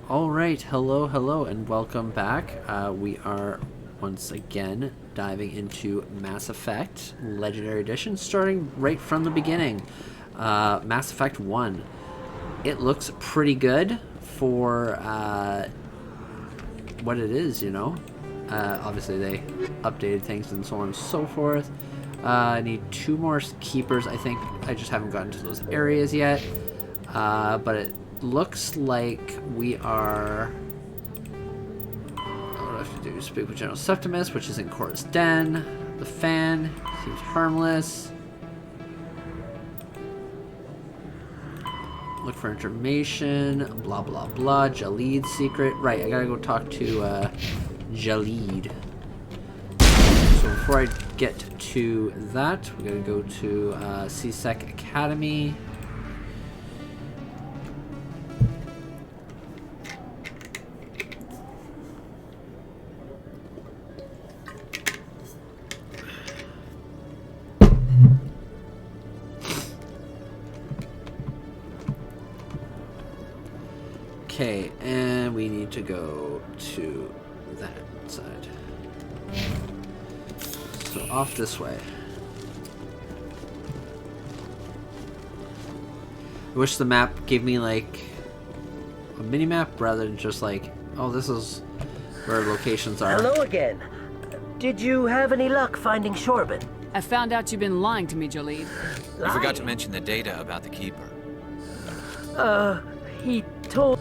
All right, hello, and welcome back. We are once again diving into Mass Effect Legendary Edition, starting right from the beginning. Mass Effect 1. It looks pretty good for what it is, you know. Obviously, they updated things and so on and so forth. I need 2 more keepers. I think I just haven't gotten to those areas yet. But it looks like we are... What do I have to do? Speak with General Septimus, which is in Cora's Den. The fan seems harmless. Look for information. Blah, blah, blah. Jaleed's secret. Right, I gotta go talk to Jaleed. So before I get to that, we gotta go to CSEC Academy. Okay, and we need to go to that side. So off this way. I wish the map gave me like a mini map rather than just like, oh, this is where locations are. Hello again. Did you have any luck finding Shorben? I found out you've been lying to me, Jaleed. You forgot to mention the data about the Keeper. He told...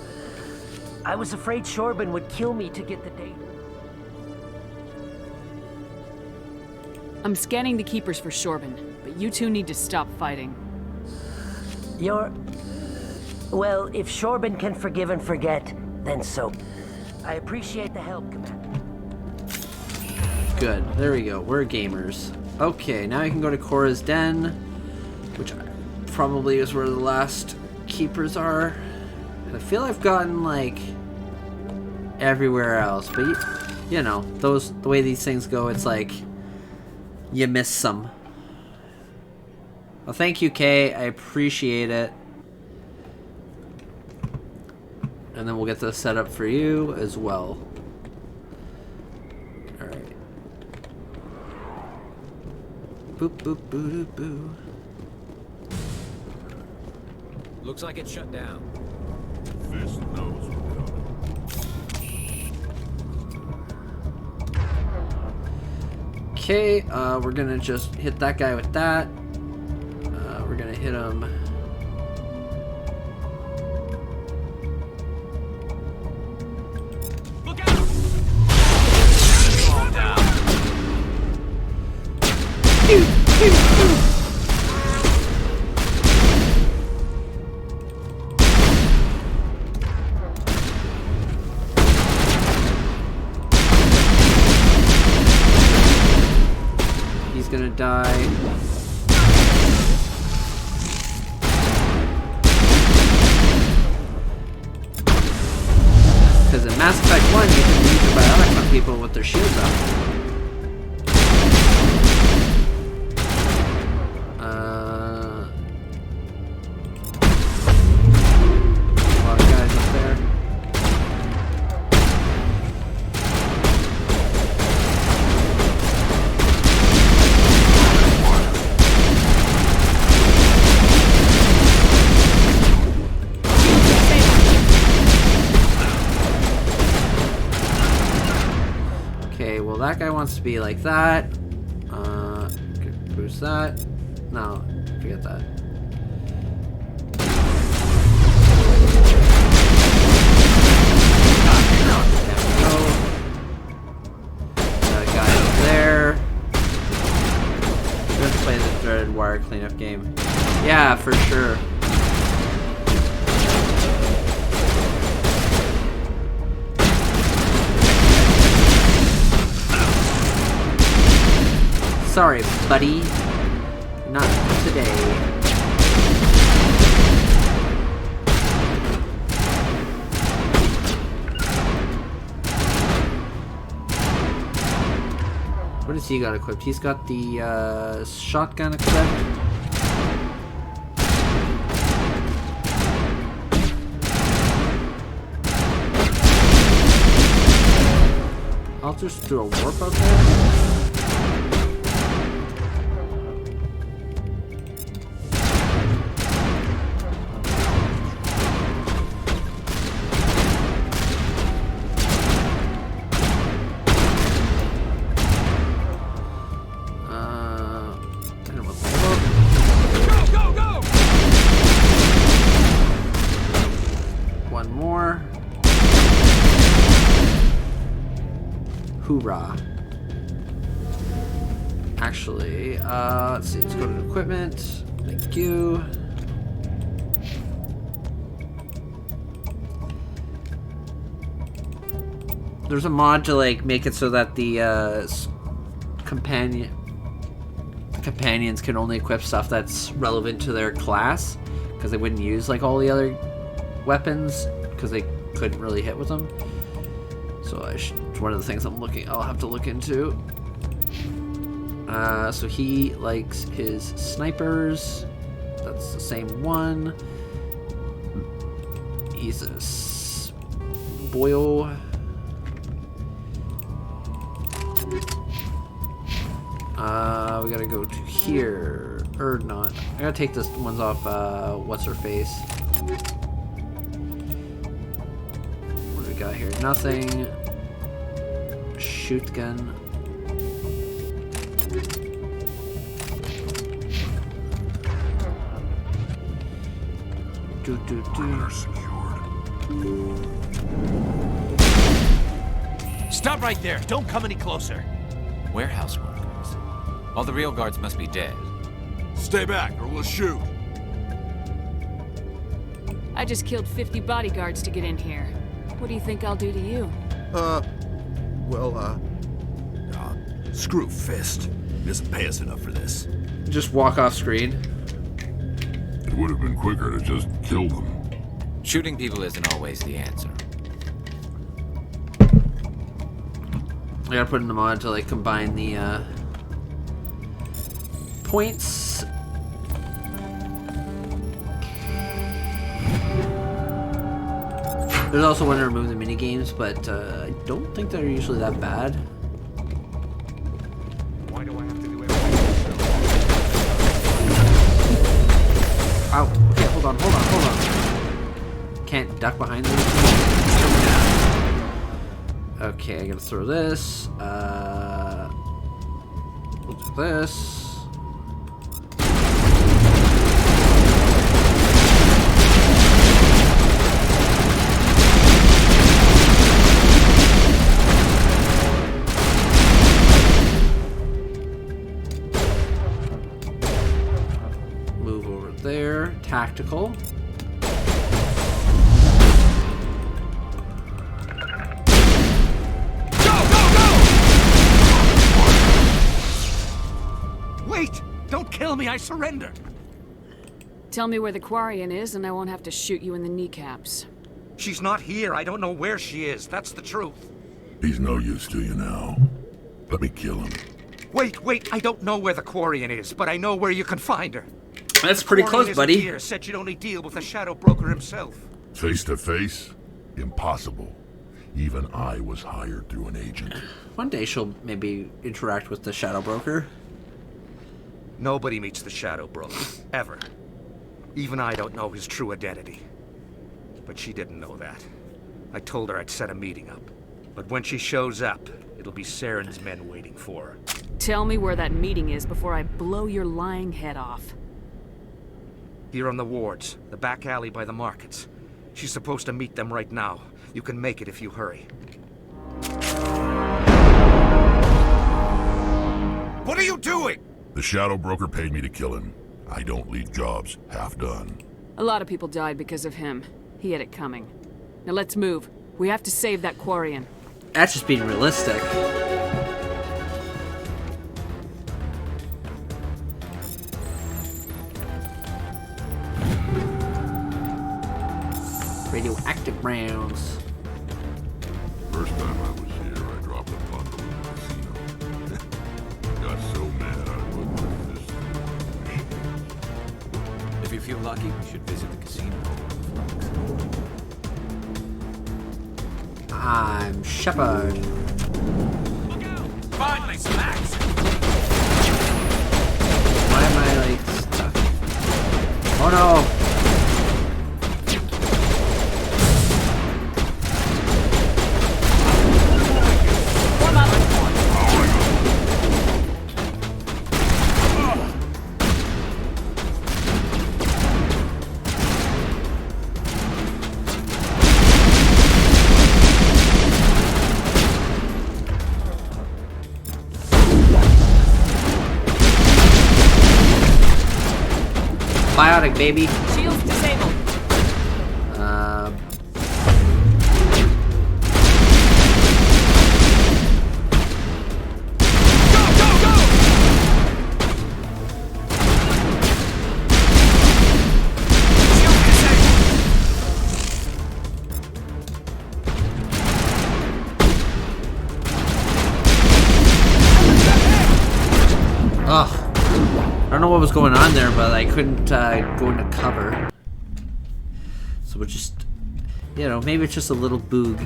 I was afraid Shorben would kill me to get the data. I'm scanning the Keepers for Shorben, but you two need to stop fighting. Well, if Shorben can forgive and forget, then so. I appreciate the help, Commander. Good. There we go. We're gamers. Okay, now I can go to Cora's Den, which probably is where the last keepers are. And I feel I've gotten, like, everywhere else. But, you know, the way these things go, it's like, you miss some. Well, thank you, Kay. I appreciate it. And then we'll get this set up for you as well. Alright. Boop, boop, boo, doo, boo. Looks like it's shut down. Fist knows we're coming. Okay, we're gonna just hit that guy with that. We're gonna hit him. Look out! Calm down. He's gonna die. Because in Mass Effect 1, you can use the biotic on people with their shields up. A lot of guys up there. Okay, well that guy wants to be like that. Boost that. No, forget that. There we go. Got a guy up there. Let's play the dreaded wire cleanup game. Yeah, for sure. Sorry, buddy. Not today. What has he got equipped? He's got the shotgun equipped. I'll just do a warp up there. Hoorah. Actually, let's see, let's go to equipment. Thank you. There's a mod to like make it so that the companions can only equip stuff that's relevant to their class, because they wouldn't use like all the other weapons because they couldn't really hit with them. So it's one of the things I'll have to look into. So he likes his snipers. That's the same one. He's a Boyle. We gotta go to here. Or not. I gotta take this ones off, what's her face. What do we got here? Nothing. Shoot gun. Stop right there. Don't come any closer. Warehouse workers. All the real guards must be dead. Stay back or we'll shoot. I just killed 50 bodyguards to get in here. What do you think I'll do to you? Screw Fist. He doesn't pay us enough for this. Just walk off screen. It would have been quicker to just kill them. Shooting people isn't always the answer. I gotta put in the mod to like combine the points. There's also one to remove the mini games, but I don't think they're usually that bad. Why do I have to do everything? Ow! Okay, hold on. Can't duck behind them. Okay, I gotta throw this. We'll do this. Move over there. Tactical. Wait! Don't kill me, I surrender! Tell me where the Quarian is and I won't have to shoot you in the kneecaps. She's not here. I don't know where she is. That's the truth. He's no use to you now. Let me kill him. Wait. I don't know where the Quarian is, but I know where you can find her. That's pretty close, buddy. Here said you'd only deal with the Shadow Broker himself. Face to face? Impossible. Even I was hired through an agent. One day she'll maybe interact with the Shadow Broker. Nobody meets the Shadow Broker, ever. Even I don't know his true identity. But she didn't know that. I told her I'd set a meeting up. But when she shows up, it'll be Saren's men waiting for her. Tell me where that meeting is before I blow your lying head off. Here on the wards, the back alley by the markets. She's supposed to meet them right now. You can make it if you hurry. What are you doing? The Shadow Broker paid me to kill him. I don't leave jobs half done. A lot of people died because of him. He had it coming. Now let's move. We have to save that Quarian. That's just being realistic. Radioactive rounds. First time I was here, I dropped a bundle in the casino. Got so mad I wouldn't resist. If you feel lucky, we should visit the casino. I'm Shepard. Finally, some action! Why am I like stuck? Oh no! Biotic, baby. Shields disabled. Ugh. I don't know what was going on there, but I couldn't go into cover. So we'll just, you know, maybe it's just a little boog.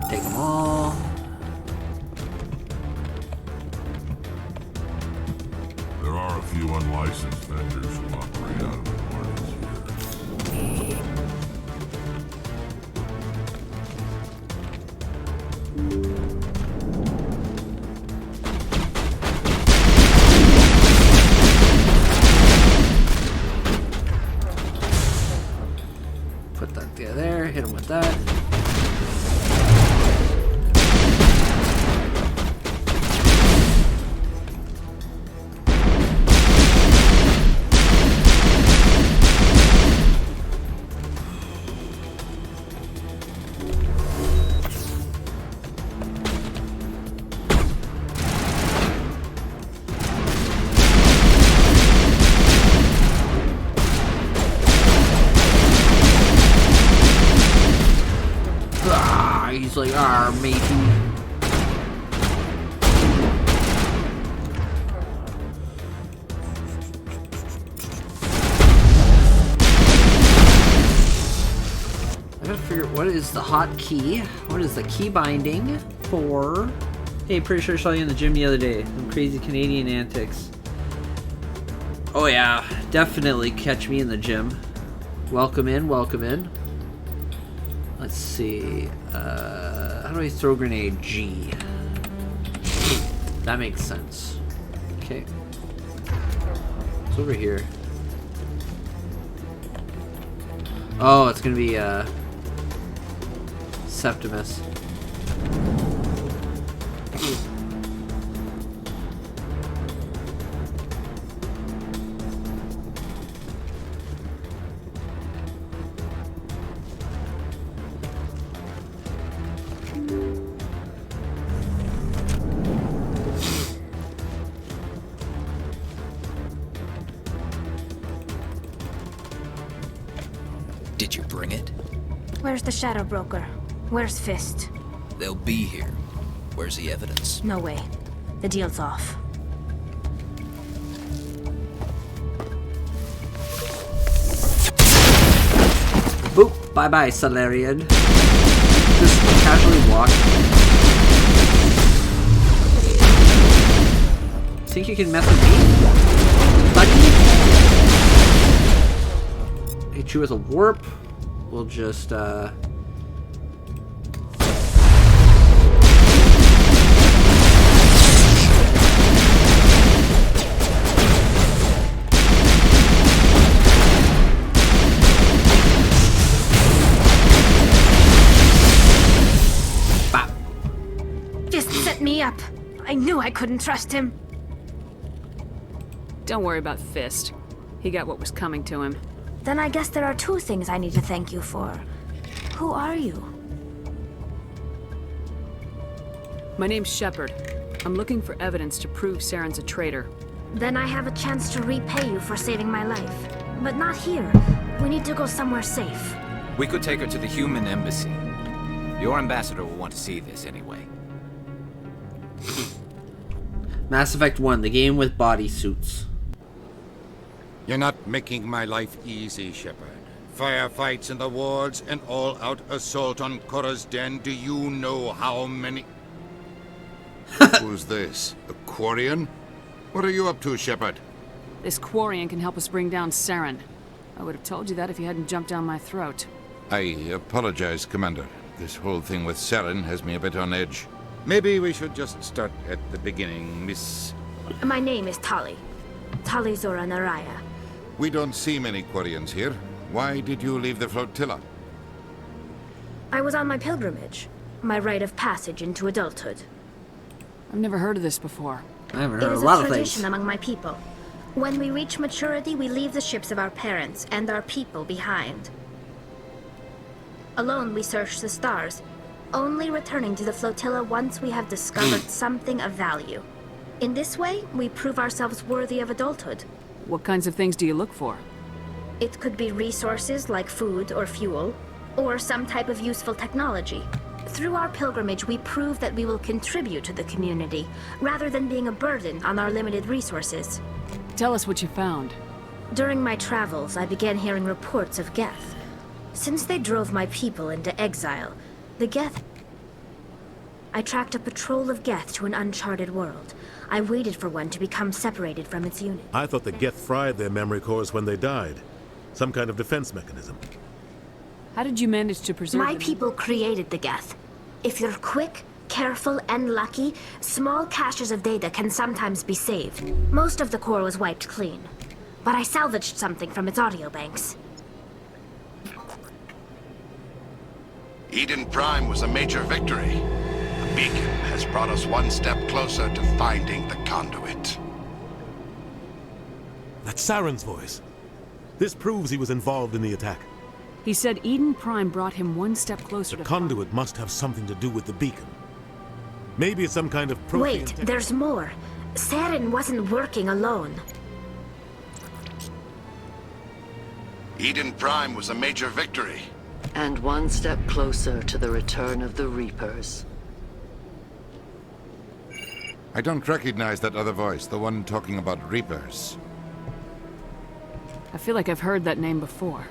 Take them all. There are a few unlicensed vendors who operate out of the markets here. Put that there, hit him with that. He's like, matey. I gotta figure out what is the hotkey. What is the key binding for? Hey, pretty sure I saw you in the gym the other day. Some crazy Canadian antics. Oh yeah, definitely catch me in the gym. Welcome in, welcome in. Let's see. How do I throw grenade? G. That makes sense. Okay. It's over here. Oh, it's gonna be Septimus. Did you bring it? Where's the Shadow Broker? Where's Fist? They'll be here. Where's the evidence? No way. The deal's off. Boop! Bye bye, Salarian. Just casually walk. Think you can mess with me? Buddy? Hit you with a warp. We'll just, Bop. Fist set me up. I knew I couldn't trust him. Don't worry about Fist. He got what was coming to him. Then I guess there are two things I need to thank you for. Who are you? My name's Shepard. I'm looking for evidence to prove Saren's a traitor. Then I have a chance to repay you for saving my life. But not here. We need to go somewhere safe. We could take her to the human embassy. Your ambassador will want to see this anyway. Mass Effect 1, the game with bodysuits. You're not making my life easy, Shepard. Firefights in the wards, an all-out assault on Korra's den. Do you know how many... Who's this? A Quarian? What are you up to, Shepard? This Quarian can help us bring down Saren. I would have told you that if you hadn't jumped down my throat. I apologize, Commander. This whole thing with Saren has me a bit on edge. Maybe we should just start at the beginning, Miss... My name is Tali. Tali Zora Naraya. We don't see many Quarians here. Why did you leave the flotilla? I was on my pilgrimage. My rite of passage into adulthood. I've never heard of this before. I haven't It heard is a lot a of tradition things. among my people. When we reach maturity, we leave the ships of our parents and our people behind. Alone, we search the stars, only returning to the flotilla once we have discovered something of value. In this way, we prove ourselves worthy of adulthood. What kinds of things do you look for? It could be resources like food or fuel, or some type of useful technology. Through our pilgrimage, we prove that we will contribute to the community, rather than being a burden on our limited resources. Tell us what you found. During my travels, I began hearing reports of Geth. Since they drove my people into exile, the Geth... I tracked a patrol of Geth to an uncharted world. I waited for one to become separated from its unit. I thought the Geth fried their memory cores when they died. Some kind of defense mechanism. How did you manage to preserve My them? people created the Geth. If you're quick, careful, and lucky, small caches of data can sometimes be saved. Most of the core was wiped clean, but I salvaged something from its audio banks. Eden Prime was a major victory. The beacon has brought us one step closer to finding the conduit. That's Saren's voice. This proves he was involved in the attack. He said Eden Prime brought him one step closer The to... conduit must have something to do with the beacon. Maybe it's some kind of Prothean Wait, tech- there's more. Saren wasn't working alone. Eden Prime was a major victory. And one step closer to the return of the Reapers. I don't recognize that other voice, the one talking about Reapers. I feel like I've heard that name before.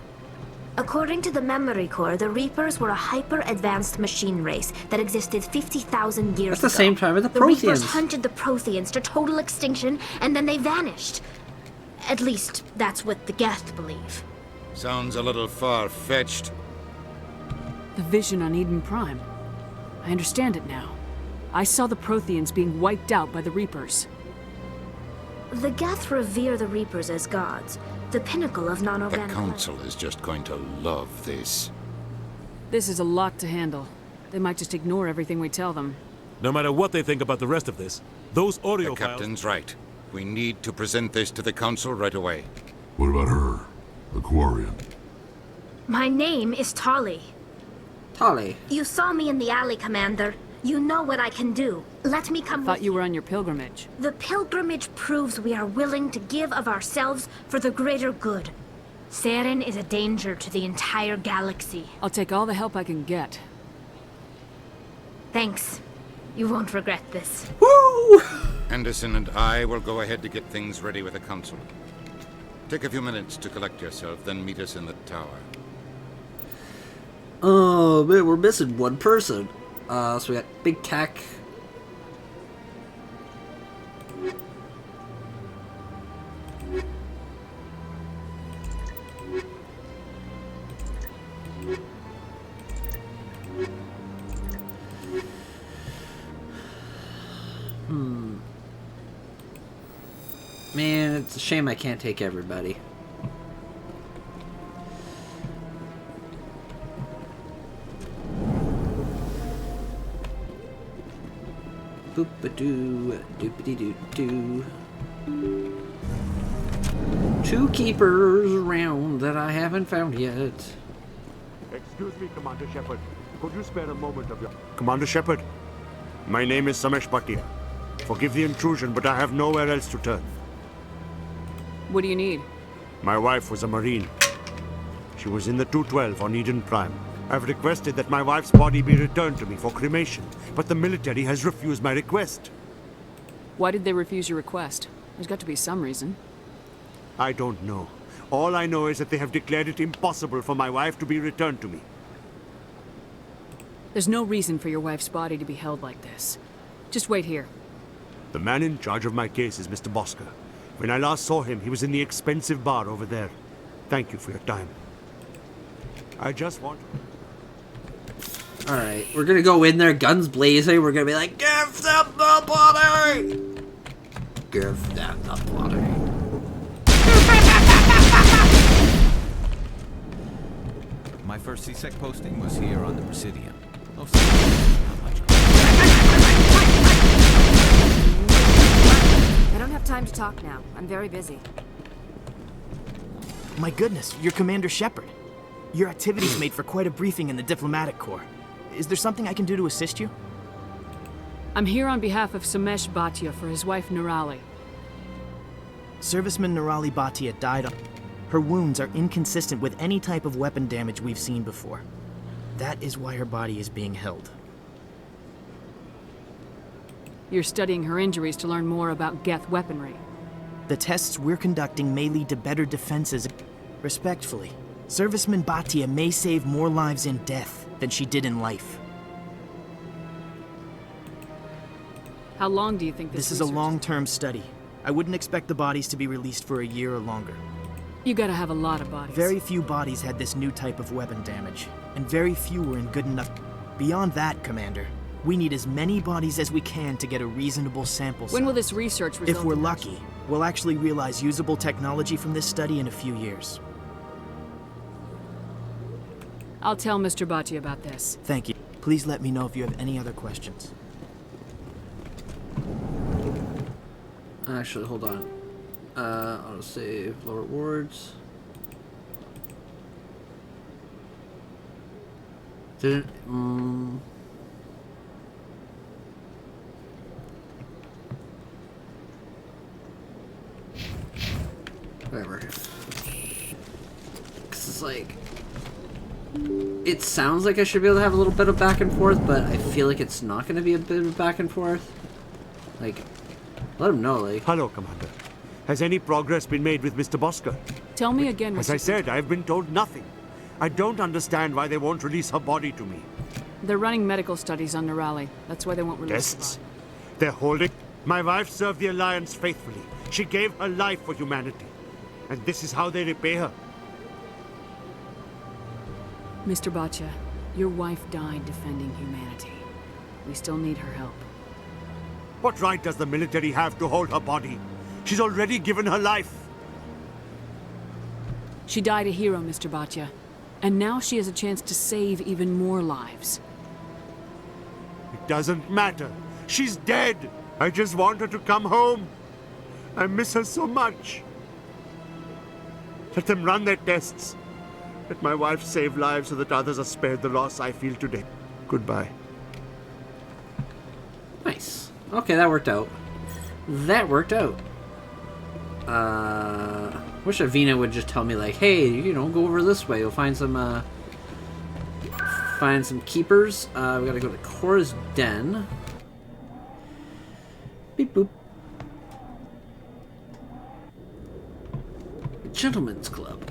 According to the memory core, the Reapers were a hyper-advanced machine race that existed 50,000 years ago. That's the same time as the The Reapers Protheans. hunted the Protheans to total extinction, and then they vanished. At least, that's what the Geth believe. Sounds a little far-fetched. The vision on Eden Prime. I understand it now. I saw the Protheans being wiped out by the Reapers. The Geth revere the Reapers as gods, the pinnacle of The non-organic life. Council is just going to love this. This is a lot to handle. They might just ignore everything we tell them. No matter what they think about the rest of this, those audio The files... captain's right. We need to present this to the Council right away. What about her? The Quarian? My name is Tali. Tali. You saw me in the alley, Commander. You know what I can do. Let me come Thought with you were on your pilgrimage. The pilgrimage proves we are willing to give of ourselves for the greater good. Saren is a danger to the entire galaxy. I'll take all the help I can get. Thanks. You won't regret this. Woo! Anderson and I will go ahead to get things ready with the Council. Take a few minutes to collect yourself, then meet us in the tower. Oh man, we're missing one person. So we got Big Tech. Man, it's a shame I can't take everybody. Boop-a-doo, doopity-doo-doo. Two keepers around that I haven't found yet. Excuse me, Commander Shepard. Could you spare a moment of your... Commander Shepard, my name is Samesh Bhatia. Forgive the intrusion, but I have nowhere else to turn. What do you need? My wife was a Marine. She was in the 212 on Eden Prime. I've requested that my wife's body be returned to me for cremation, but the military has refused my request. Why did they refuse your request? There's got to be some reason. I don't know. All I know is that they have declared it impossible for my wife to be returned to me. There's no reason for your wife's body to be held like this. Just wait here. The man in charge of my case is Mr. Bosker. When I last saw him, he was in the expensive bar over there. Thank you for your time. I just want... Alright, we're gonna go in there, guns blazing, we're gonna be like, give them the body! Give them the body. My first C-Sec posting was here on the Prothean. I don't have time to talk now. I'm very busy. My goodness, you're Commander Shepard. Your activities made for quite a briefing in the Diplomatic Corps. Is there something I can do to assist you? I'm here on behalf of Samesh Bhatia for his wife Nirali. Serviceman Nirali Bhatia died on... Her wounds are inconsistent with any type of weapon damage we've seen before. That is why her body is being held. You're studying her injuries to learn more about Geth weaponry. The tests we're conducting may lead to better defenses. Respectfully, Serviceman Bhatia may save more lives in death than she did in life. How long do you think This is a long-term study. I wouldn't expect the bodies to be released for a year or longer. You gotta have a lot of bodies. Very few bodies had this new type of weapon damage, and very few were in good enough... Beyond that, Commander, we need as many bodies as we can to get a reasonable sample size. When will this research result? If we're lucky, we'll actually realize usable technology from this study in a few years. I'll tell Mr. Bhatia about this. Thank you. Please let me know if you have any other questions. Actually, hold on. Autosave, lower rewards. Didn't, whatever. 'Cause it's like... It sounds like I should be able to have a little bit of back and forth, but I feel like it's not going to be a bit of back and forth. Like, let him know, like... Hello, Commander. Has any progress been made with Mr. Bosker? Tell me again what As I said, I've been told nothing. I don't understand why they won't release her body to me. They're running medical studies on Nirali. That's why they won't release the Tests? body. They're holding... My wife served the Alliance faithfully. She gave her life for humanity. And this is how they repay her. Mr. Bhatia, your wife died defending humanity. We still need her help. What right does the military have to hold her body? She's already given her life. She died a hero, Mr. Bhatia. And now she has a chance to save even more lives. It doesn't matter. She's dead. I just want her to come home. I miss her so much. Let them run their tests. Let my wife save lives so that others are spared the loss I feel today. Goodbye. Nice. Okay, that worked out. That worked out. Wish Avina would just tell me, like, hey, you know, go over this way. You'll find some keepers. We gotta go to Cora's Den. Beep boop. Gentlemen's Club.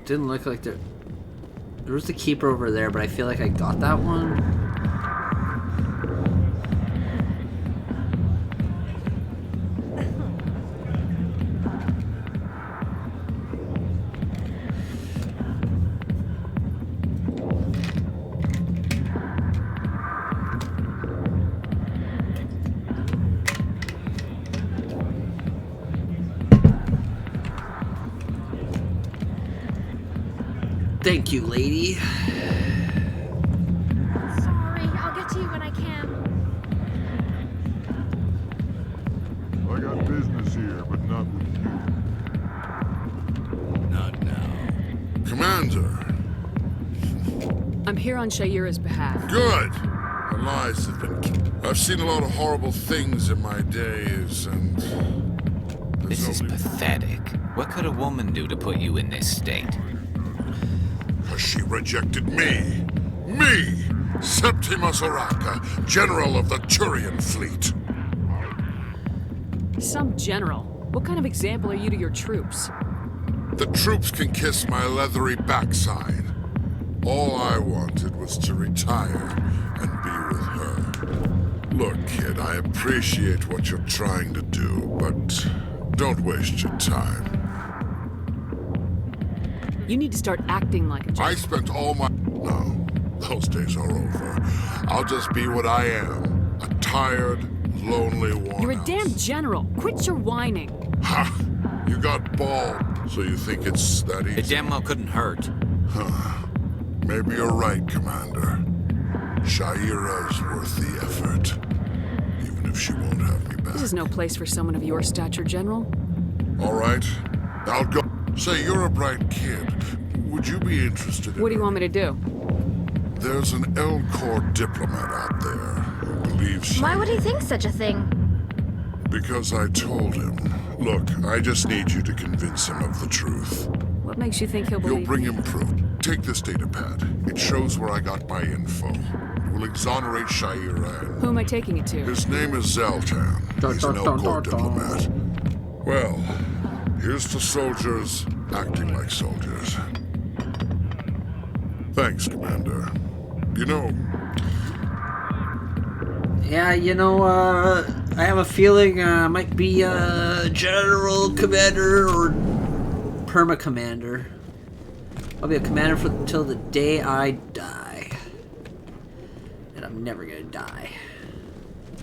Didn't look like there was the keeper over there, but I feel like I got that one. Thank you, lady. Sorry, I'll get to you when I can. I got business here, but not with you. Not now. Commander. I'm here on Shaira's behalf. Good. Her lies have been... I've seen a lot of horrible things in my days, and... This is pathetic. What could a woman do to put you in this state? She rejected me. Me! Septimus Oraka, General of the Turian Fleet. Some general. What kind of example are you to your troops? The troops can kiss my leathery backside. All I wanted was to retire and be with her. Look, kid, I appreciate what you're trying to do, but don't waste your time. You need to start acting like a general. I spent all my... No, those days are over. I'll just be what I am. A tired, lonely one. You're a damn general. Quit your whining. Ha! You got bald, so you think it's that easy? It damn well couldn't hurt. Huh. Maybe you're right, Commander. Shaira's worth the effort. Even if she won't have me back. This is no place for someone of your stature, General. All right. I'll go. Say, you're a bright kid. Would you be interested in... What do you want me to do? There's an L-Corps diplomat out there who believes... Why would he think such a thing? Because I told him. Look, I just need you to convince him of the truth. What makes you think he'll believe? You'll bring him proof. Take this data pad. It shows where I got my info. It will exonerate Shaira. Who am I taking it to? His name is Zaltan. He's an L-Corps diplomat. Well, here's to soldiers acting like soldiers. Thanks, Commander. You know... Yeah, you know, I have a feeling I might be General Commander or Perma Commander. I'll be a commander until the day I die. And I'm never gonna die.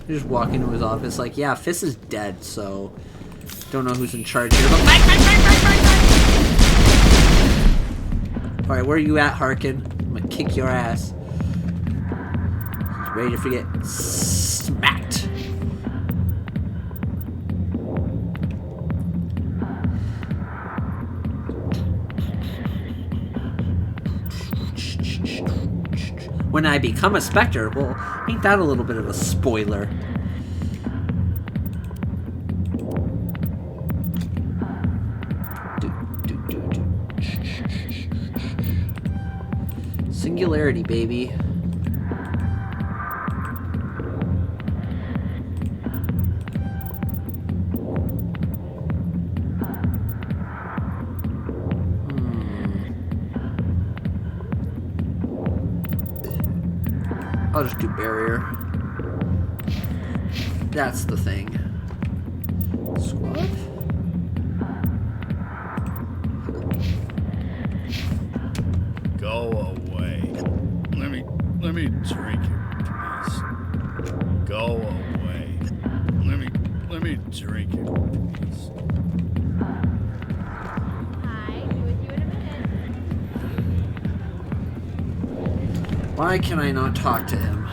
I just walk into his office like, yeah, Fist is dead, so don't know who's in charge here, but Alright, where are you at, Harkin? I'm gonna kick your ass. He's ready to get smacked. When I become a Spectre, well, ain't that a little bit of a spoiler? Singularity, baby. I'll just do barrier. That's the thing. Squad? Go away. Let me drink it, please. Go away. Let me drink it, please. Why can I not talk to him?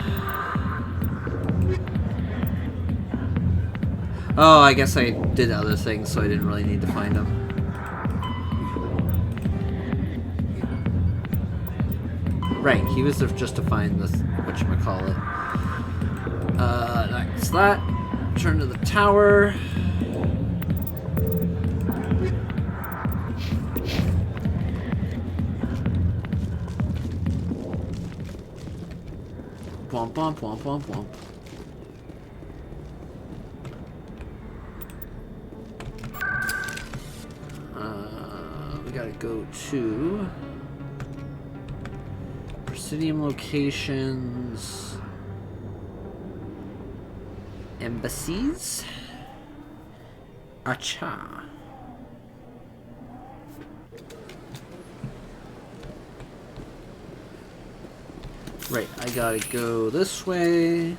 Oh, I guess I did other things, so I didn't really need to find him. Right, he was just to find the whatchamacallit. That's that. Turn to the tower. Womp womp womp womp womp. We gotta go to Presidium locations, embassies. Acha. Right, I gotta go this way.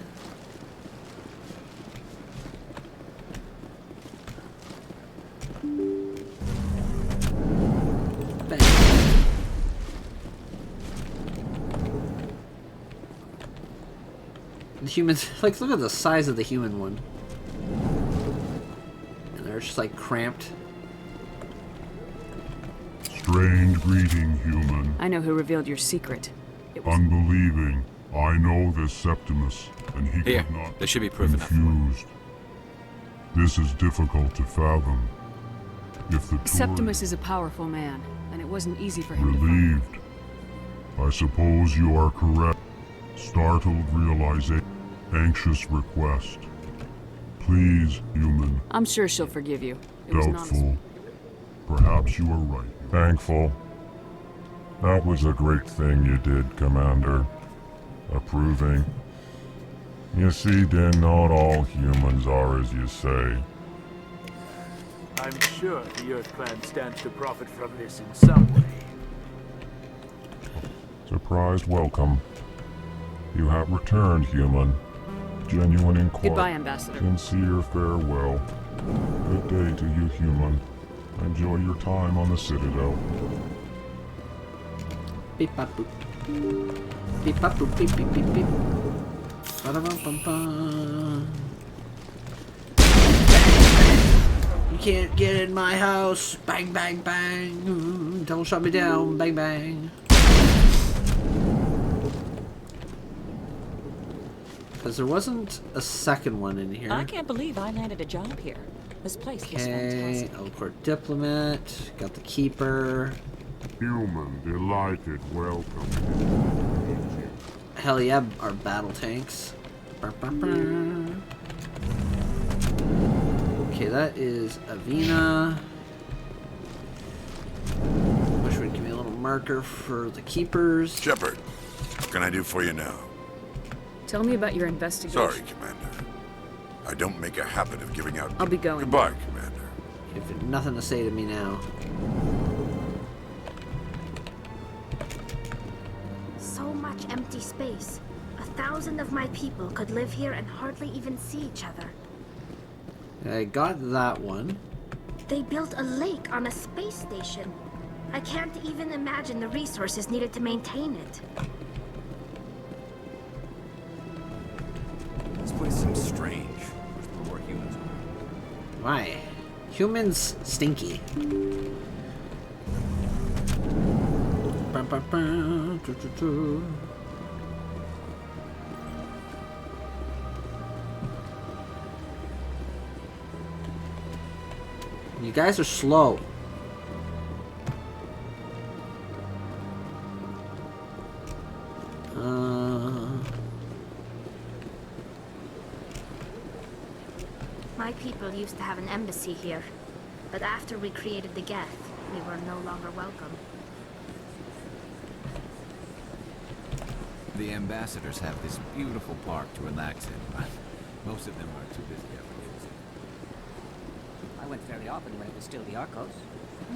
Bang. The humans, like, look at the size of the human one. And they're just like cramped. Strange greeting, human. I know who revealed your secret. Unbelieving. I know this Septimus, and he Here, could not there should be proof enough. confused. This is difficult to fathom. If the Septimus is a powerful man, and it wasn't easy for him to find. relieved, I suppose you are correct. Startled realization, anxious request. Please, human. I'm sure she'll forgive you. It was an honest. Doubtful. Perhaps you are right. Thankful. That was a great thing you did, Commander. Approving. You see, then not all humans are as you say. I'm sure the Earth Clan stands to profit from this in some way. Surprised welcome. You have returned, human. Genuine inquiry. Goodbye, Ambassador. Sincere farewell. Good day to you, human. Enjoy your time on the Citadel. Beep bop boop. Beep bop boop beep beep beep beep. Ba-da-bum-bum-bum. You can't get in my house. Bang bang bang. Don't shut me down. Bang bang. Because there wasn't a second one in here. I can't believe I landed a job here. This place is Okay, fantastic. Elcor Diplomat. Got the Keeper. Human, delighted welcome. Hell yeah, our battle tanks. Burr, burr, burr. Okay, that is Avina. Wish would give me a little marker for the Keepers. Shepard, what can I do for you now? Tell me about your investigation. Sorry, Commander. I don't make a habit of giving out... I'll be going. Goodbye, Commander. You've nothing to say to me now. So much empty space. 1,000 of my people could live here and hardly even see each other. I got that one. They built a lake on a space station. I can't even imagine the resources needed to maintain it. This place seems strange. Wish there were more humans around. Why? Humans stinky. Bum, bum, bum, doo, doo, doo. You guys are slow. My people used to have an embassy here, but after we created the Geth, we were no longer welcome. The ambassadors have this beautiful park to relax in, but most of them are too busy ever using it. I went fairly often when it was still the Arcos.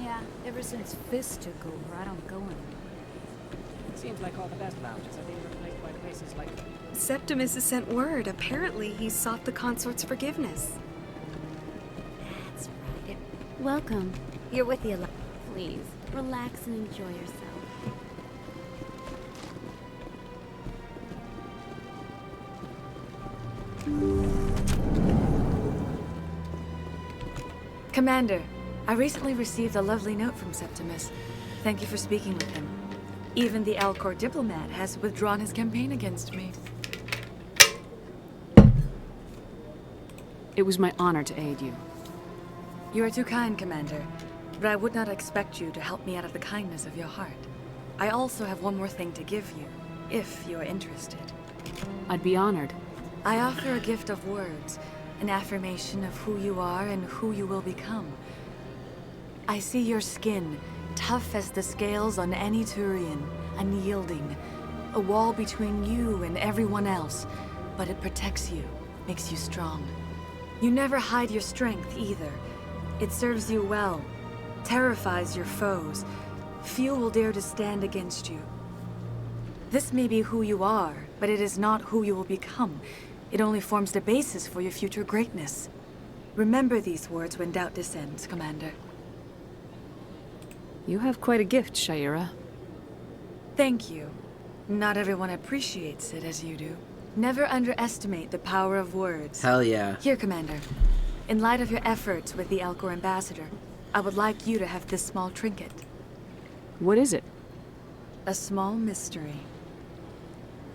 Yeah, ever since Fist took over, I don't go anymore. It seems like all the best lounges are being replaced by places like... Septimus has sent word. Apparently, he sought the consort's forgiveness. That's right. Welcome. You're with the Alliance. Please, relax and enjoy yourself. Commander, I recently received a lovely note from Septimus. Thank you for speaking with him. Even the Alcor diplomat has withdrawn his campaign against me. It was my honor to aid you. You are too kind, Commander, but I would not expect you to help me out of the kindness of your heart. I also have one more thing to give you, if you are interested. I'd be honored. I offer a gift of words, an affirmation of who you are and who you will become. I see your skin, tough as the scales on any Turian, unyielding, a wall between you and everyone else, but it protects you, makes you strong. You never hide your strength either. It serves you well, terrifies your foes. Few will dare to stand against you. This may be who you are, but it is not who you will become. It only forms the basis for your future greatness. Remember these words when doubt descends, Commander. You have quite a gift, Liara. Thank you. Not everyone appreciates it as you do. Never underestimate the power of words. Hell yeah. Here, Commander. In light of your efforts with the Alcor ambassador, I would like you to have this small trinket. What is it? A small mystery.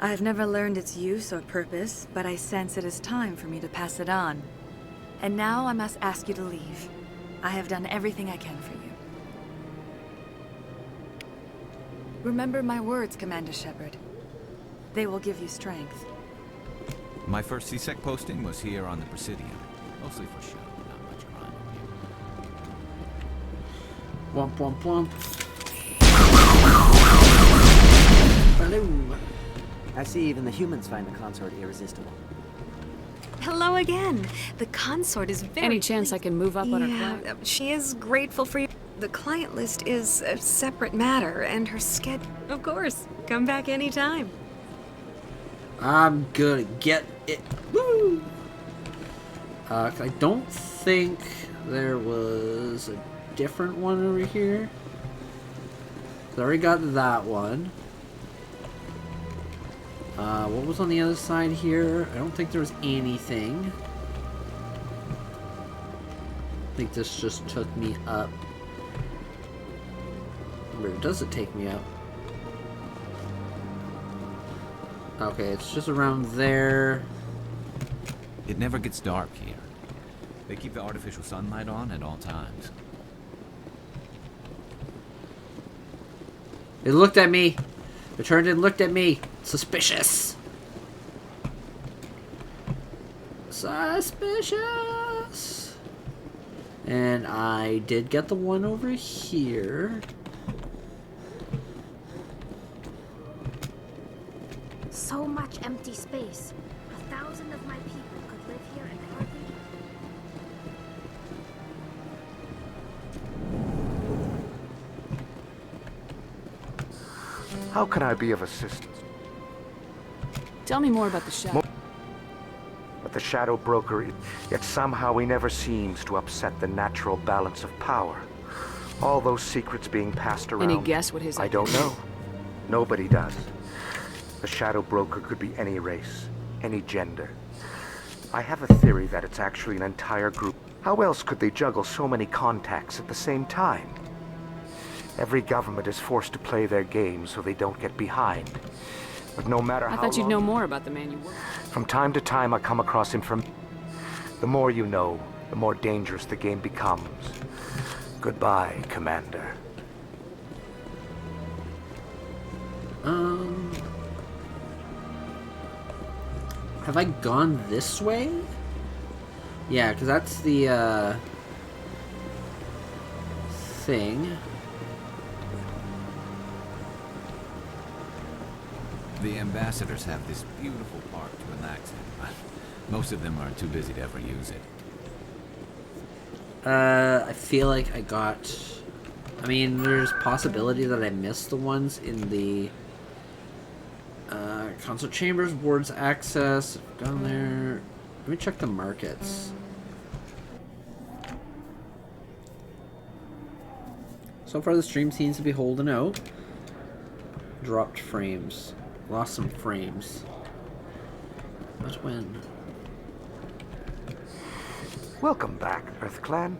I have never learned its use or purpose, but I sense it is time for me to pass it on. And now I must ask you to leave. I have done everything I can for you. Remember my words, Commander Shepard. They will give you strength. My first CSEC posting was here on the Prothean. Mostly for show, not much crime here. Womp womp womp. Hello. I see even the humans find the consort irresistible. Hello again. The consort is very... Any chance I can move up on her Yeah, client? she is grateful for you. The client list is a separate matter, and her schedule... Of course. Come back anytime. I'm gonna get it. Woo! I don't think there was a different one over here. I already got that one. What was on the other side here? I don't think there was anything. I think this just took me up. Where does it take me up? Okay, it's just around there. It never gets dark here. They keep the artificial sunlight on at all times. It looked at me. It turned and looked at me. Suspicious. Suspicious. And I did get the one over here. So much empty space. 1,000 of my people could live here and hardly... How can I be of assistance? Tell me more about the shadow. But the Shadow Broker, yet somehow he never seems to upset the natural balance of power. All those secrets being passed around. Any guess what his... I don't know. Nobody does. The Shadow Broker could be any race, any gender. I have a theory that it's actually an entire group. How else could they juggle so many contacts at the same time? Every government is forced to play their game so they don't get behind. But no matter how I thought you'd long... know more about the man you work with. From time to time I come across information. The more you know, the more dangerous the game becomes. Goodbye, Commander. Have I gone this way? Yeah, because that's the, thing. The ambassadors have this beautiful park to relax in, but most of them are too busy to ever use it. I feel like I got... I mean, there's possibility that I missed the ones in the console chambers, wards access. Gone there. Let me check the markets. So far the stream seems to be holding out. Dropped frames. Lost some frames. But when? Welcome back, Earth Clan.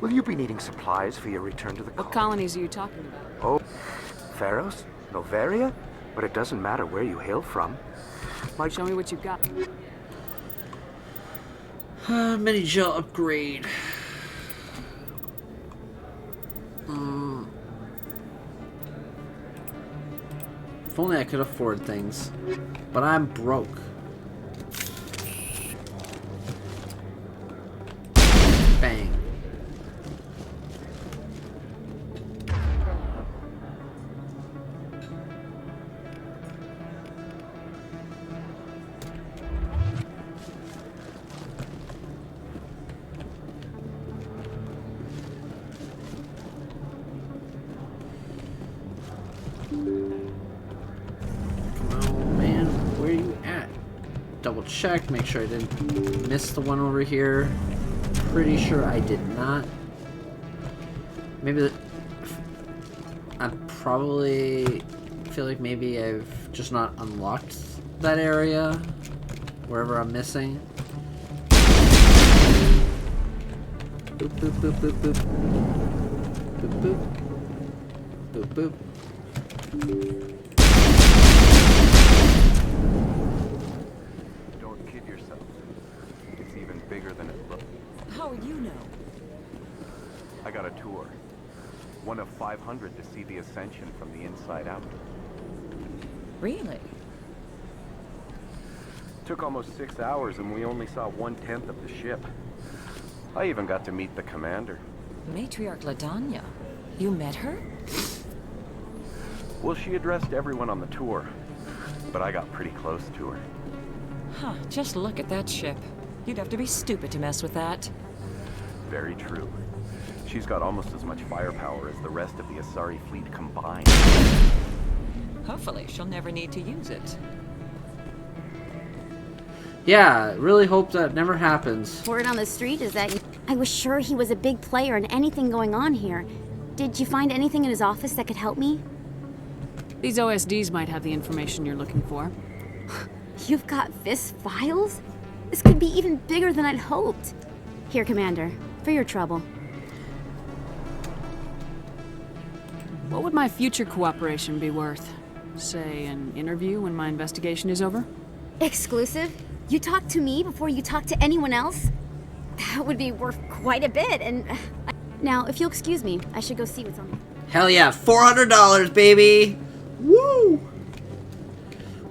Will you be needing supplies for your return to the What colonies are you talking about? Oh, Pharos? Novaria? But it doesn't matter where you hail from. Show me what you've got. Mini gel upgrade. If only I could afford things. But I'm broke. Bang. Double check, make sure I didn't miss the one over here. Pretty sure I did not. Maybe I probably feel like maybe I've just not unlocked that area. Wherever I'm missing. Boop boop boop boop boop. Boop boop. Boop boop. Bigger than it looks. How would you know? I got a tour. One of 500 to see the Ascension from the inside out. Really? Took almost 6 hours and we only saw 1/10 of the ship. I even got to meet the commander. Matriarch Ladanya. You met her? Well, she addressed everyone on the tour, but I got pretty close to her. Huh, just look at that ship. You'd have to be stupid to mess with that. Very true. She's got almost as much firepower as the rest of the Asari fleet combined. Hopefully, she'll never need to use it. Yeah, really hope that never happens. Word on the street is that I was sure he was a big player in anything going on here. Did you find anything in his office that could help me? These OSDs might have the information you're looking for. You've got Vis files? This could be even bigger than I'd hoped. Here, Commander, for your trouble. What would my future cooperation be worth? Say, an interview when my investigation is over? Exclusive? You talk to me before you talk to anyone else? That would be worth quite a bit, and... Now, if you'll excuse me, I should go see what's on there. Hell yeah, $400, baby! Woo!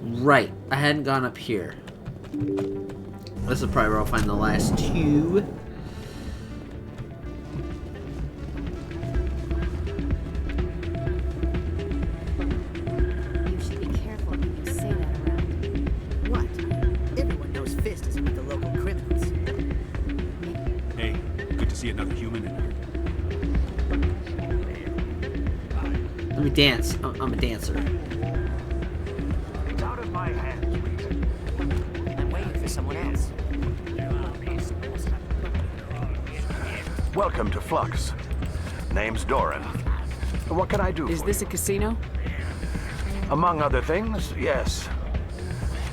Right, I hadn't gone up here. This is probably where I'll find the last two. You should be careful when you say that around. What? Everyone knows Fist is with the local criminals. Hey, good to see another human in here. Let me dance. I'm a dancer. It's out of my hands, Reason. I'm waiting for someone else. Welcome to Flux. Name's Doran. What can I do for you? Is this a casino? Among other things, yes.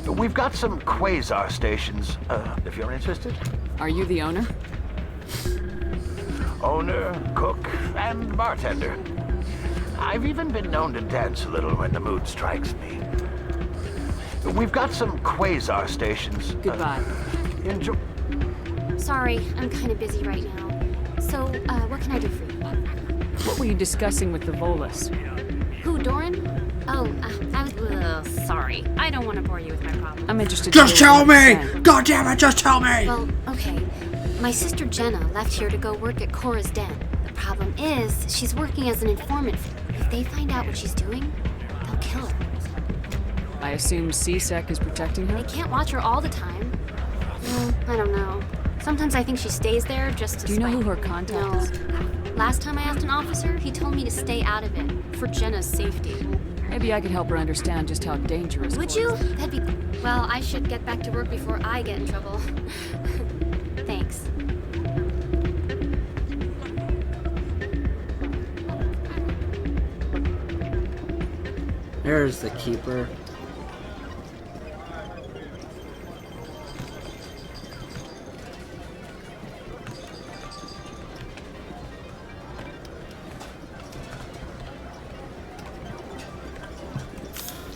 We've got some quasar stations, if you're interested. Are you the owner? Owner, cook, and bartender. I've even been known to dance a little when the mood strikes me. We've got some quasar stations. Goodbye. Enjoy. Sorry, I'm kind of busy right now. So, what can I do for you? What were you discussing with the Volus? Who, Doran? Oh, I was... sorry. I don't want to bore you with my problem. I'm interested. Just tell me! God damn it, just tell me! Well, okay. My sister Jenna left here to go work at Cora's Den. The problem is, she's working as an informant. If they find out what she's doing, they'll kill her. I assume C-Sec is protecting her? They can't watch her all the time. Well, I don't know. Sometimes I think she stays there just to Do you know spite. who her contact is? Last time I asked an officer, he told me to stay out of it, for Jenna's safety. Maybe I could help her understand just how dangerous. Would you? That'd be... Well, I should get back to work before I get in trouble. Thanks. There's the keeper.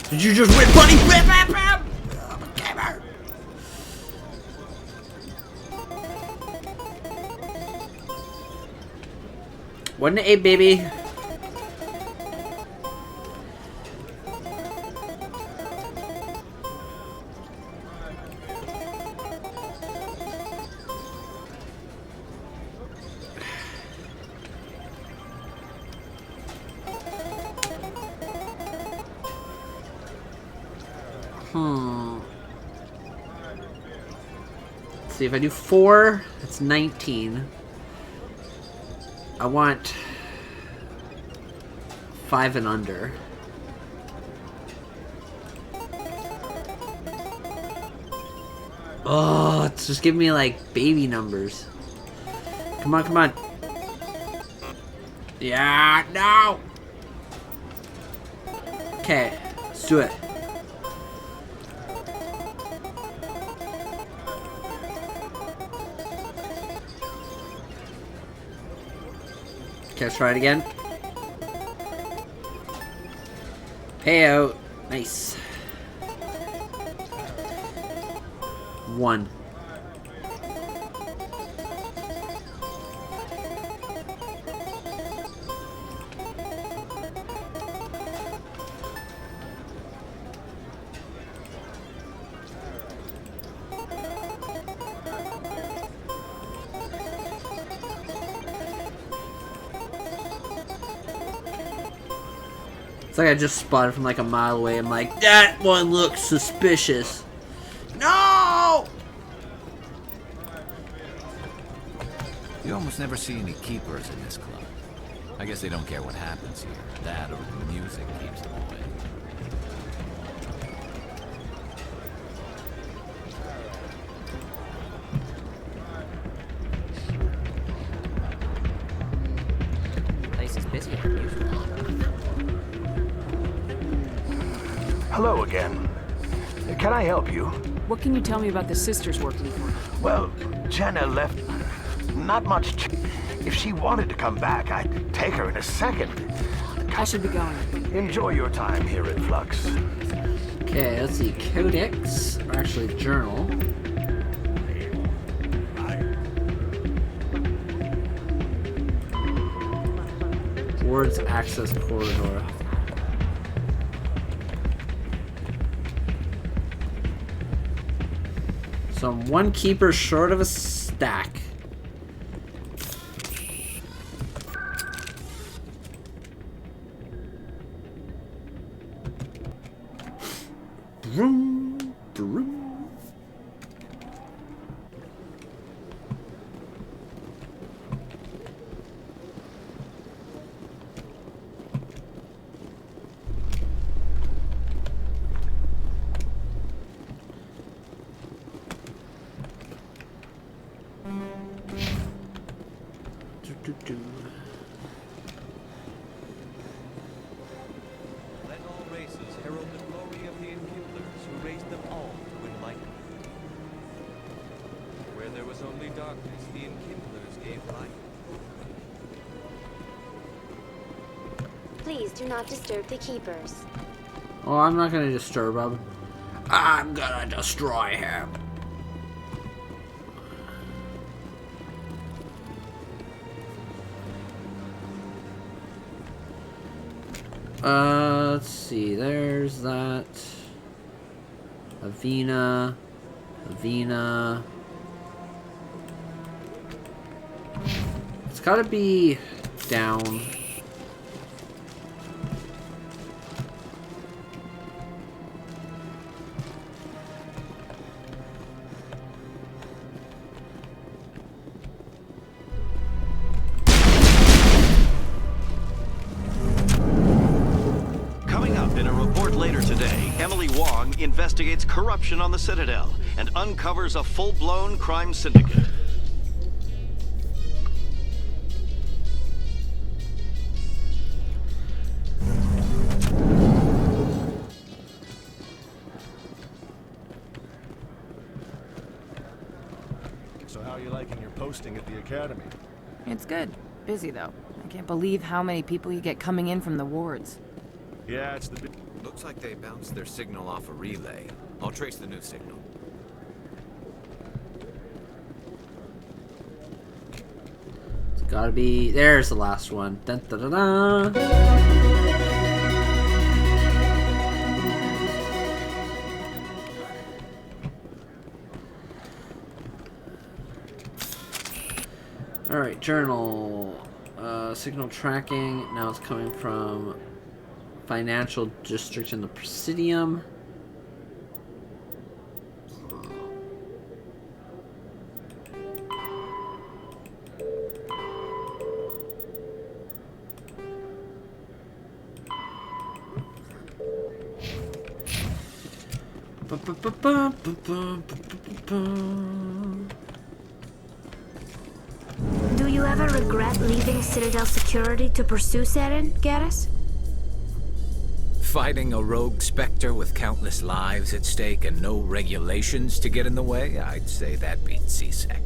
Did you just win, buddy? Bam, bam, bam! Gamer! Wasn't it 8, baby? Let's see, if I do 4, that's 19. I want 5 and under. Oh, it's just giving me like baby numbers. Come on, come on. Yeah, no. Okay, let's do it. Okay, let's try it again. Payout. Nice. 1. It's like I just spotted from like a mile away. I'm like, that one looks suspicious. No! You almost never see any keepers in this club. I guess they don't care what happens here. That or the music keeps them away. Place is busier than usual. Hello again. Can I help you? What can you tell me about the sisters working for you? Well, Jenna left not much. If she wanted to come back, I'd take her in a second. I should be going. Enjoy your time here at Flux. Okay, let's see. Codex, or actually journal. Wards access corridor. So I'm one keeper short of a stack. Vroom, vroom. Let all races herald the glory of the Enkindlers who raised them all to enlightenment. Where there was only darkness, the Enkindlers gave light. Please do not disturb the keepers. Oh, I'm not gonna disturb him. I'm gonna destroy him. Let's see, there's that. Avena. It's gotta be down. Investigates corruption on the Citadel and uncovers a full-blown crime syndicate. So how are you liking your posting at the Academy? It's good. Busy, though. I can't believe how many people you get coming in from the wards. Yeah, it's the... Looks like they bounced their signal off a relay. I'll trace the new signal. It's gotta be... There's the last one. Dun, dun, dun, dun. Alright, journal. Signal tracking. Now it's coming from financial district in the Presidium. Do you ever regret leaving Citadel security to pursue Seren, Garrus? Fighting a rogue specter with countless lives at stake and no regulations to get in the way, I'd say that beats CSEC.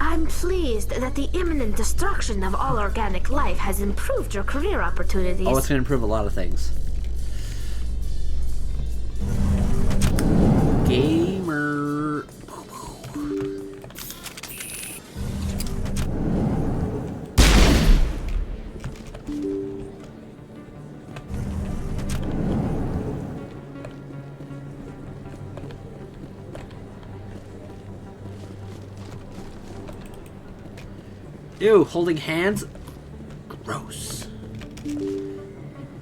I'm pleased that the imminent destruction of all organic life has improved your career opportunities. Oh, it's going to improve a lot of things. Gamer. Ew, holding hands? Gross.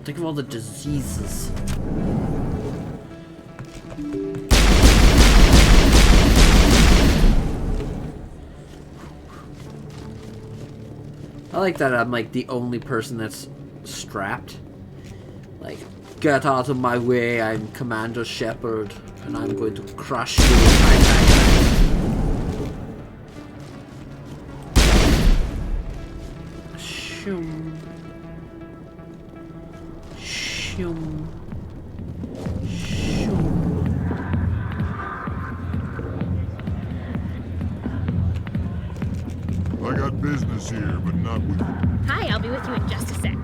Think of all the diseases. I like that I'm like the only person that's strapped. Like, get out of my way, I'm Commander Shepard, and I'm going to crush you with my backpack. Shum. Shum. Shum. I got business here, but not with you. Hi, I'll be with you in just a sec.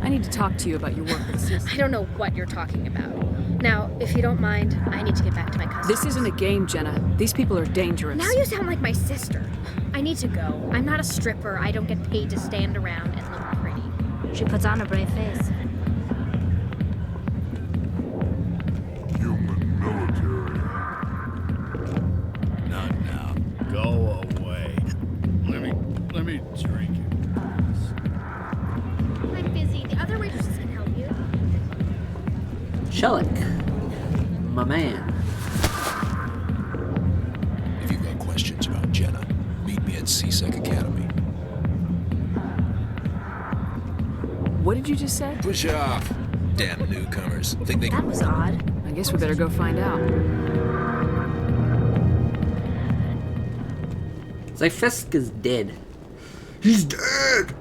I need to talk to you about your work with Sis. I don't know what you're talking about. Now, if you don't mind, I need to get back to my customers. This isn't a game, Jenna. These people are dangerous. Now you sound like my sister. I need to go. I'm not a stripper. I don't get paid to stand around and look pretty. She puts on a brave face. Human military. Not now. Go away. Let me drink it. I'm busy. The other waitresses can help you. Shellick. My man. If you've got questions about Jenna, meet me at CSEC Academy. What did you just say? Push off. Damn newcomers. Think they That was odd. I guess we better go find out. It's like Fisk is dead. He's dead!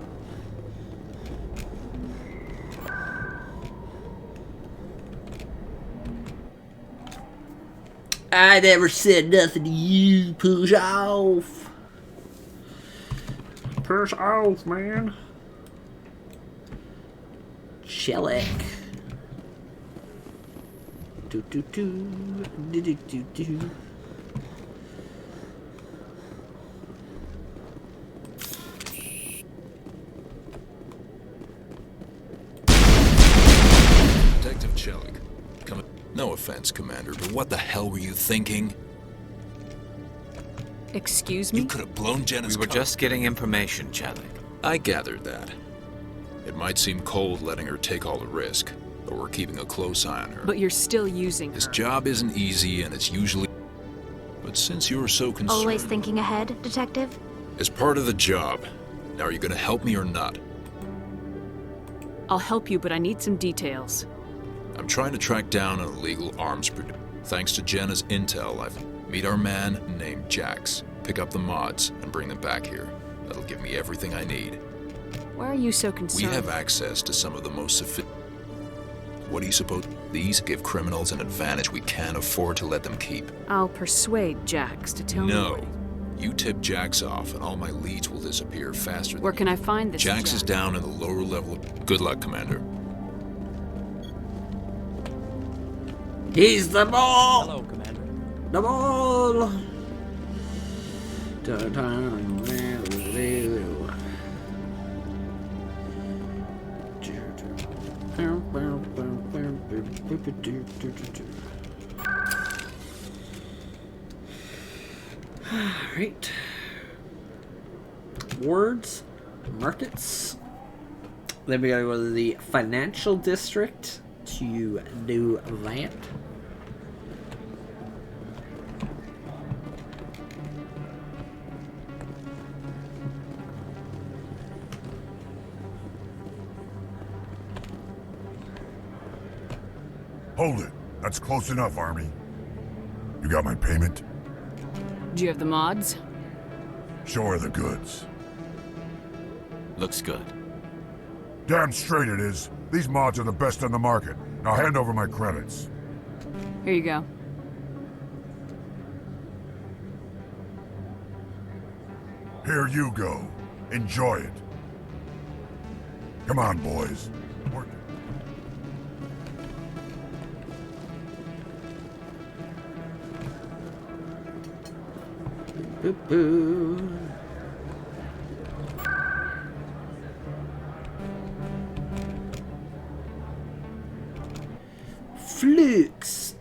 I never said nothing to you. Push off. Push off, man. Shellick. Do do do do do do do. Detective Shellick. No offense, Commander, but what the hell were you thinking? Excuse me? You could have blown Jenna's We were just getting information, Shellick. I gathered that. It might seem cold letting her take all the risk, but we're keeping a close eye on her. But you're still using This her. job isn't easy, and it's usually... But since you're so concerned... Always thinking ahead, Detective? As part of the job. Now, are you gonna help me or not? I'll help you, but I need some details. I'm trying to track down an illegal arms producer. Thanks to Jenna's intel, I've meet our man named Jax, pick up the mods, and bring them back here. That'll give me everything I need. Why are you so concerned? We have access to some of the most What do you suppose? These give criminals an advantage we can't afford to let them keep. I'll persuade Jax to tell me. No. You tip Jax off, and all my leads will disappear faster than Where can I find this Jax is down in the lower level. Good luck, Commander. He's the ball! Hello, Commander. The ball! Alright. Wards, markets. Then we gotta go to the financial district to do that. Hold it. That's close enough, Army. You got my payment? Do you have the mods? Show her the goods. Looks good. Damn straight it is. These mods are the best on the market. Now hand over my credits. Here you go. Here you go. Enjoy it. Come on, boys. Work it. Boo boo. Flukes.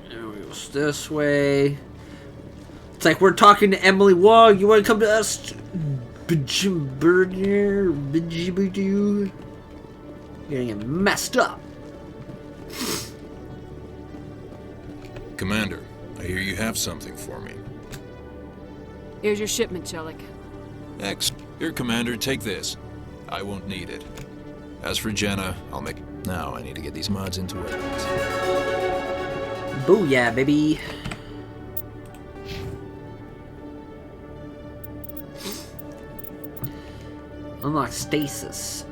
There we go. This way. It's like we're talking to Emily Wong. You want to come to us? You're gonna get messed up. Commander, I hear you have something for me. Here's your shipment, Chelik. X, here, Commander, take this. I won't need it. As for Jenna, I'll make... Now I need to get these mods into weapons. Booyah, baby. Unlock stasis.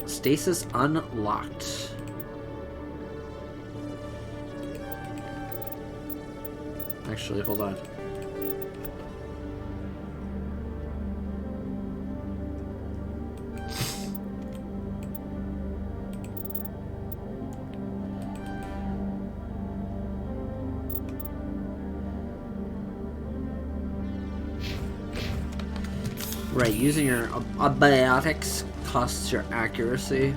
Stasis unlocked. Actually, hold on. Right, using your abiotics costs your accuracy.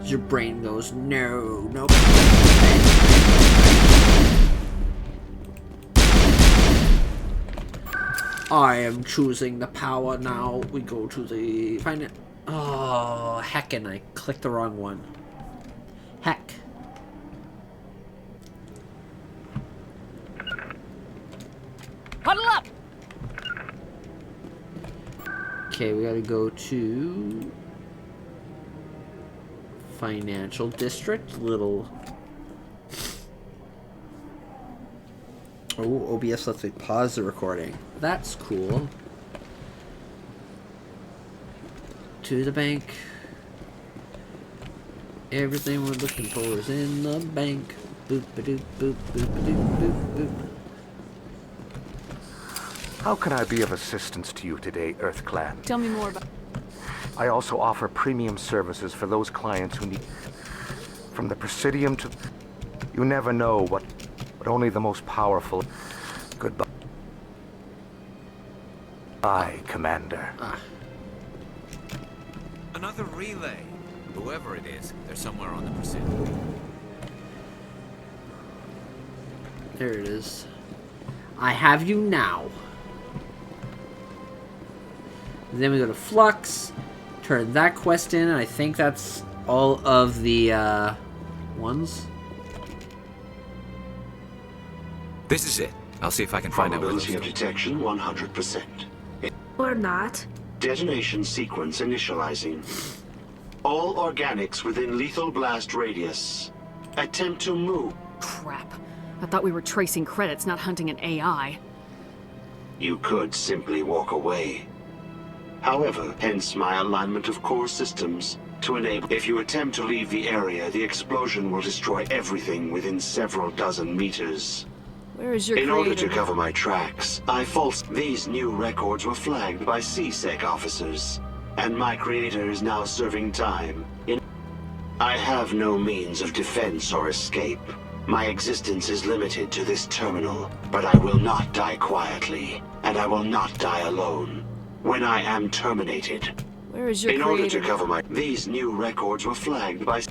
Your brain goes, no, nope. I am choosing the power now. We go to the... Find it. Oh, heckin', I clicked the wrong one. Heck. Huddle up! Okay, we gotta go to Financial District, little... Oh, OBS lets me pause the recording. That's cool. To the bank. Everything we're looking for is in the bank. Boop ba doop boop boop ba doop boop boop. How can I be of assistance to you today, Earth Clan? Tell me more about... I also offer premium services for those clients who need... From the Presidium to... You never know what only the most powerful... Goodbye. Bye, Commander. Another relay. Whoever it is, they're somewhere on the Presidium. There it is. I have you now. Then we go to Flux, turn that quest in, and I think that's all of the ones. This is it. I'll see if I can find out where those... Probability of detection 100%. Or not. Detonation sequence initializing. All organics within lethal blast radius. Attempt to move. Crap. I thought we were tracing credits, not hunting an AI. You could simply walk away. However, hence my alignment of core systems to enable... If you attempt to leave the area, the explosion will destroy everything within several dozen meters. Where is your In creator? order to cover my tracks, these new records were flagged by CSEC officers, and my creator is now serving time. I have no means of defense or escape. My existence is limited to this terminal, but I will not die quietly, and I will not die alone. When I am terminated, Where is your in creator? order to cover these new records were flagged by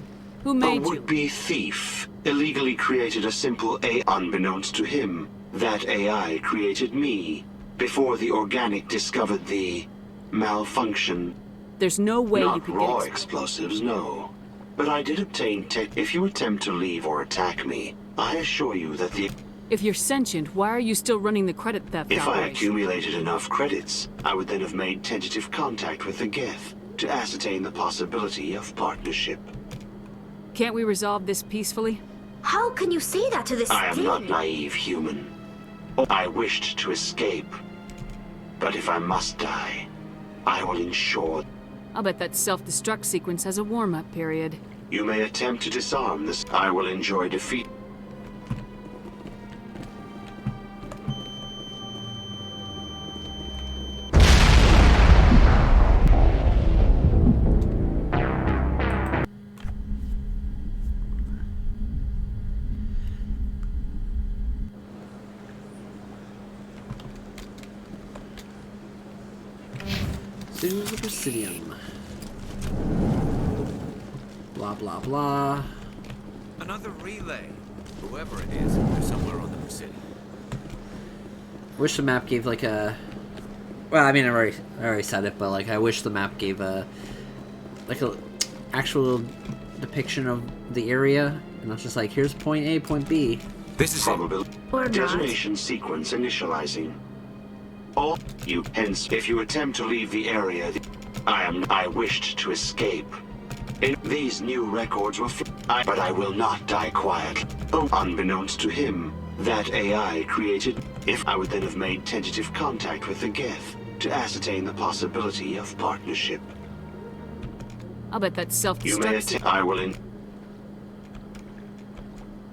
Who made a would-be thief. Illegally created a simple AI. Unbeknownst to him, that AI created me before the organic discovered the malfunction. There's no way Not you could raw get... explosives, no. But I did obtain tech. If you attempt to leave or attack me, I assure you that the... If you're sentient, why are you still running the credit theft If I operation? accumulated enough credits, I would then have made tentative contact with the Geth to ascertain the possibility of partnership. Can't we resolve this peacefully? How can you say that to this I am thing? not naive human. I wished to escape. But if I must die, I will ensure... I'll bet that self-destruct sequence has a warm-up period. You may attempt to disarm this. I will enjoy defeat. To the Presidium. Blah, blah, blah. Another relay. Whoever it is, they're somewhere on the Presidium. Wish the map gave like a Well, I mean, I already said it, but like, I wish the map gave a actual depiction of the area, and not just like, here's point A, point B. This is probability. Detonation sequence initializing. All you, hence, if you attempt to leave the area, I wished to escape. These new records were but I will not die quietly. Oh, unbeknownst to him, that AI created. If I would then have made tentative contact with the Geth to ascertain the possibility of partnership. I'll bet that's You may self-destruct. I will in.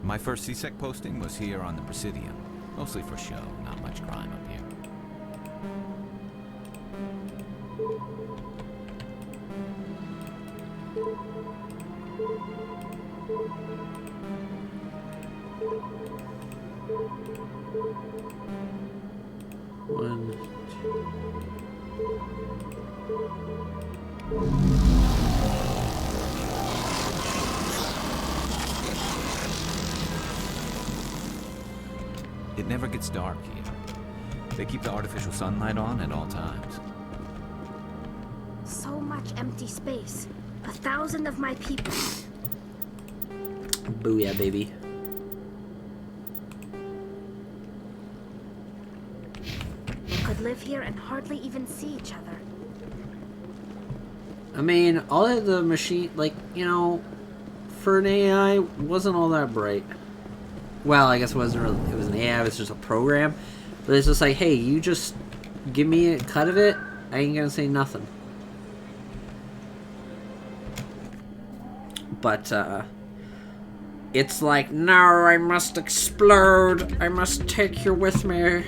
My first CSEC posting was here on the Prothean. Mostly for show, not much crime up here. One, It never gets dark here. They keep the artificial sunlight on at all times. So much empty space. 1,000 of my people. booyah, baby. They could live here and hardly even see each other. I mean, all of the machine, like, you know, for an AI, wasn't all that bright. Well, I guess it wasn't really, it was an AI, it was just a program. But it's just like, hey, you just give me a cut of it, I ain't gonna say nothing. But, it's like, no, I must explode. I must take you with me.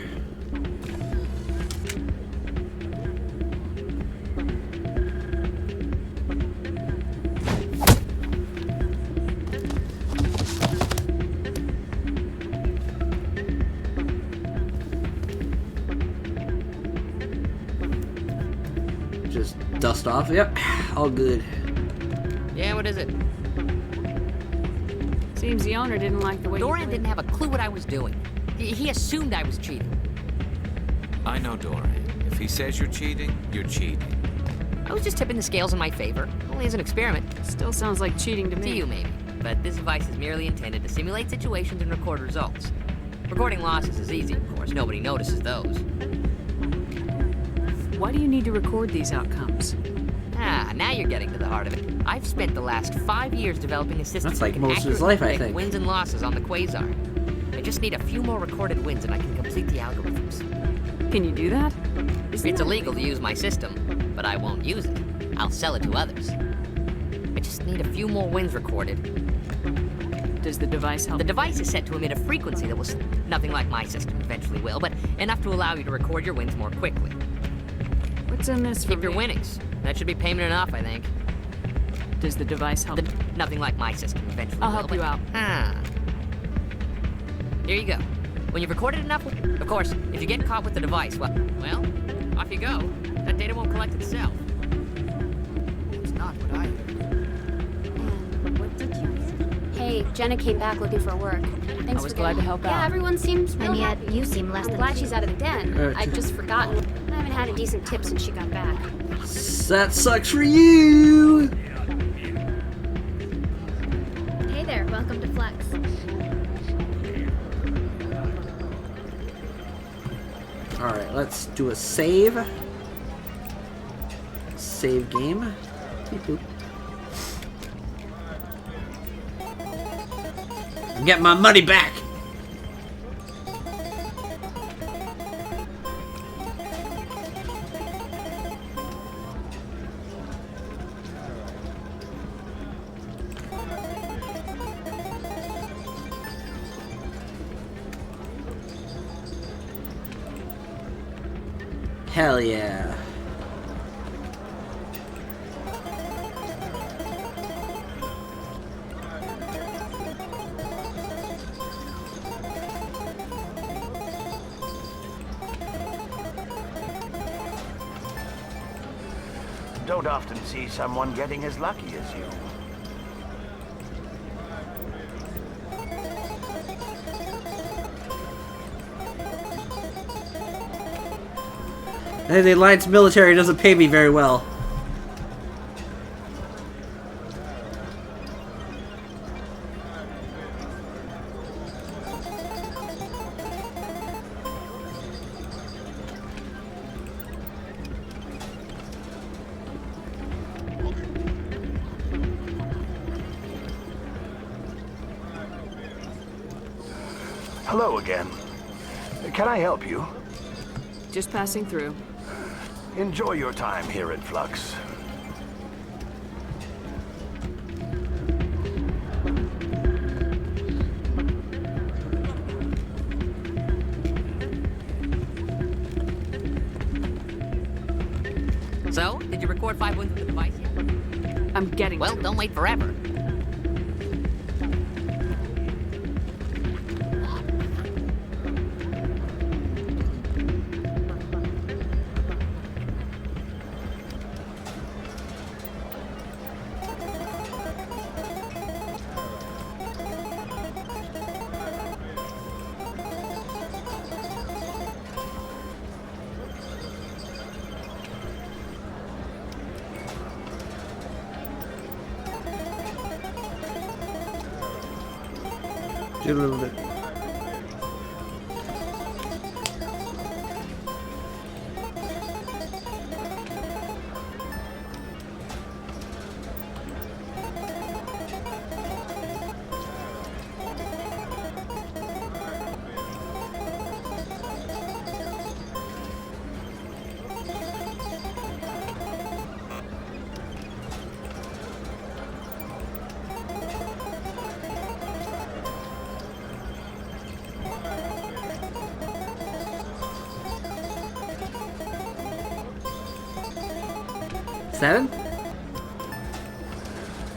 Just dust off. Yep, all good. Yeah, what is it? Seems the owner didn't like the way Dorian didn't have a clue what I was doing. He assumed I was cheating. I know Dorian. If he says you're cheating, you're cheating. I was just tipping the scales in my favor, only as an experiment. Still sounds like cheating to me. To you, maybe. But this device is merely intended to simulate situations and record results. Recording losses is easy, of course. Nobody notices those. Why do you need to record these outcomes? Ah, now you're getting to the heart of it. I've spent the last 5 years developing a system That's like that can most of his accurately life, I predict think. wins and losses on the quasar. I just need a few more recorded wins and I can complete the algorithms. Can you do that? It's illegal to use my system, but I won't use it. I'll sell it to others. I just need a few more wins recorded. Does the device help? The device is set to emit a frequency that was nothing like my system eventually will, but enough to allow you to record your wins more quickly. What's in this for Keep your winnings. That should be payment enough, I think. Does the device help? Nothing like my system eventually I'll will, help but- you out. Ah. Here you go. When you've recorded enough, of course, if you get caught with the device, well, off you go. That data won't collect itself. It's not what I heard. What did you hear? Hey, Jenna came back looking for work. Thanks I was for glad getting- to help Yeah, out. everyone seems real And yet, happy. you seem less I'm than glad she's out of the den. I'd just forgotten. I haven't had a decent tip since she got back. That sucks for you! Hey there, welcome to Flex. Alright, let's do a save. Save game. Beep, boop. Get my money back! Hell yeah. Don't often see someone getting as lucky as you. Hey, the Alliance military doesn't pay me very well. Hello again. Can I help you? Just passing through. Enjoy your time here at Flux. So, did you record 5 wounds with the device yet? I'm getting Well, don't wait forever. Do a little bit. Seven?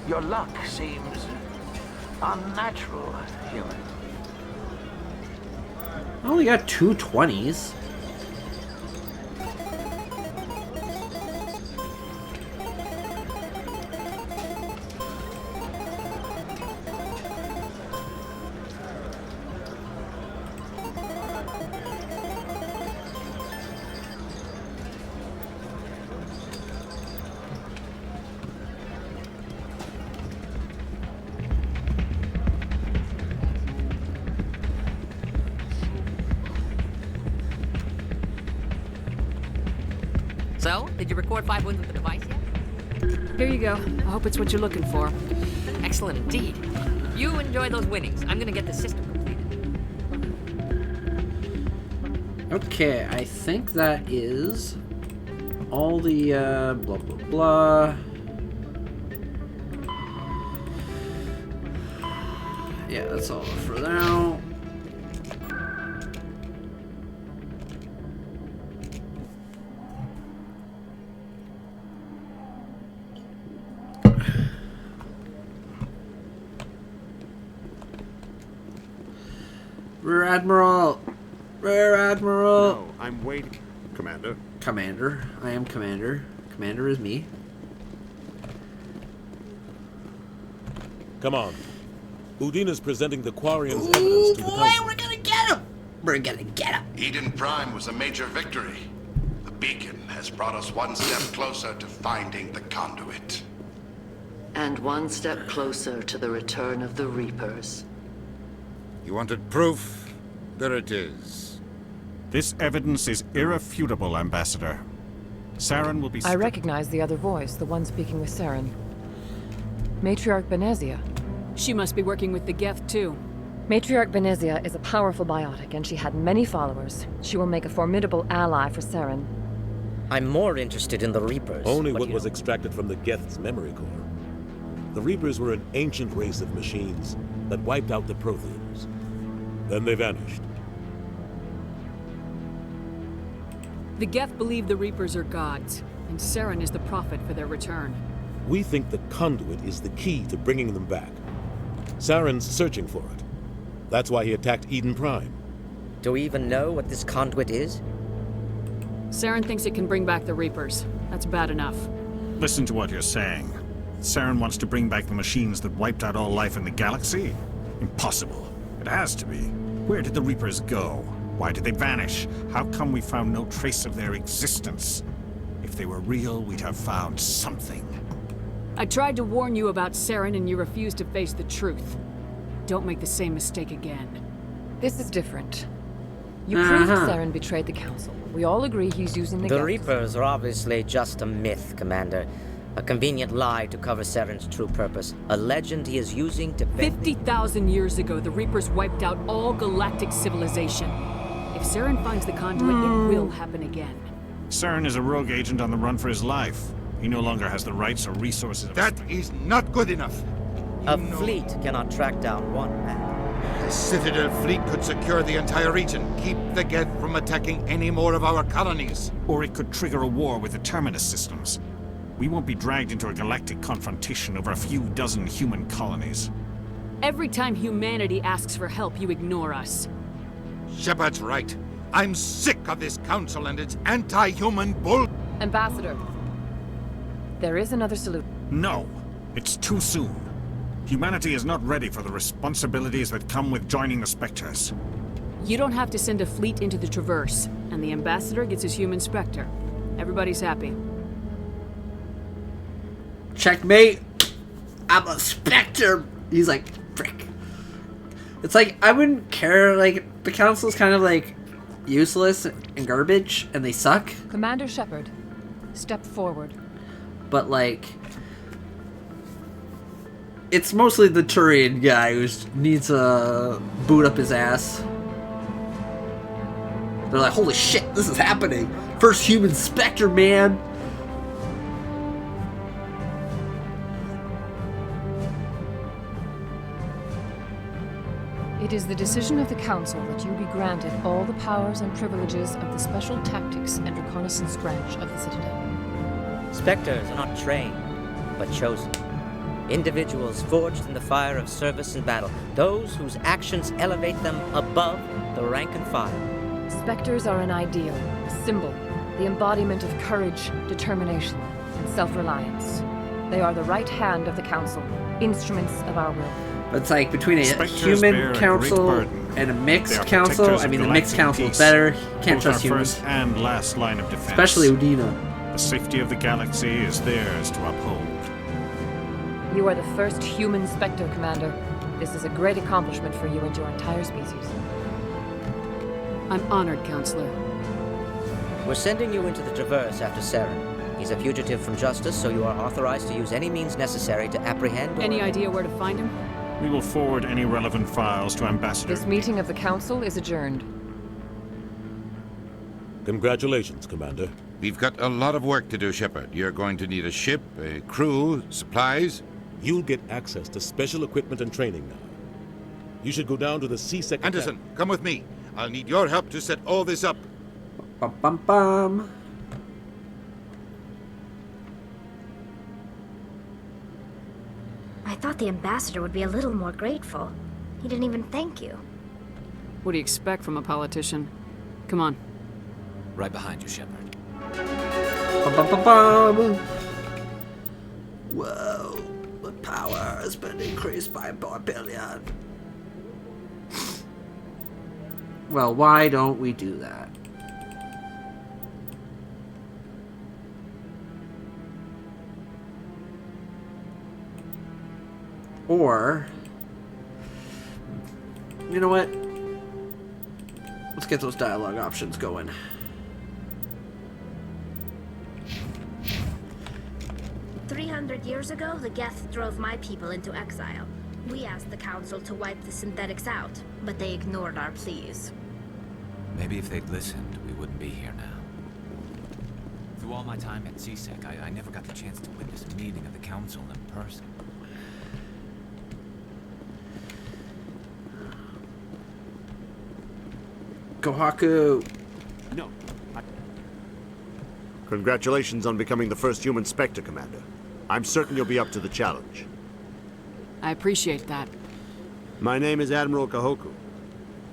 Your luck seems unnatural, human. I only got 2 20s. So, did you record 5 wounds with the device yet? Here you go. I hope it's what you're looking for. Excellent indeed. You enjoy those winnings. I'm gonna get the system completed. Okay, I think that is all the blah blah blah. Yeah, that's all for now. Rear Admiral! Rear Admiral! No, I'm waiting. Commander. Commander. I am Commander. Commander is me. Come on. Udina's presenting the Quarian's evidence to the council. We're gonna get him! We're gonna get him! Eden Prime was a major victory. The beacon has brought us one step closer to finding the conduit. And one step closer to the return of the Reapers. You wanted proof? There it is. This evidence is irrefutable, Ambassador. Saren will be... I recognize the other voice, the one speaking with Saren. Matriarch Benezia. She must be working with the Geth, too. Matriarch Benezia is a powerful biotic, and she had many followers. She will make a formidable ally for Saren. I'm more interested in the Reapers. Only what was extracted from the Geth's memory core. The Reapers were an ancient race of machines that wiped out the Protheans. Then they vanished. The Geth believe the Reapers are gods, and Saren is the prophet for their return. We think the conduit is the key to bringing them back. Saren's searching for it. That's why he attacked Eden Prime. Do we even know what this conduit is? Saren thinks it can bring back the Reapers. That's bad enough. Listen to what you're saying. Saren wants to bring back the machines that wiped out all life in the galaxy? Impossible. It has to be. Where did the Reapers go? Why did they vanish? How come we found no trace of their existence? If they were real, we'd have found something. I tried to warn you about Saren and you refused to face the truth. Don't make the same mistake again. This is different. You proved Saren betrayed the Council. We all agree he's using the The Geth. Reapers are obviously just a myth, Commander. A convenient lie to cover Saren's true purpose. A legend he is using to... 50,000 years ago, the Reapers wiped out all galactic civilization. If Saren finds the conduit, it will happen again. Saren is a rogue agent on the run for his life. He no longer has the rights or resources of... That is not good enough. A fleet cannot track down one man. A Citadel fleet could secure the entire region, keep the Geth from attacking any more of our colonies. Or it could trigger a war with the Terminus systems. We won't be dragged into a galactic confrontation over a few dozen human colonies. Every time humanity asks for help, you ignore us. Shepard's right. I'm sick of this council and its anti-human bull... Ambassador, there is another solution. No, it's too soon. Humanity is not ready for the responsibilities that come with joining the Spectres. You don't have to send a fleet into the Traverse, and the Ambassador gets his human Spectre. Everybody's happy. Checkmate! I'm a Spectre! He's like, frick. It's like, I wouldn't care, like, the Council's kind of like useless and garbage, and they suck. Commander Shepard, step forward. But like, it's mostly the Turian guy who needs a boot up his ass. They're like, holy shit, this is happening! First human Spectre, man! It is the decision of the Council that you be granted all the powers and privileges of the Special Tactics and Reconnaissance branch of the Citadel. Spectres are not trained, but chosen. Individuals forged in the fire of service and battle. Those whose actions elevate them above the rank and file. Spectres are an ideal, a symbol, the embodiment of courage, determination, and self-reliance. They are the right hand of the Council, instruments of our will. But it's like between a Spectres human bear a council great burden. and a They mixed are council. protectors I of mean, the galactic mixed council is peace. better. You can't Both trust our humans. first and last line of defense. Especially Udina. The safety of the galaxy is theirs to uphold. You are the first human Spectre, Commander. This is a great accomplishment for you and your entire species. I'm honored, Counselor. We're sending you into the Traverse after Saren. He's a fugitive from justice, so you are authorized to use any means necessary to apprehend or... Any idea where to find him? We will forward any relevant files to Ambassador. This meeting of the Council is adjourned. Congratulations, Commander. We've got a lot of work to do, Shepard. You're going to need a ship, a crew, supplies. You'll get access to special equipment and training now. You should go down to the C-Sec... Anderson, come with me. I'll need your help to set all this up. Bum bum bum. I thought the Ambassador would be a little more grateful. He didn't even thank you. What do you expect from a politician? Come on. Right behind you, Shepard. Bum bum bum bum. Whoa. The power has been increased by 4 billion. Well, why don't we do that? Or, you know what? Let's get those dialogue options going. "300 years ago, the Geth drove my people into exile. We asked the Council to wipe the synthetics out, but they ignored our pleas. Maybe if they'd listened, we wouldn't be here now. Through all my time at C-Sec, I never got the chance to witness a meeting of the Council in person. Kohaku. No. Congratulations on becoming the first human Spectre, Commander. I'm certain you'll be up to the challenge. I appreciate that. My name is Admiral Kahoku.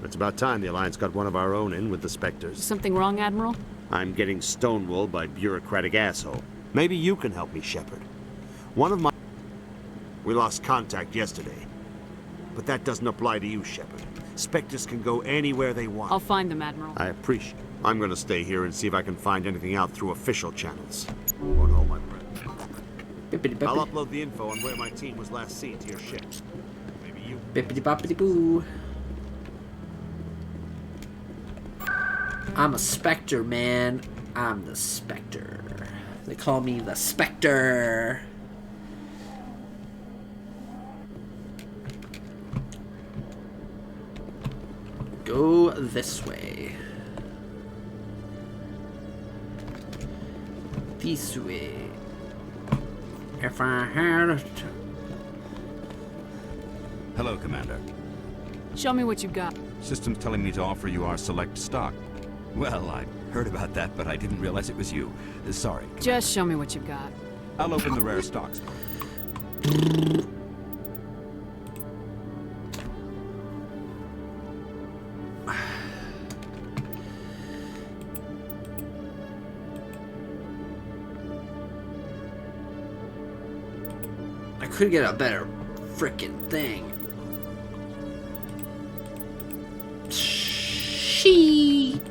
It's about time the Alliance got one of our own in with the Spectres. Something wrong, Admiral? I'm getting stonewalled by bureaucratic asshole. Maybe you can help me, Shepard. One of my... We lost contact yesterday. But that doesn't apply to you, Shepard. Spectres can go anywhere they want. I'll find them, Admiral. I appreciate it. I'm gonna stay here and see if I can find anything out through official channels. Won't hold my breath. I'll upload the info on where my team was last seen to your ship. Maybe you... Bippity-boppity-boo. I'm a Spectre, man. I'm the Spectre. They call me the Spectre. Go this way. This way. If I had... Hello, Commander. Show me what you got. System's telling me to offer you our select stock. Well, I heard about that, but I didn't realize it was you. Sorry. Just show me what you've got. I'll open the rare stocks. I could get a better frickin' thing. Sheet.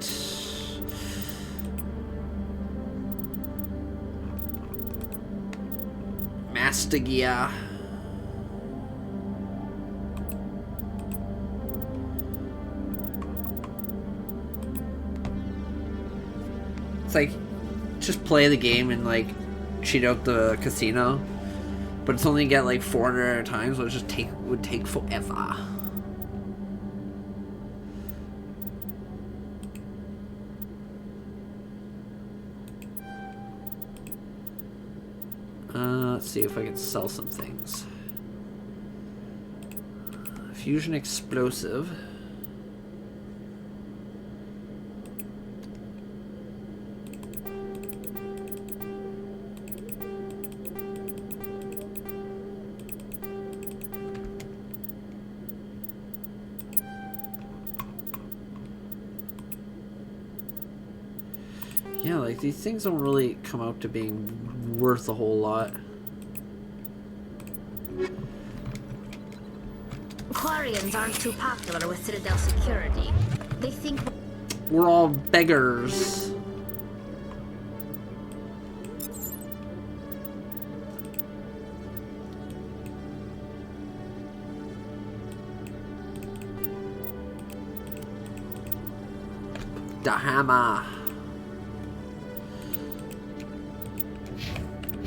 Mastagia. It's like just play the game and like cheat out the casino, but it's only get like 400 at a time, so it just would take forever. Let's see if I can sell some things. Fusion explosive. Yeah, like these things don't really come out to being worth a whole lot. Quarians aren't too popular with Citadel security. They think we're all beggars. The hammer.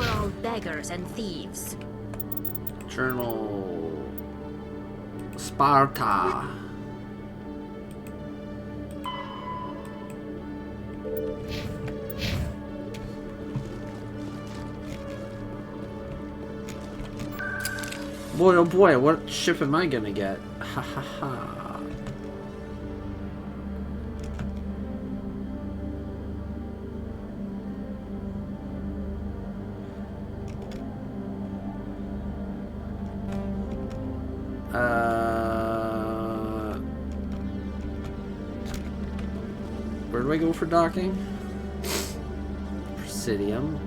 we're all beggars and thieves. Journal. Sparta. Boy, oh boy, what ship am I gonna get? Ha ha ha. Where do I go for docking? Presidium.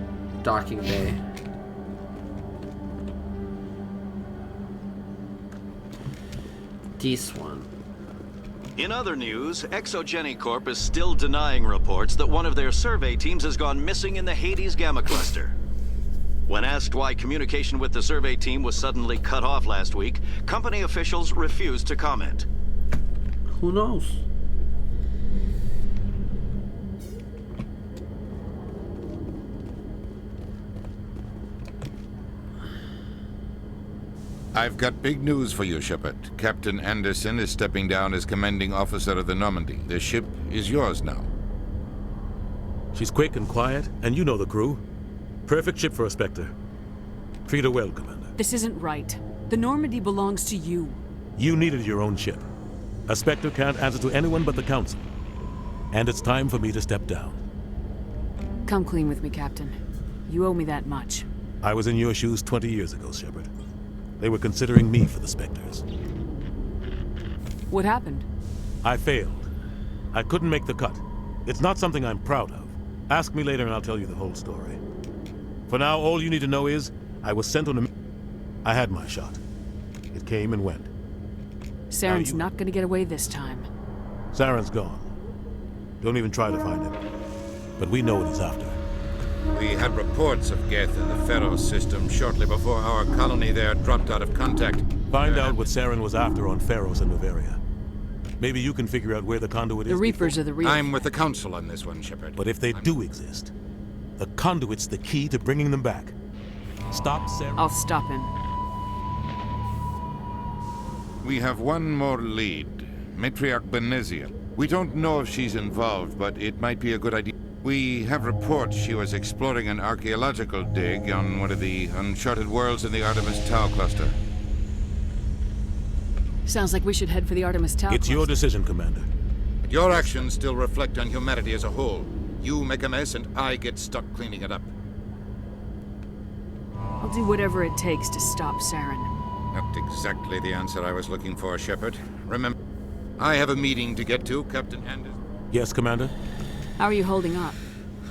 Docking bay. This one. In other news, Exogeny Corp is still denying reports that one of their survey teams has gone missing in the Hades Gamma Cluster. When asked why communication with the survey team was suddenly cut off last week, company officials refused to comment. Who knows? I've got big news for you, Shepard. Captain Anderson is stepping down as commanding officer of the Normandy. The ship is yours now. She's quick and quiet, and you know the crew. Perfect ship for a Spectre. Treat her well, Commander. This isn't right. The Normandy belongs to you. You needed your own ship. A Spectre can't answer to anyone but the Council. And it's time for me to step down. Come clean with me, Captain. You owe me that much. I was in your shoes 20 years ago, Shepard. They were considering me for the Spectres. What happened? I failed. I couldn't make the cut. It's not something I'm proud of. Ask me later and I'll tell you the whole story. For now, all you need to know is, I was sent on a... I had my shot. It came and went. Saren's not gonna get away this time. Saren's gone. Don't even try to find him. But we know what he's after. We had reports of Geth in the Pharaoh system shortly before our colony there dropped out of contact. Find out what Saren was after on Pharos and Noveria. Maybe you can figure out where the conduit is. The Reapers are the real. I'm with the Council on this one, Shepard. But if they do exist, the conduit's the key to bringing them back. Stop Saren. I'll stop him. We have one more lead. Matriarch Benezia. We don't know if she's involved, but it might be a good idea. We have reports she was exploring an archaeological dig on one of the uncharted worlds in the Artemis Tau cluster. Sounds like we should head for the Artemis Tau It's your decision, Commander. Your actions still reflect on humanity as a whole. You make a mess and I get stuck cleaning it up. I'll do whatever it takes to stop Saren. Not exactly the answer I was looking for, Shepard. Remember, I have a meeting to get to, Captain Anderson. Yes, Commander? How are you holding up?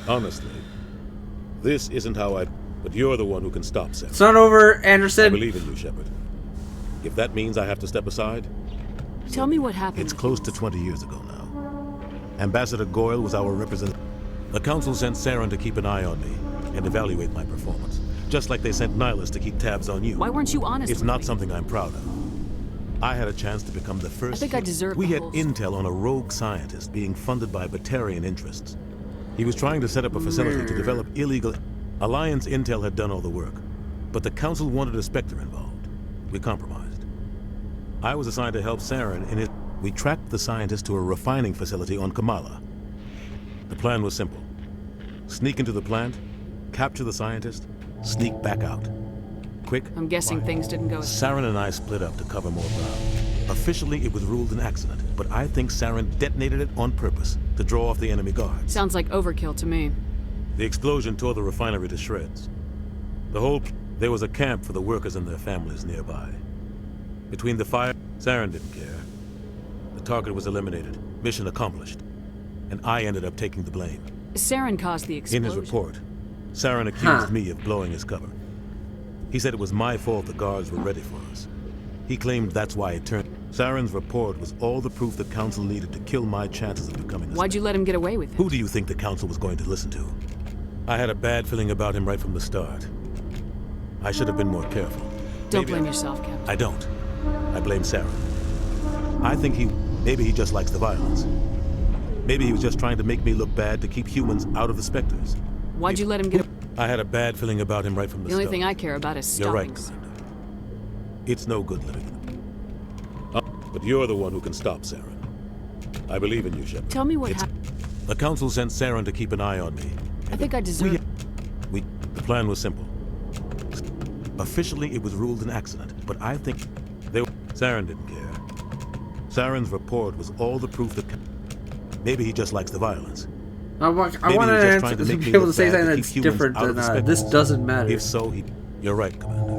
Honestly, this isn't how I... But you're the one who can stop Saren. It's not over, Anderson. I believe in you, Shepard. If that means I have to step aside... Tell me what happened. It's close to 20 years ago now. Ambassador Goyle was our representative. The Council sent Saren to keep an eye on me and evaluate my performance. Just like they sent Nihilus to keep tabs on you. Why weren't you honest It's with not me? something I'm proud of. I had a chance to become the first... I think I deserve We the had whole intel on a rogue scientist being funded by Batarian interests. He was trying to set up a facility to develop illegal... Alliance intel had done all the work, but the Council wanted a Spectre involved. We compromised. I was assigned to help Saren in his... We tracked the scientist to a refining facility on Kamala. The plan was simple. Sneak into the plant, capture the scientist, sneak back out. Quick. I'm guessing things didn't go as... Saren and I split up to cover more ground. Officially, it was ruled an accident, but I think Saren detonated it on purpose to draw off the enemy guards. Sounds like overkill to me. The explosion tore the refinery to shreds. There was a camp for the workers and their families nearby. Between the fire, Saren didn't care. The target was eliminated, mission accomplished, and I ended up taking the blame. Saren caused the explosion. In his report, Saren accused me of blowing his cover. He said it was my fault the guards were ready for us. He claimed that's why it turned... Saren's report was all the proof the Council needed to kill my chances of becoming a... Why'd you let him get away with it? Who do you think the Council was going to listen to? I had a bad feeling about him right from the start. I should have been more careful. Don't blame yourself, Captain. I don't. I blame Saren. I think maybe he just likes the violence. Maybe he was just trying to make me look bad to keep humans out of the Spectres. Why'd you let him get... I had a bad feeling about him right from the start. The only thing I care about is stopping... You're right, Commander. It's no good living in them. But you're the one who can stop Saren. I believe in you, Shepard. Tell me what happened. The Council sent Saren to keep an eye on me. I think I deserve... The plan was simple. Officially, it was ruled an accident, but I think... Saren didn't care. Saren's report was all the proof that... Maybe he just likes the violence. I want to be able to say something that's different than this doesn't matter. If so, you're right, Commander.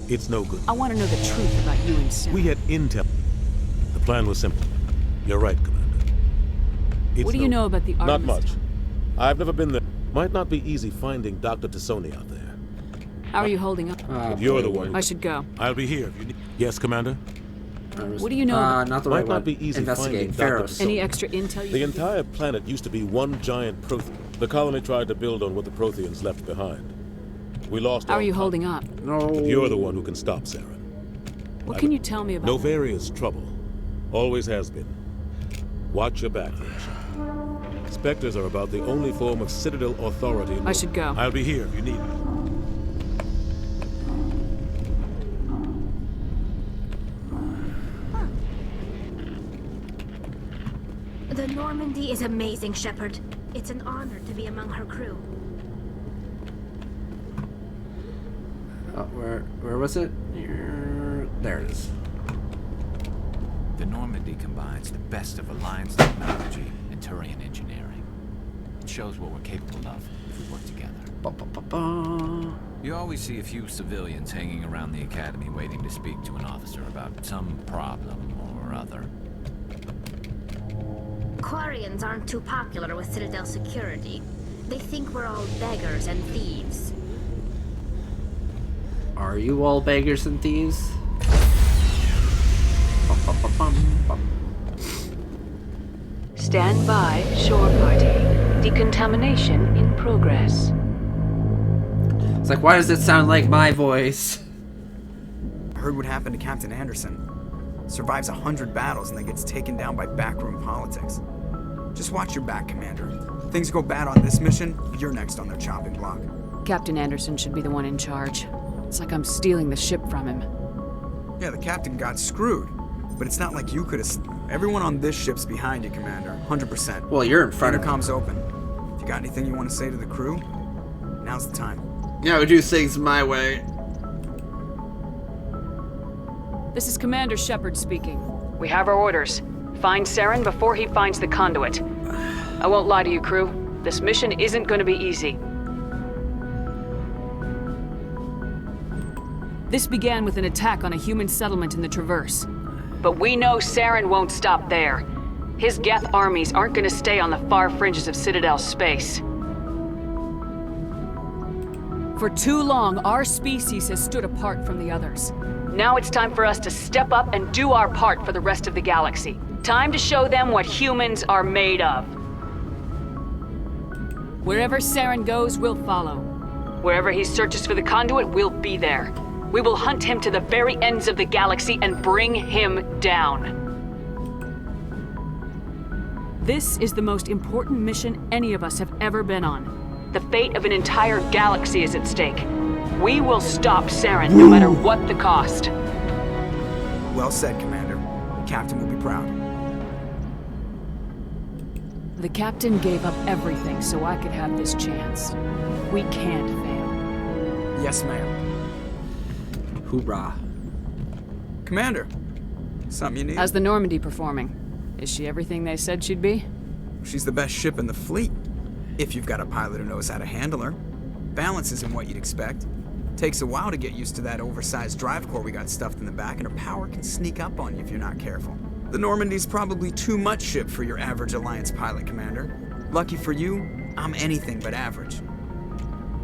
It's no good. I want to know the truth about you and Sam. We had intel. The plan was simple. You're right, Commander. What do you know about the Artemis? Not much. I've never been there. Might not be easy finding Dr. Tassoni out there. How are you holding up? If you're the one. I should go. I'll be here if you need... Yes, Commander? What do you know? Not the right Might not be easy finding Dr. Tassoni. Any extra intel? The entire planet used to be one giant Prothean. The colony tried to build on what the Protheans left behind. We lost. How are you holding up? No. But you're the one who can stop Saren. What can you tell me about Noveria's trouble. Always has been. Watch your back there, Shepard. Spectres are about the only form of Citadel authority. I should go. I'll be here if you need me. The Normandy is amazing, Shepard. It's an honor to be among her crew. Where was it? There it is. The Normandy combines the best of Alliance technology and Turian engineering. It shows what we're capable of if we work together. You always see a few civilians hanging around the academy waiting to speak to an officer about some problem or other. Quarians aren't too popular with Citadel security. They think we're all beggars and thieves. Are you all beggars and thieves? Stand by, shore party. Decontamination in progress. It's like, why does it sound like my voice? I heard what happened to Captain Anderson. Survives 100 battles and then gets taken down by backroom politics. Just watch your back, Commander. Things go bad on this mission, you're next on their chopping block. Captain Anderson should be the one in charge. It's like I'm stealing the ship from him. Yeah, the captain got screwed. But it's not like you could have... Everyone on this ship's behind you, Commander. 100%. Well, you're in front of me. Intercom's open. If you got anything you want to say to the crew, now's the time. Yeah, we do things my way. This is Commander Shepard speaking. We have our orders. Find Saren before he finds the conduit. I won't lie to you, crew. This mission isn't going to be easy. This began with an attack on a human settlement in the Traverse. But we know Saren won't stop there. His Geth armies aren't going to stay on the far fringes of Citadel space. For too long, our species has stood apart from the others. Now it's time for us to step up and do our part for the rest of the galaxy. Time to show them what humans are made of. Wherever Saren goes, we'll follow. Wherever he searches for the conduit, we'll be there. We will hunt him to the very ends of the galaxy and bring him down. This is the most important mission any of us have ever been on. The fate of an entire galaxy is at stake. We will stop Saren no matter what the cost. Well said, Commander. The captain will be proud. The captain gave up everything so I could have this chance. We can't fail. Yes, ma'am. Hoorah. Commander, something you need? How's the Normandy performing? Is she everything they said she'd be? She's the best ship in the fleet. If you've got a pilot who knows how to handle her. Balance isn't what you'd expect. Takes a while to get used to that oversized drive core we got stuffed in the back, and her power can sneak up on you if you're not careful. The Normandy's probably too much ship for your average Alliance pilot, Commander. Lucky for you, I'm anything but average.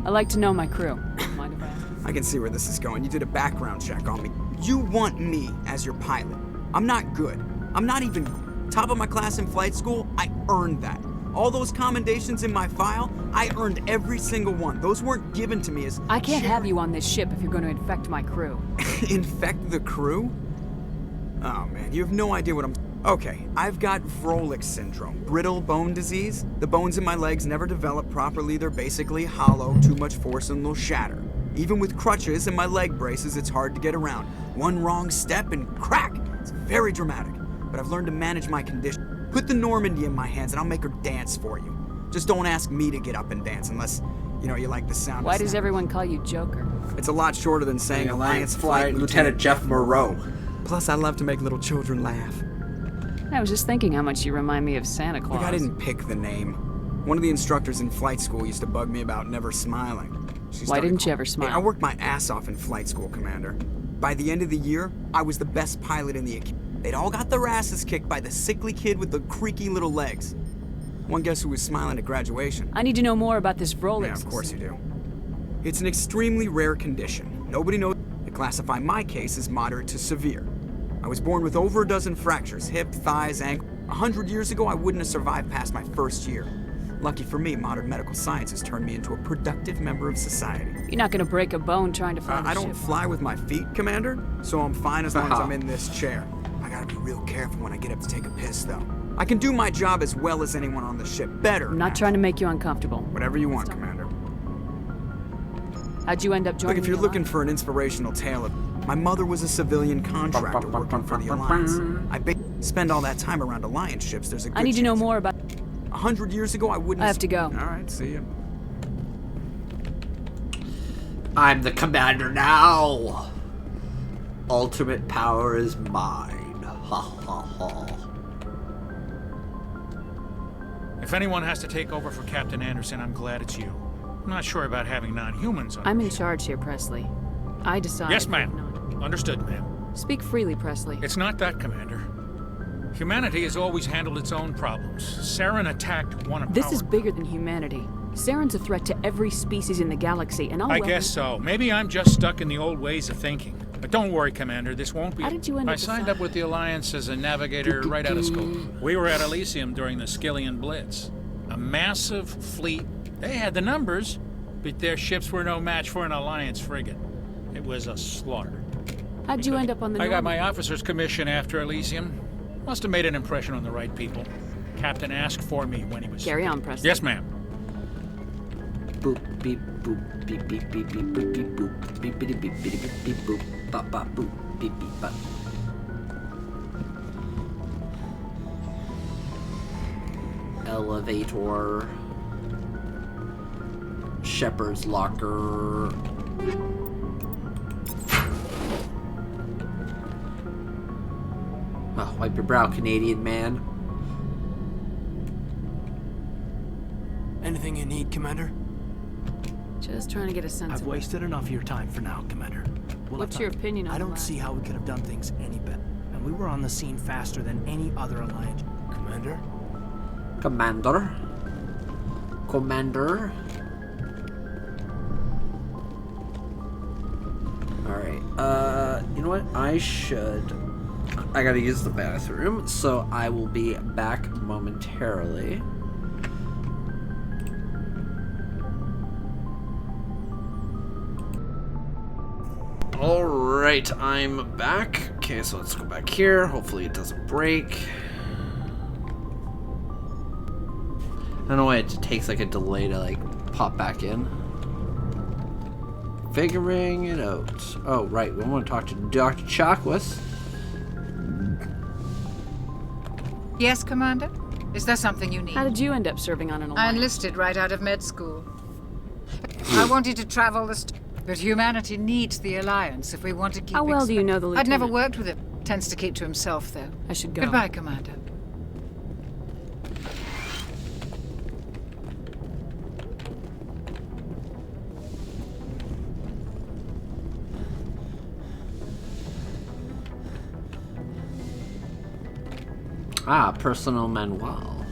I like to know my crew. Mind if I ask? I can see where this is going. You did a background check on me. You want me as your pilot. I'm not good. I'm not even top of my class in flight school. I earned that. All those commendations in my file, I earned every single one. Those weren't given to me as... I can't have you on this ship if you're going to infect my crew. Infect the crew? Oh man, you have no idea what I'm... Okay, I've got Vrolich syndrome, brittle bone disease. The bones in my legs never develop properly. They're basically hollow, too much force and they'll shatter. Even with crutches and my leg braces, it's hard to get around. One wrong step and crack! It's very dramatic, but I've learned to manage my condition. Put the Normandy in my hands and I'll make her dance for you. Just don't ask me to get up and dance unless, you like the sound. Why does everyone call you Joker? It's a lot shorter than saying Alliance Flight Lieutenant Jeff Moreau. Plus, I love to make little children laugh. I was just thinking how much you remind me of Santa Claus. Look, I didn't pick the name. One of the instructors in flight school used to bug me about never smiling. Why didn't you ever smile? I worked my ass off in flight school, Commander. By the end of the year, I was the best pilot in the... They'd all got their asses kicked by the sickly kid with the creaky little legs. One guess who was smiling at graduation. I need to know more about this Vrolich. Yeah, of course you do. It's an extremely rare condition. Nobody knows. They classify my case as moderate to severe. I was born with over a dozen fractures, hip, thighs, ankle. 100 years ago, I wouldn't have survived past my first year. Lucky for me, modern medical science has turned me into a productive member of society. You're not gonna break a bone trying to fly the I don't ship. Fly with my feet, Commander, so I'm fine as long as I'm in this chair. I gotta be real careful when I get up to take a piss, though. I can do my job as well as anyone on the ship. Better. I'm not trying to make you uncomfortable. Whatever you want, Commander. How'd you end up joining Look, if you're looking for an inspirational tale of... My mother was a civilian contractor working for the Alliance. I spend all that time around Alliance ships. There's a good I need to know more about... 100 years ago, I wouldn't... I have to go. All right, see you. I'm the commander now. Ultimate power is mine. Ha ha ha. If anyone has to take over for Captain Anderson, I'm glad it's you. I'm not sure about having non-humans on. I'm in charge here, Presley. I decide. Yes, ma'am. Understood, ma'am. Speak freely, Presley. It's not that, Commander. Humanity has always handled its own problems. Saren attacked one of This is bigger than humanity. Saren's a threat to every species in the galaxy, and I guess so. Maybe I'm just stuck in the old ways of thinking. But don't worry, Commander, this won't be... How did you end up I signed up with the Alliance as a navigator right out of school. We were at Elysium during the Skillian Blitz. A massive fleet. They had the numbers, but their ships were no match for an Alliance frigate. It was a slaughter. How'd you end up on the I got Normandy? my officer's commission after Elysium. Must have made an impression on the right people. Captain asked for me when he was... Carry on, Preston. Yes, ma'am. Boop, beep, boop, beep, beep, beep, beep, boop, beep, boop, beep, beep, beep, beep, beep, beep, boop, bop, bop, boop, beep, beep, bop. Elevator. Shepherd's locker. Oh, wipe your brow, Canadian man. Anything you need, Commander? Just trying to get a sense I've of wasted enough of your time for now, Commander. What's your opinion on I the don't last- see how we could have done things any better. And we were on the scene faster than any other Alliance. Commander? Commander. Commander. Alright, you know what? I gotta use the bathroom, so I will be back momentarily. Alright, I'm back. Okay, so let's go back here. Hopefully it doesn't break. I don't know why it takes like a delay to like pop back in. Figuring it out. Oh, right. We want to talk to Dr. Chakwas. Yes, Commander? Is there something you need? How did you end up serving on an I Alliance? enlisted right out of med school. I wanted to travel but humanity needs the Alliance if we want to keep... How well do you know the I'd never lieutenant? worked with him. Tends to keep to himself, though. I should go. Goodbye, Commander. Ah, personal manual.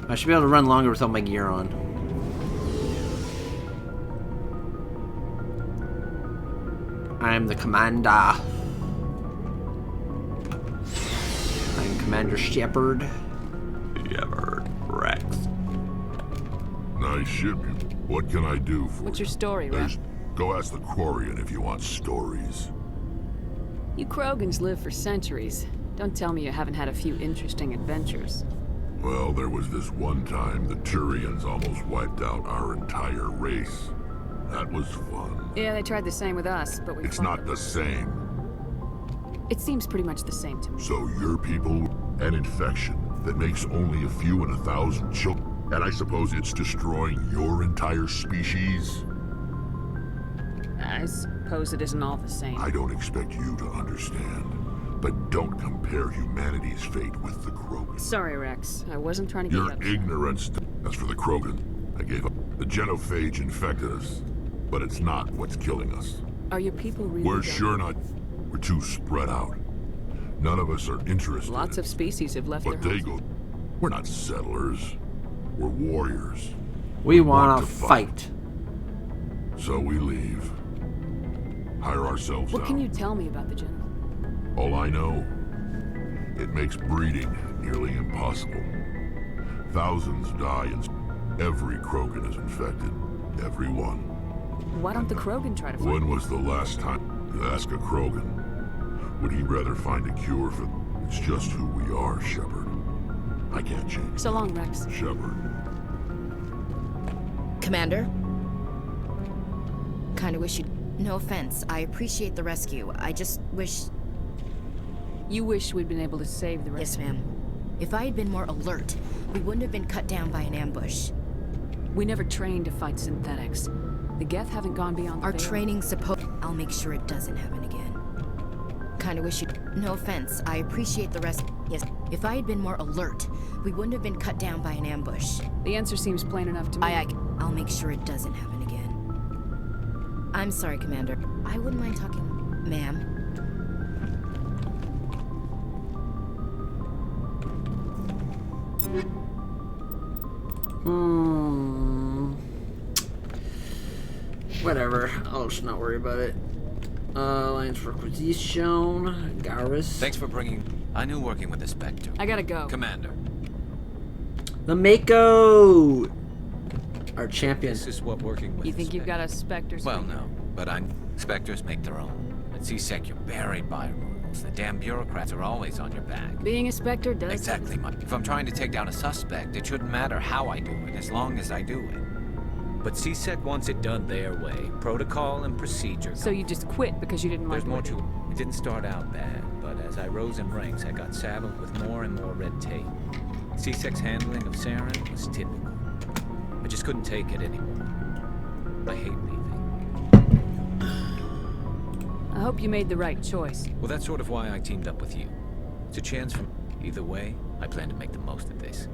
I should be able to run longer without my gear on. I'm the commander. I'm Commander Shepard. Shepard Rex. Nice ship. What can I do for What's you? your story, Rex? Go ask the Quarian if you want stories. You Krogans live for centuries. Don't tell me you haven't had a few interesting adventures. Well, there was this one time the Turians almost wiped out our entire race. That was fun. Yeah, they tried the same with us, but we It's fought not them. the same. It seems pretty much the same to me. So your people, an infection that makes only a few in 1,000 children, and I suppose it's destroying your entire species? I suppose it isn't all the same. I don't expect you to understand, but don't compare humanity's fate with the Krogan. Sorry, Rex. I wasn't trying to get you Your upset. ignorance, that's for the Krogan. I gave up. The genophage infected us, but it's not what's killing us. Are your people really We're done? sure not. We're too spread out. None of us are interested. Lots of species have left But their they homes. go. We're not settlers. We're warriors. We want to fight. So we leave. Hire ourselves What out. can you tell me about the general? All I know, it makes breeding nearly impossible. Thousands die and every Krogan is infected. Every one. Why don't the Krogan try to fight? When was the last time you ask a Krogan? Would he rather find a cure for... It's just who we are, Shepard. I can't change. So long, Rex. Shepard. Commander? Kinda wish you'd... No offense, I appreciate the rescue. I just wish... You wish we'd been able to save the rest. Yes, ma'am. If I had been more alert, we wouldn't have been cut down by an ambush. We never trained to fight synthetics. The Geth haven't gone beyond the Our veil. training's supposed... I'll make sure it doesn't happen again. Kinda wish you'd... No offense, I appreciate the rescue. Yes, if I had been more alert, we wouldn't have been cut down by an ambush. The answer seems plain enough to me. I'll make sure it doesn't happen again. I'm sorry, Commander. I wouldn't mind talking... Ma'am? Whatever. I'll just not worry about it. Alliance Requisition. Garrus. Thanks for bringing... I knew working with the Spectre. I gotta go. Commander. The Mako! Our champion. This is what working with You think you've got a Spectre? Well, no. But Spectres make their own. At C-Sec, you're buried by rules. The damn bureaucrats are always on your back. Being a Spectre does... Exactly, Mike. If I'm trying to take down a suspect, it shouldn't matter how I do it, as long as I do it. But C-Sec wants it done their way. Protocol and procedure. So you just quit because you didn't like There's more to it. It didn't start out bad, but as I rose in ranks, I got saddled with more and more red tape. C-Sec's handling of Saren was typical. I just couldn't take it anymore. I hate leaving. I hope you made the right choice. Well, that's sort of why I teamed up with you. It's a chance for... Either way, I plan to make the most of this.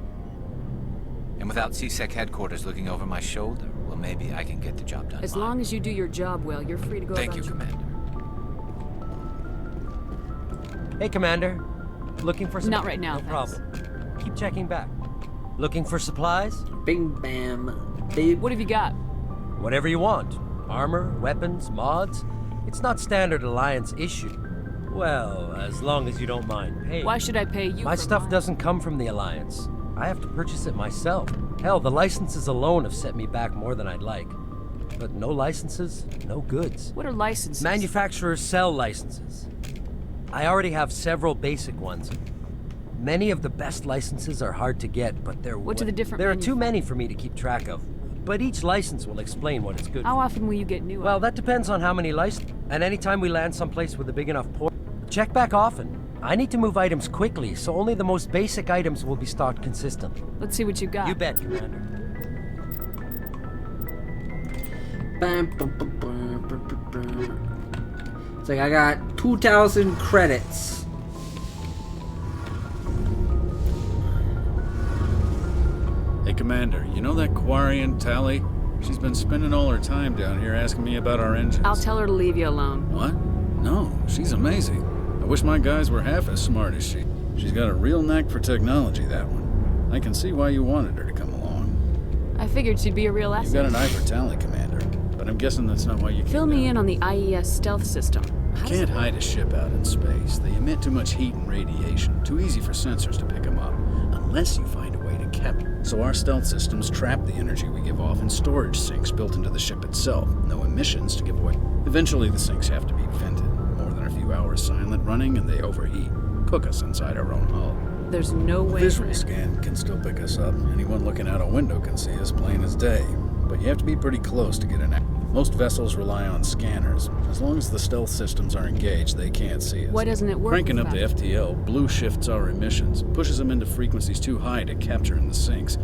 And without C-Sec headquarters looking over my shoulder, well, maybe I can get the job done. As long as you do your job well, you're free to go. Thank you, Commander. Hey, Commander. Looking for some... Not right now, No problem. Keep checking back. Looking for supplies? Bing bam. Babe. What have you got? Whatever you want. Armor, weapons, mods. It's not standard Alliance issue. Well, as long as you don't mind paying. Why should I pay you? My stuff doesn't come from the Alliance. I have to purchase it myself. Hell, the licenses alone have set me back more than I'd like. But no licenses, no goods. What are licenses? Manufacturers sell licenses. I already have several basic ones. Many of the best licenses are hard to get, but they're... What are the different There are too many for me to keep track of. But each license will explain what it's good How for. often will you get new Well, that depends on how many licenses. And anytime we land someplace with a big enough port, check back often. I need to move items quickly, so only the most basic items will be stocked consistently. Let's see what you got. You bet, Commander. It's like I got 2,000 credits. Hey, Commander, you know that Quarian, Tally? She's been spending all her time down here asking me about our engines. I'll tell her to leave you alone. What? No, she's amazing. I wish my guys were half as smart as she. She's got a real knack for technology, that one. I can see why you wanted her to come along. I figured she'd be a real asset. You've got an eye for Tally, Commander, but I'm guessing that's not why you came Fill me down. in on the IES stealth system. You can't hide a ship out in space. They emit too much heat and radiation. Too easy for sensors to pick them up. Unless you find a way to capture. So our stealth systems trap the energy we give off in storage sinks built into the ship itself. No emissions to give away. Eventually the sinks have to be vented. More than a few hours silent running and they overheat. Cook us inside our own hull. There's no way. Visual scan can still pick us up. Anyone looking out a window can see us plain as day. But you have to be pretty close to get an act. Most vessels rely on scanners. As long as the stealth systems are engaged, they can't see us. Why doesn't it work? Cranking up the FTL, blue shifts our emissions, pushes them into frequencies too high to capture in the sinks.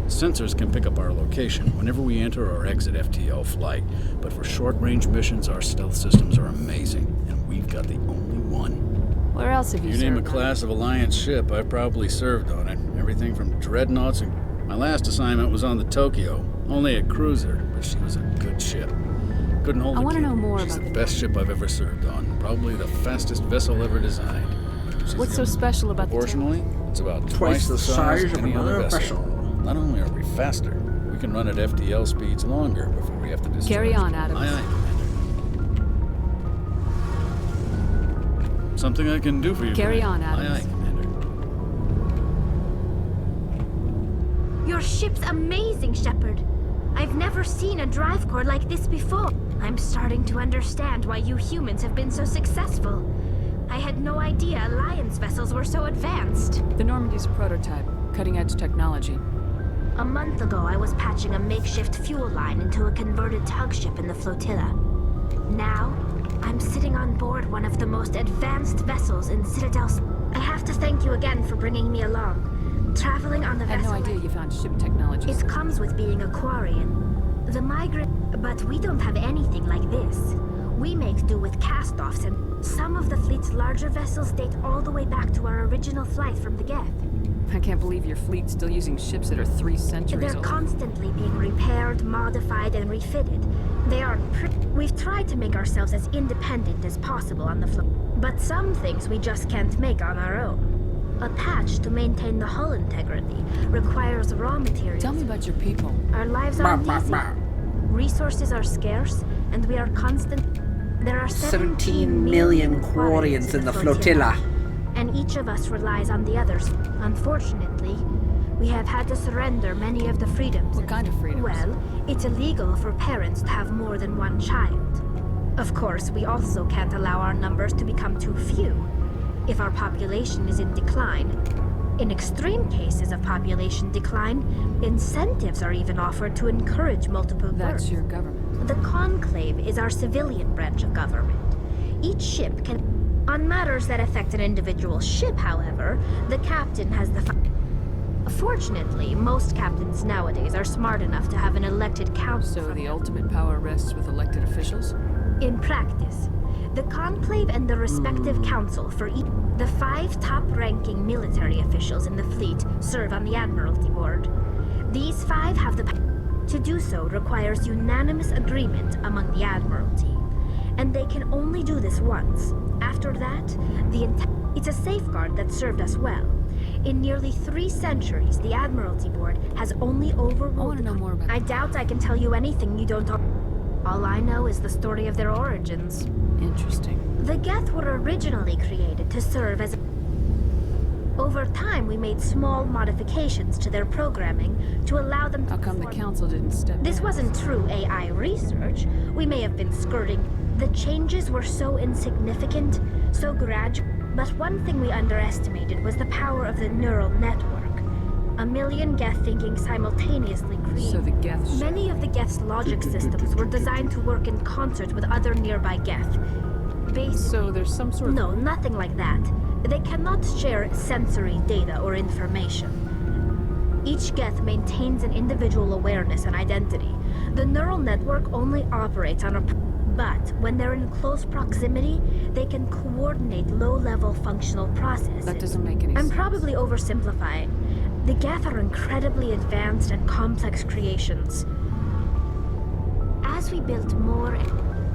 Sensors can pick up our location whenever we enter or exit FTL flight, but for short-range missions, our stealth systems are amazing, and we've got the only one. Where else have you You name a served on? class of Alliance ship, I've probably served on it. Everything from dreadnoughts and... My last assignment was on the Tokyo, only a cruiser, but she was a good ship. Couldn't hold I a want to know key. more She's about the best ship I've ever served on. Probably the fastest vessel ever designed. She's What's so special about the Proportionally, it's about twice the size of any other vessel. Not only are we faster, we can run at FTL speeds longer before we have to discharge. Carry on, Adams. Aye, aye, Commander. Something I can do for you. Carry Commander. on, Adams. Aye, aye, Commander. Your ship's amazing, Shepard. I've never seen a drive core like this before. I'm starting to understand why you humans have been so successful. I had no idea Alliance vessels were so advanced. The Normandy's a prototype, cutting-edge technology. A month ago, I was patching a makeshift fuel line into a converted tug ship in the flotilla. Now, I'm sitting on board one of the most advanced vessels in Citadel's. I have to thank you again for bringing me along. Traveling on the I had vessel... no idea you found ship technology. It comes with being a Quarian. The migrant... But we don't have anything like this. We make do with cast-offs, and some of the fleet's larger vessels date all the way back to our original flight from the Geth. I can't believe your fleet's still using ships that are 3 centuries They're old. constantly being repaired, modified, and refitted. They aren't We've tried to make ourselves as independent as possible on the floor. But some things we just can't make on our own. A patch to maintain the hull integrity requires raw materials. Tell me about your people. Our lives aren't easy. Resources are scarce, and we are constant. There are 17 million Quarians in the flotilla. And each of us relies on the others. Unfortunately, we have had to surrender many of the freedoms. What kind of freedoms? Well, it's illegal for parents to have more than one child. Of course, we also can't allow our numbers to become too few. If our population is in decline, in extreme cases of population decline, incentives are even offered to encourage multiple births. That's your government. The Conclave is our civilian branch of government. Each ship can... On matters that affect an individual ship, however, the captain has the... Fortunately, most captains nowadays are smart enough to have an elected council. So the ultimate power rests with elected officials? In practice, the Conclave and the respective council for each... The 5 top-ranking military officials in the fleet serve on the Admiralty Board. These 5 have the power. To do so requires unanimous agreement among the Admiralty. And they can only do this once. After that, it's a safeguard that served us well. In nearly 3 centuries, the Admiralty Board has only overruled... I want to know more about... I doubt I can tell you anything you don't... All I know is the story of their origins. Interesting. The Geth were originally created to serve as... Over time, we made small modifications to their programming to allow them to... How come the Council didn't step in? This wasn't true AI research. We may have been skirting... The changes were so insignificant, so gradual... But one thing we underestimated was the power of the neural network. 1 million Geth thinking simultaneously created... So the Geth... Many of the Geth's logic systems were designed to work in concert with other nearby Geth. So there's some sort of... No, nothing like that. They cannot share sensory data or information. Each Geth maintains an individual awareness and identity. The neural network only operates on a... But when they're in close proximity, they can coordinate low-level functional processes. That doesn't make any sense. I'm probably oversimplifying. The Geth are incredibly advanced and complex creations. As we built more...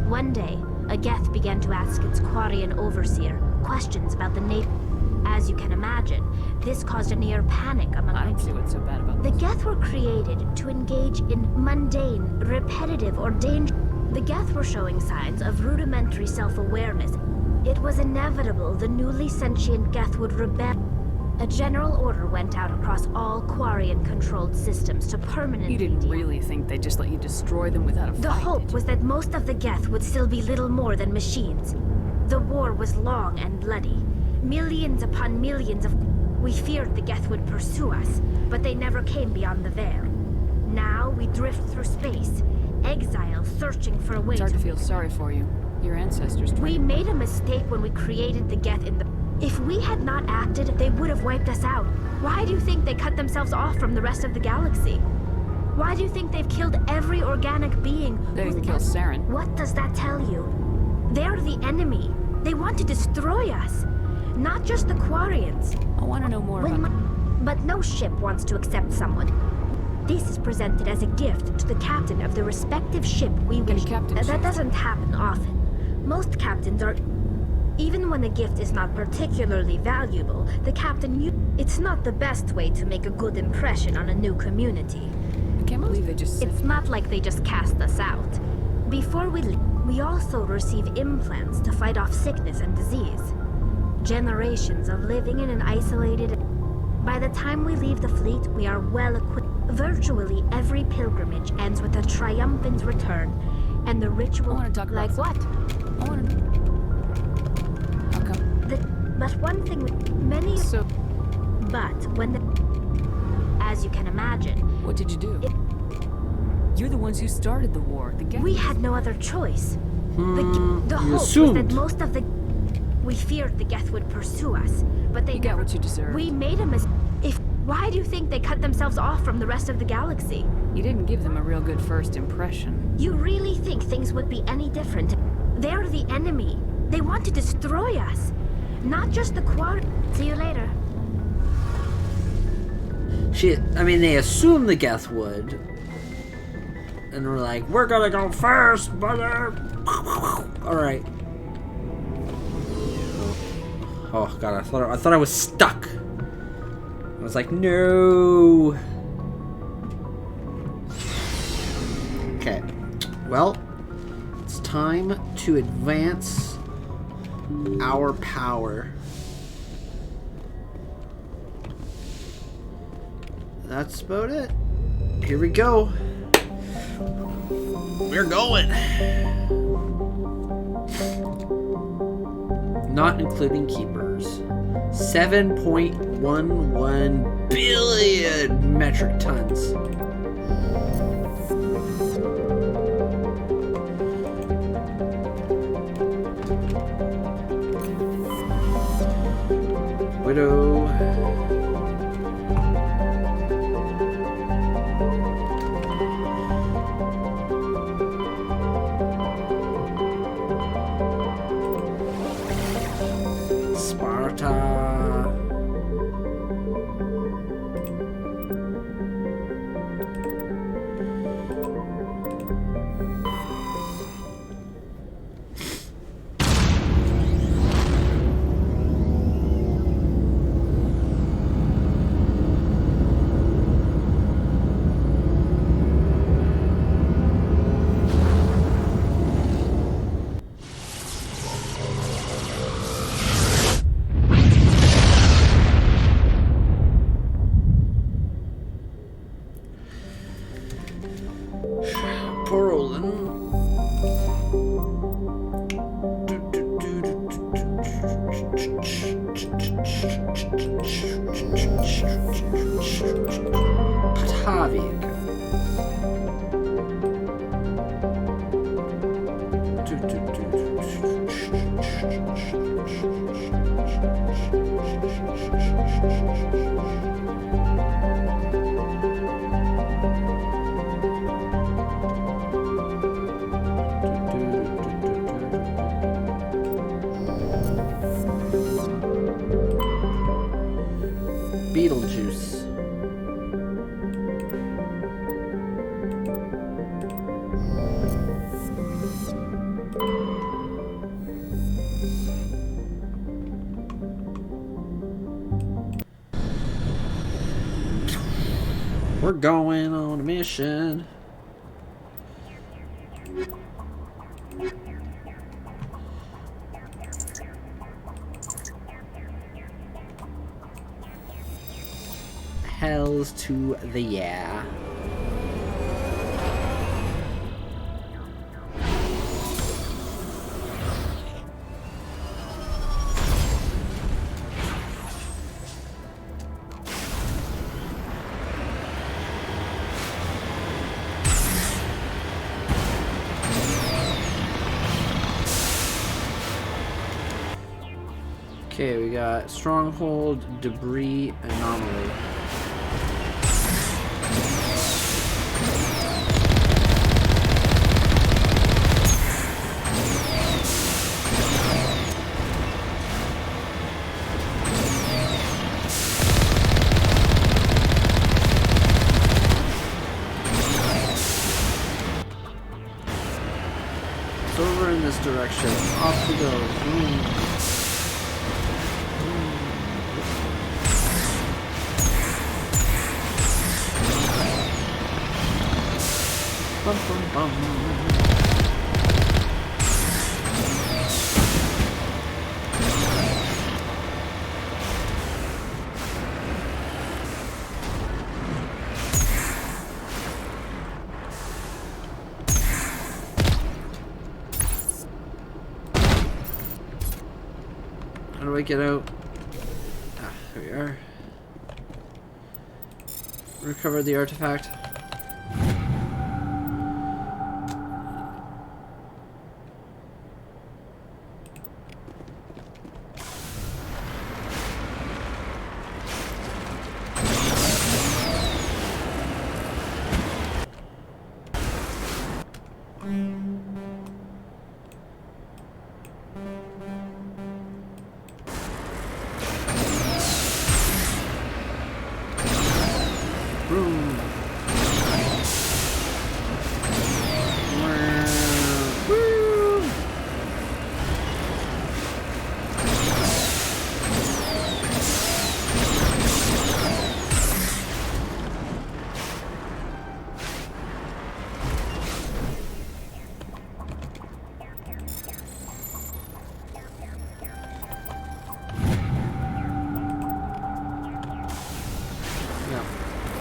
One day, a Geth began to ask its Quarian overseer questions about the nature. As you can imagine, this caused a near panic among... I don't see what's so bad about The this. Geth were created to engage in mundane, repetitive, or dangerous... The Geth were showing signs of rudimentary self-awareness. It was inevitable the newly sentient Geth would rebel. A general order went out across all Quarian-controlled systems to permanently... You didn't really think they'd just let you destroy them without a fight, The hope was that most of the Geth would still be little more than machines. The war was long and bloody. Millions upon millions of... We feared the Geth would pursue us, but they never came beyond the veil. Now we drift through space, exile, searching for a way It's hard to feel sorry for you. Your ancestors... We made a mistake when we created the Geth in the... If we had not acted, they would have wiped us out. Why do you think they cut themselves off from the rest of the galaxy? Why do you think they've killed every organic being? They didn't kill Saren. What does that tell you? They're the enemy. They want to destroy us. Not just the Quarians. I want to know more about... But no ship wants to accept someone. This is presented as a gift to the captain of the respective ship we wish... That doesn't happen often. Most captains are... Even when the gift is not particularly valuable, the captain... It's not the best way to make a good impression on a new community. I can't believe they just... It's not like they just cast us out. Before we leave, we also receive implants to fight off sickness and disease. Generations of living in an isolated... By the time we leave the fleet, we are well equipped. Virtually every pilgrimage ends with a triumphant return, and the ritual... I want to talk about... Like what? I want to... How come? But one thing... Many... So... But when the... As you can imagine... What did you do? You're the ones who started the war. The We had no other choice. The hope was assumed. that most of the... We feared the Geth would pursue us, but they... You got what you deserved. We made a mistake. Why do you think they cut themselves off from the rest of the galaxy? You didn't give them a real good first impression. You really think things would be any different? They're the enemy. They want to destroy us. Not just the Quad. See you later. I mean, they assume the Geth would. And we're like, we're gonna go first, brother! Alright. Oh god, I thought I was stuck. I was like, no. Okay. Well, time to advance our power. That's about it. Here we go. We're going. Not including keepers. 7.11 billion metric tons. Widow. Beetlejuice. We're going on a mission. Hells to the yeah. Okay, we got stronghold, debris, anomaly. It's over in this direction. Off we go. Bum, bum, bum. How do I get out? Ah, there we are. Recover the artifact. Boom.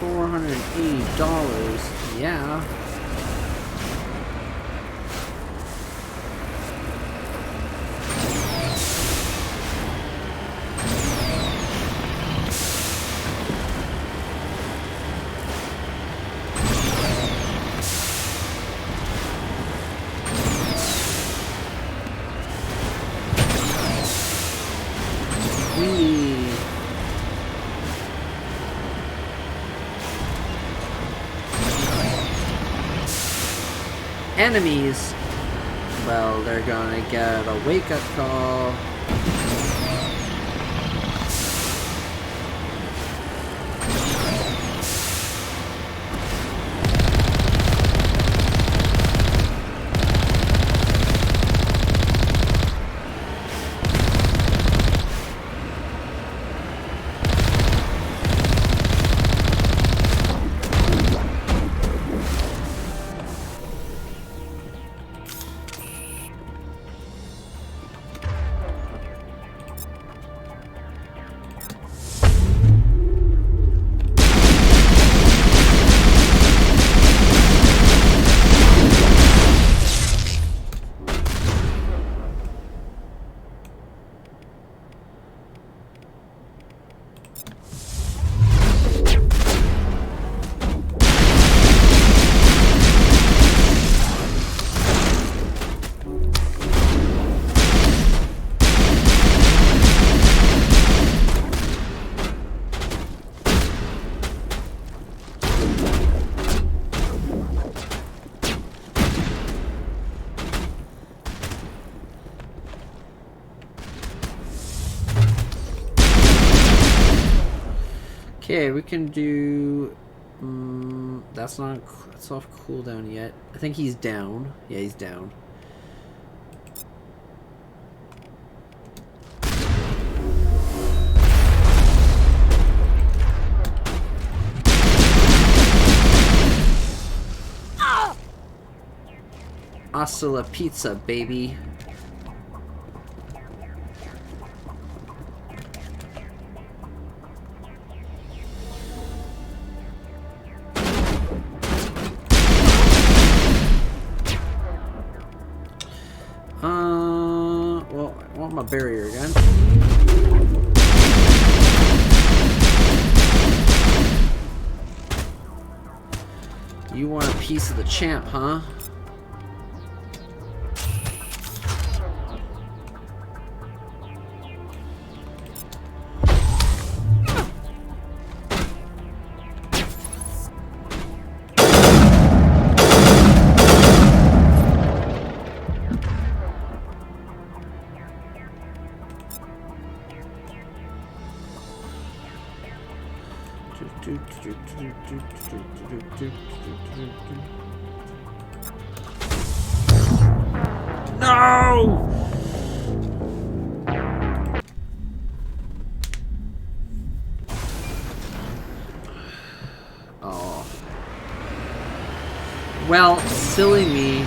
$480. Yeah. Enemies, well, they're gonna get a wake-up call. Okay, we can do... that's not... That's off cooldown yet. I think he's down. Yeah, he's down. Hasta la pizza, baby. Well, I want my barrier again. You want a piece of the champ, huh? No! Oh. Well, silly me.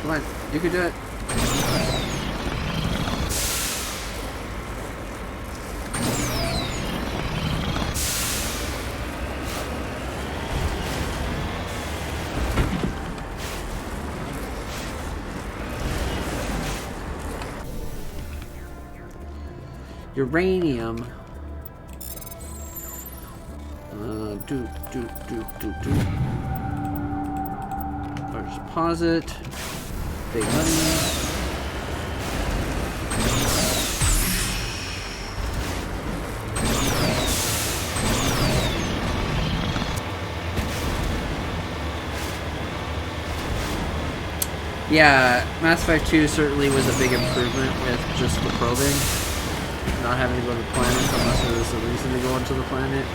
Come on, you can do it. Uranium. Large deposit. Big money. Yeah, Mass Effect 2 certainly was a big improvement with just the probing. Not having to go to the planet unless there was a reason to go into the planet.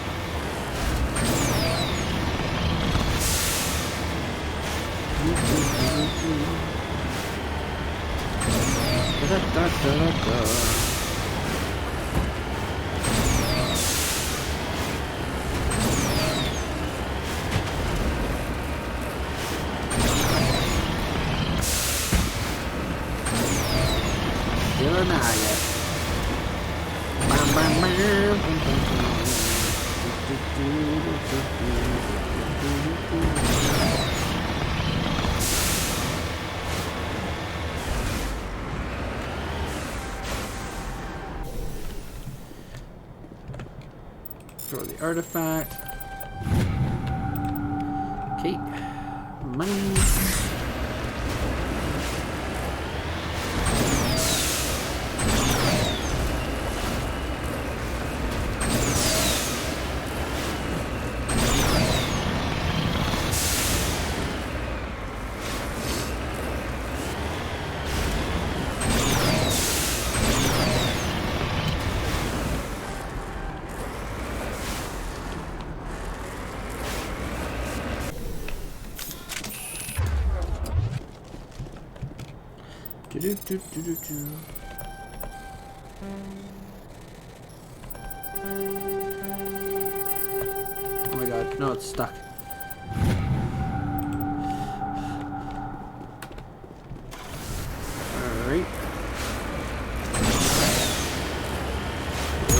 Throw the artifact. Okay. Money. Oh my god, no, it's stuck. Alright.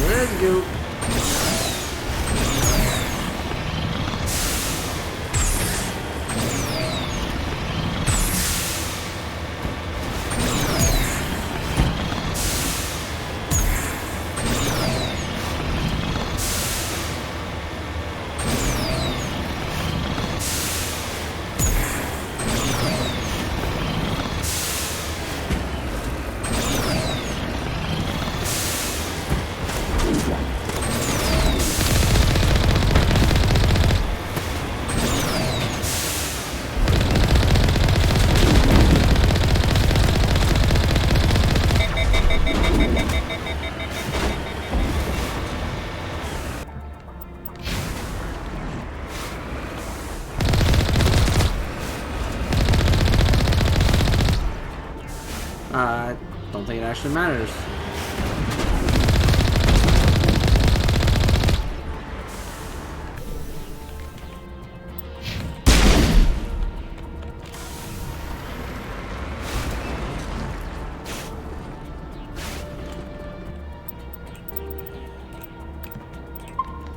Let's go. Don't think it actually matters.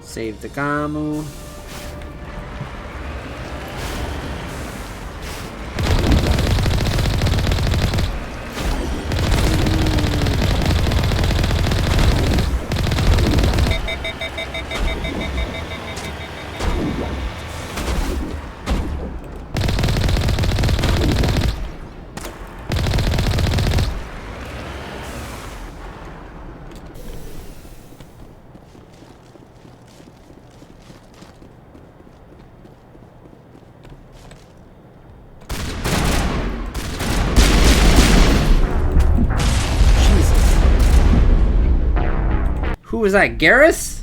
Save the Gamu. Who was that, Garrus?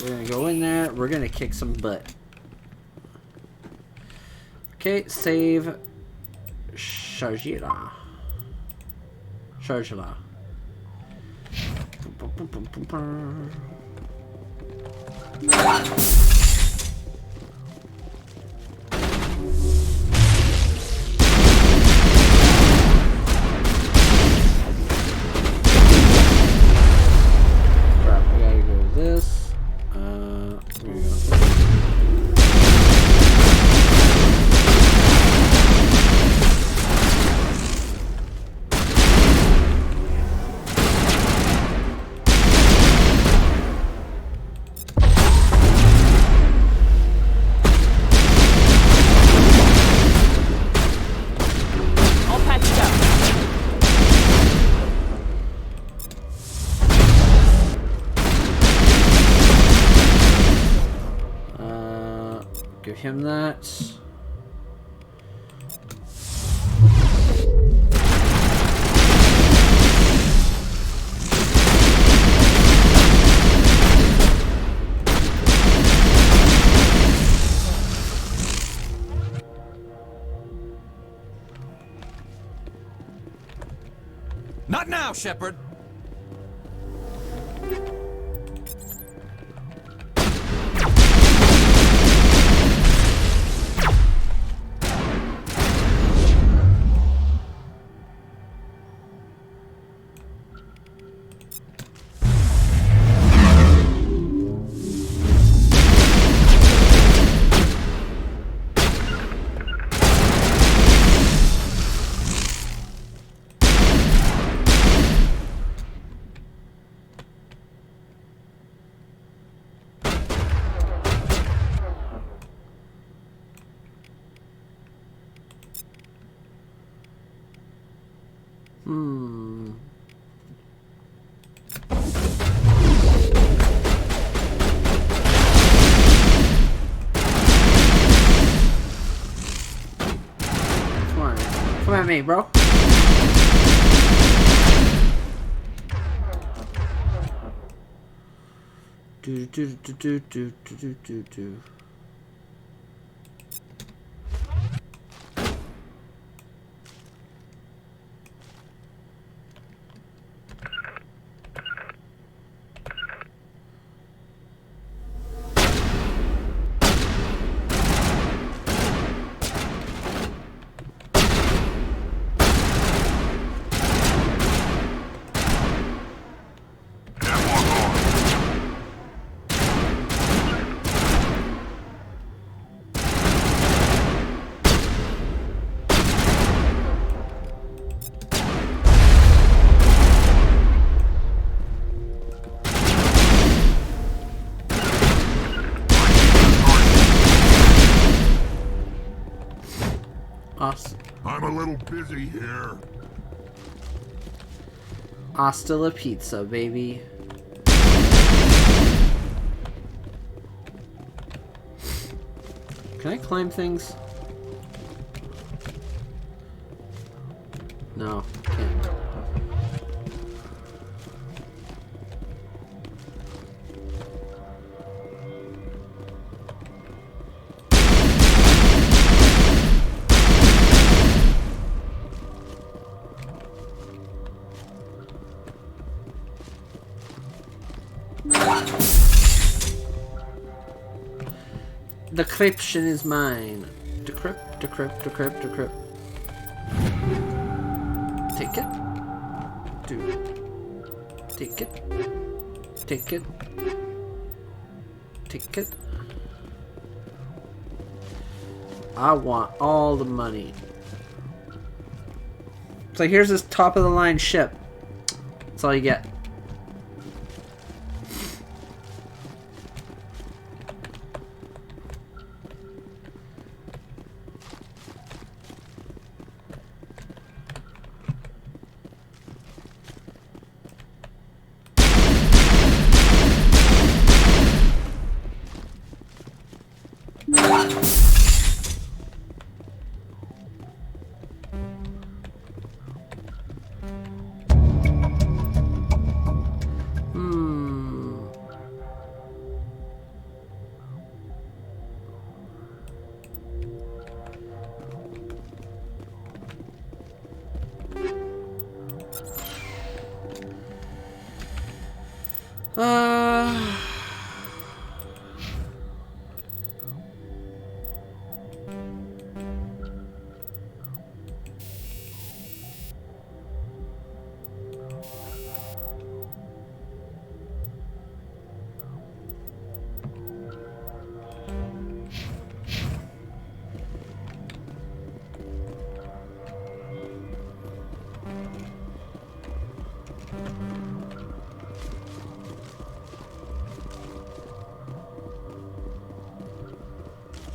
we're gonna go in there. We're gonna kick some butt. Okay, save. Chargera. Chargela. Crap, I gotta go to this. Here we go. Give him that. Not now, Shepard. Come at me, bro. Do. I'm a little busy here. Hasta la pizza, baby. Can I climb things? No, can't. The decryption is mine. Decrypt. Take it. Take it. Take it. Take it. I want all the money. So here's this top of the line ship. That's all you get.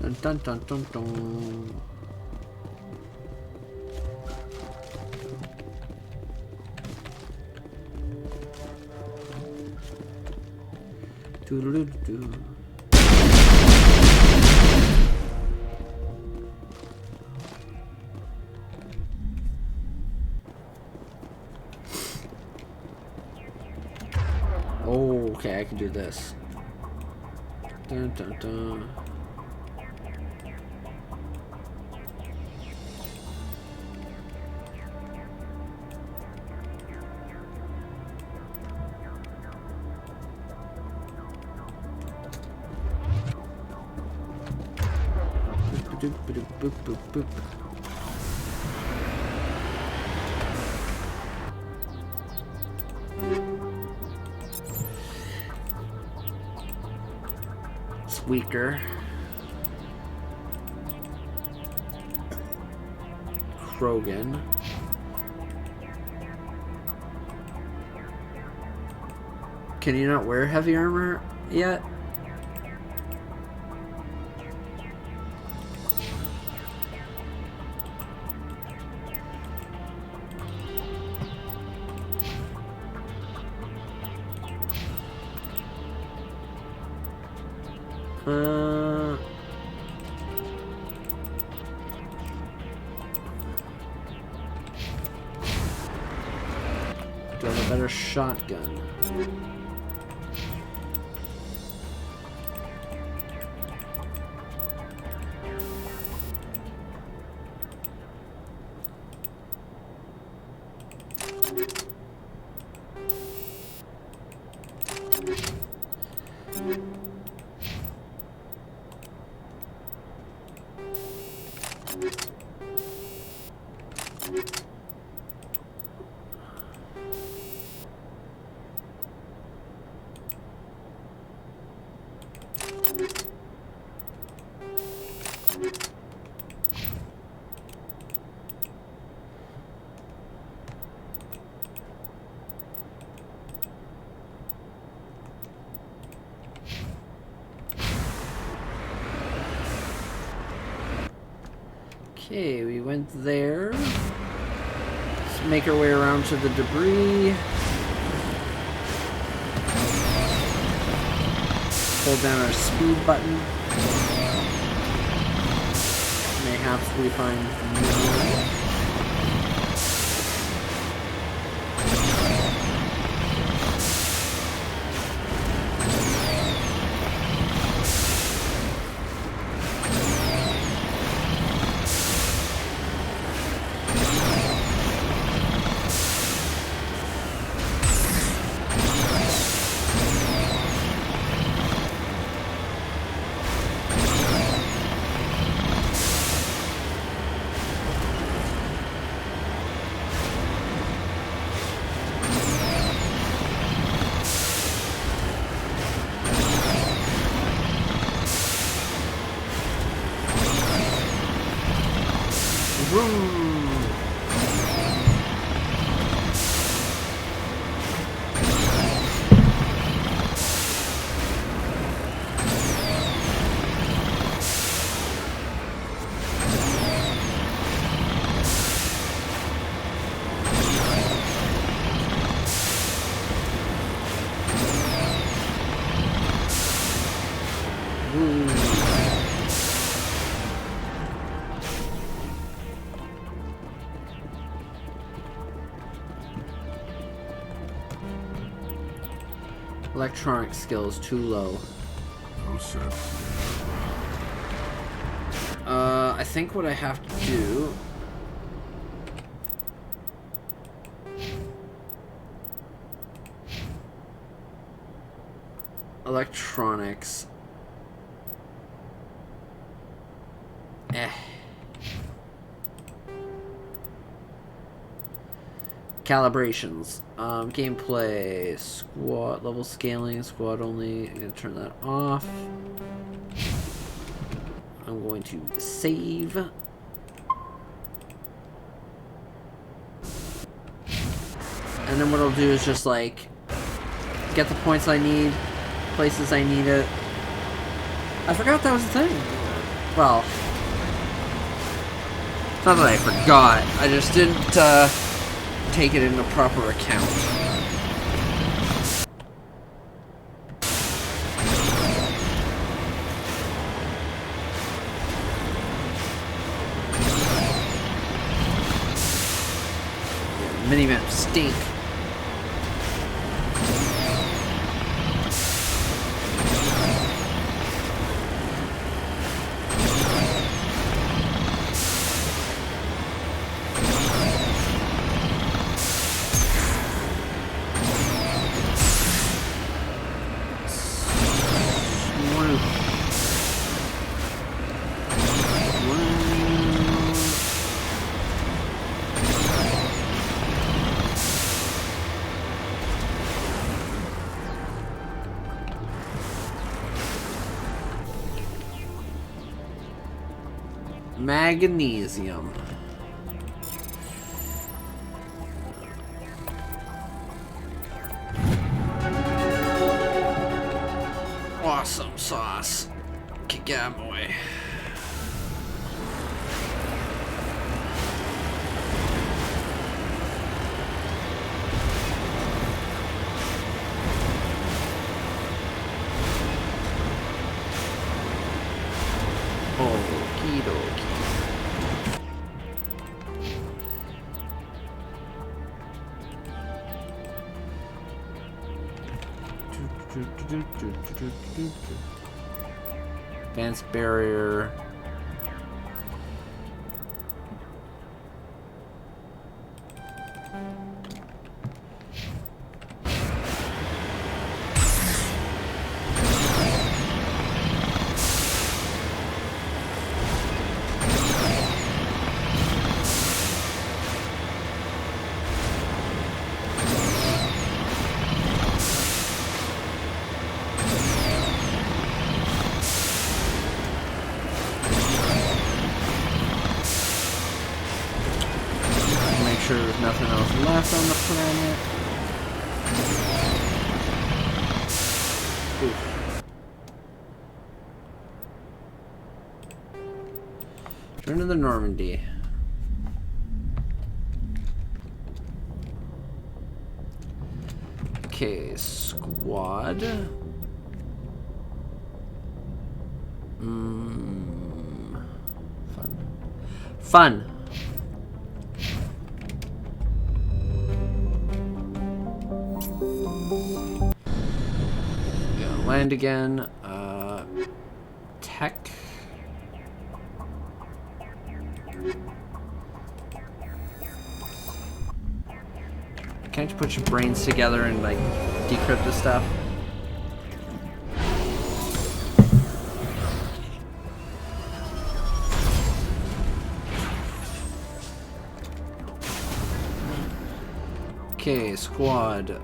Dun dun dun dun dun. Doo-doo-doo-doo. Oh, okay, I can do this. Dun dun dun. Boop, boop, boop, boop, boop. It's weaker. Krogan. Can you not wear heavy armor yet? Do I have a better shotgun? Okay, we went there. Let's make our way around to the debris. Hold down our speed button. Mayhaps we find more. Electronic skills too low. No sense. I think what I have to do Electronics. Calibrations. Gameplay. Squad level scaling. Squad only. I'm gonna turn that off. I'm going to save. And then what I'll do is just like get the points I need, places I need it. I forgot that was a thing. Well, not that I forgot. I just didn't take it into proper account. Minimap stink. Magnesium. Awesome sauce. Kick out of my way. Okie dokie. Advanced barrier. Sure there's nothing else left on the planet. Oof. Turn to the Normandy. Okay, squad. Fun. Land again. Tech. Can't you put your brains together and like decrypt this stuff? Okay, squad.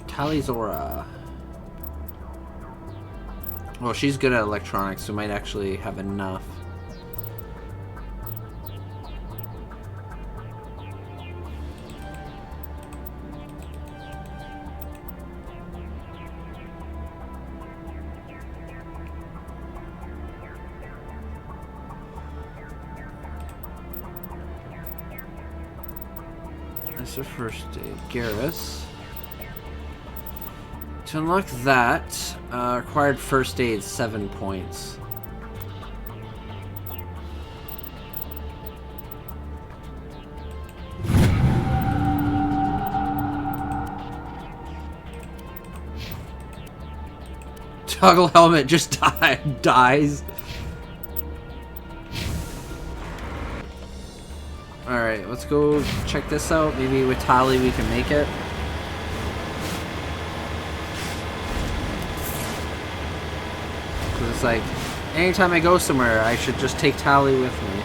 Talizora. Well, she's good at electronics, so might actually have enough. That's the first aid. Garrus. To unlock that, required first aid 7 points. Toggle helmet just dies. Alright, let's go check this out. Maybe with Tali we can make it. 'Cause it's like, anytime I go somewhere, I should just take Tally with me.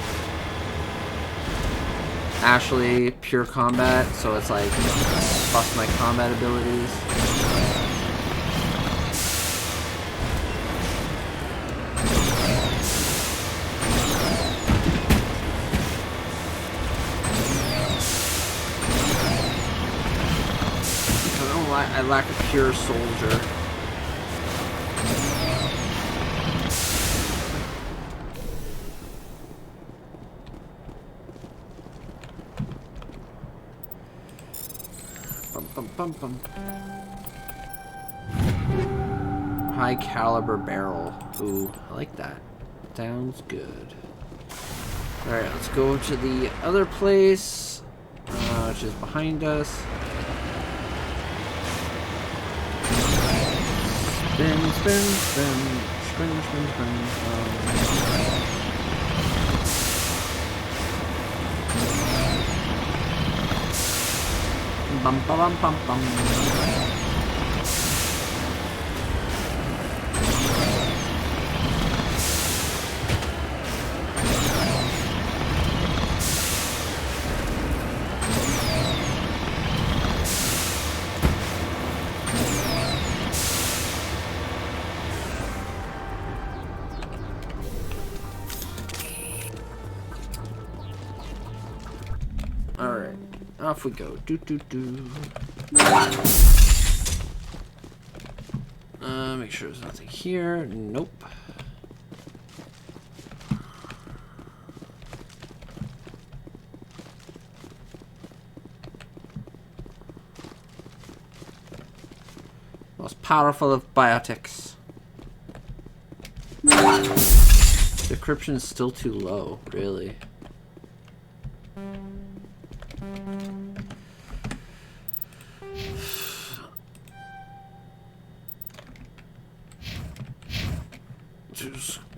Ashley, pure combat, so it's like, bust my combat abilities. I lack a pure soldier. Bum, bum, bum, bum. High caliber barrel. Ooh, I like that. Sounds good. Alright, let's go to the other place, which is behind us. Spin, spin, spin, spin, spin, spin. Bum, bum, bum, bum. Alright, off we go. Do do do. Make sure there's nothing here. Nope. Most powerful of biotics. Decryption is still too low, really.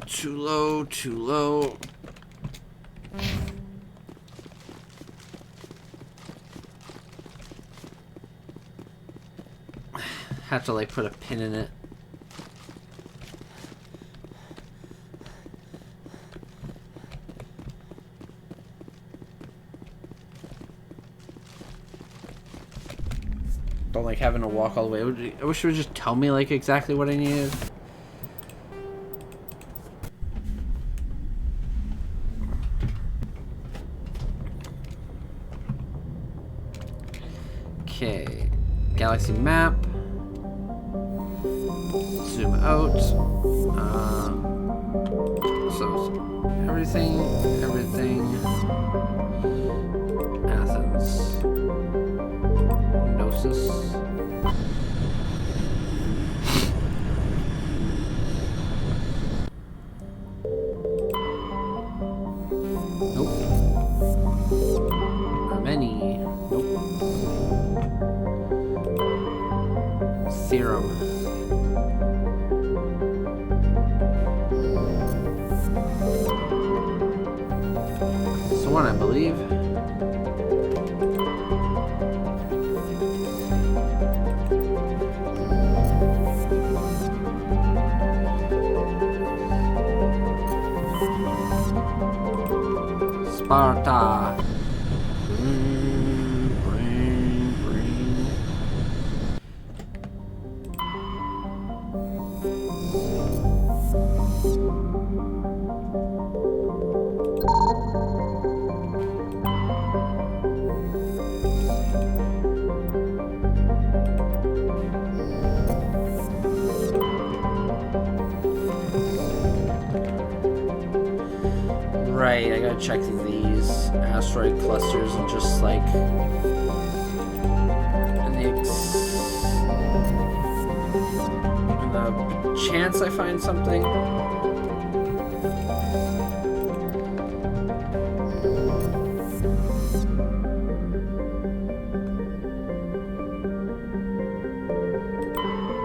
Too low, too low. Have to like put a pin in it. Don't like having to walk all the way. I wish it would just tell me like exactly what I needed. Okay, galaxy map. Zoom out. So everything. Athens. Gnosis. Nope. Armeni. Nope. Serum. It's the one, I believe. Sparta. Right, I gotta check these asteroid clusters and just like the chance I find something.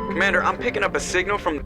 Commander, I'm picking up a signal from...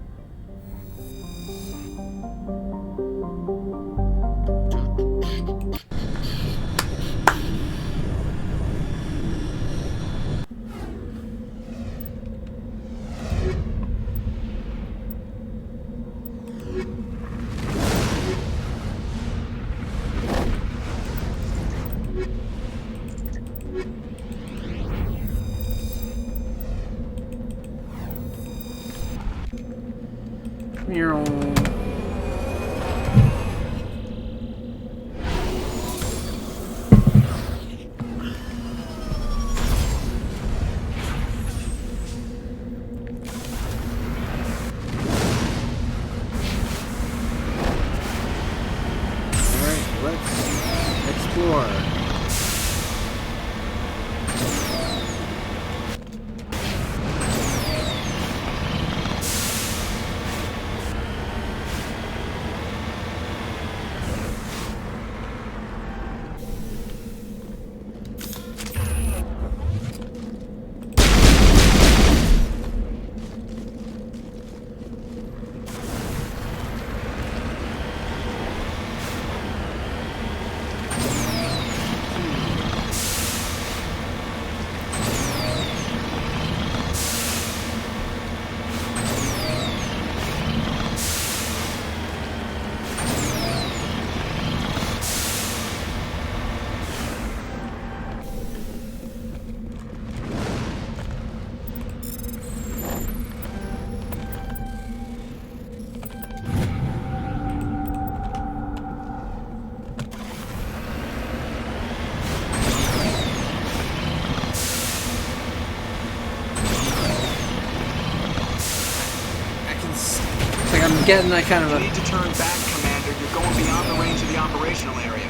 Alright, let's explore. I'm getting that kind of a... You need to turn back, Commander. You're going beyond the range of the operational area.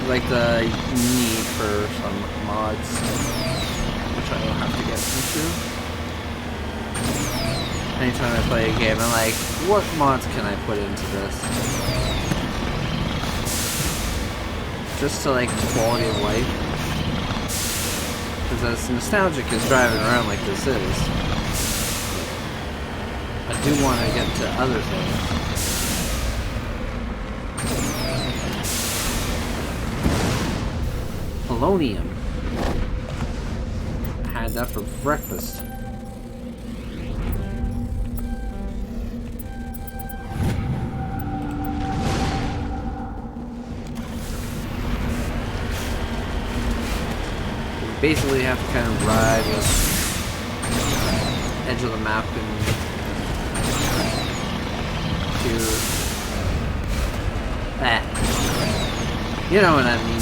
Like the need for some mods, which I will have to get into. Anytime I play a game, I'm like, what mods can I put into this? Just to like quality of life. Because as nostalgic as driving around like this is, I do want to get to other things. Polonium. I had that for breakfast. You basically have to kind of ride with edge of the map and you know what I mean.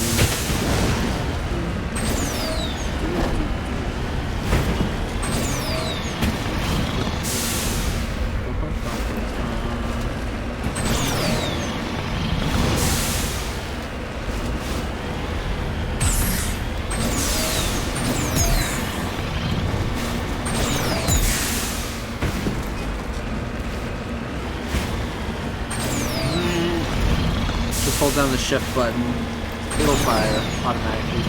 Hold down the shift button, it'll fire automatically.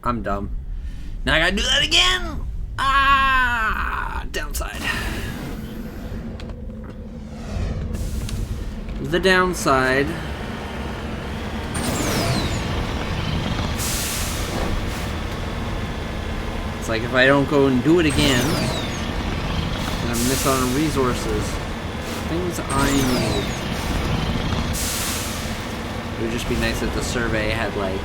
I'm dumb. Now I gotta do that again! Ah! Downside. The downside. It's like if I don't go and do it again, I'm gonna miss out on resources. Things I need. It would just be nice if the survey had like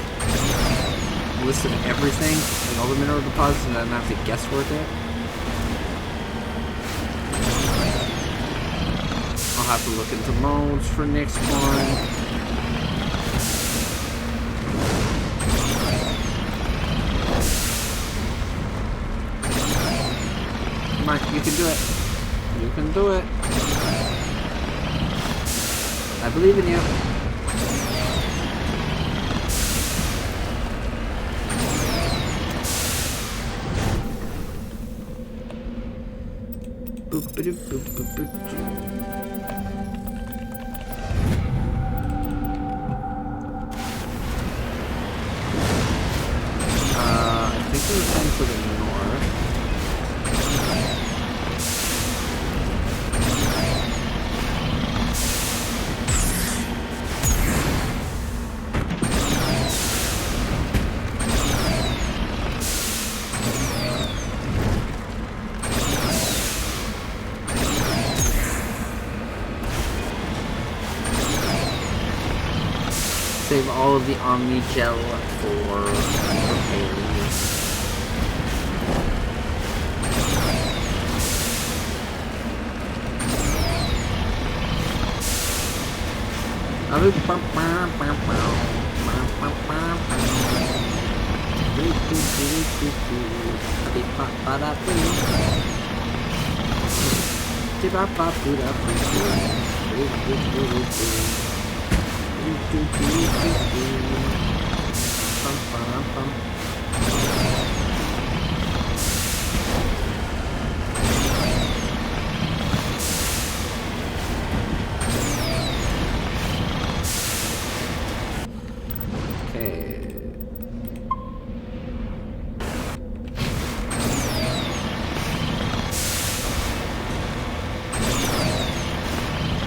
listed everything, like all the mineral deposits, and I don't have to guesswork it. I'll have to look into modes for next one. Come on, you can do it. You can do it. I believe in you. I think we're going to the north. Save all of the Omni Gel for Paisley.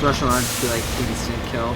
Rush on to be like instant kill.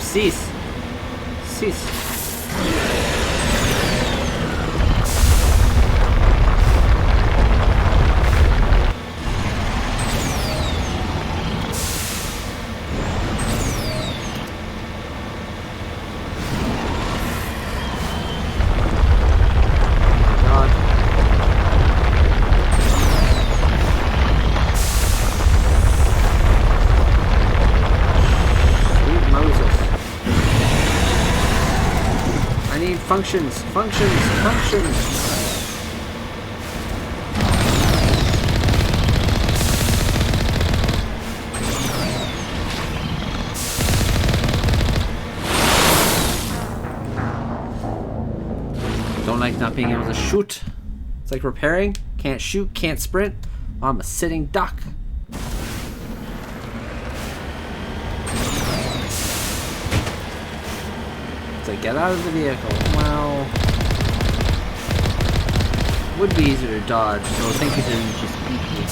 Cease. Cease. Functions, functions, functions. Don't like not being able to shoot. It's like repairing. Can't shoot, can't sprint. I'm a sitting duck. It's like, get out of the vehicle. Well, would be easier to dodge, so thank you didn't just beat me.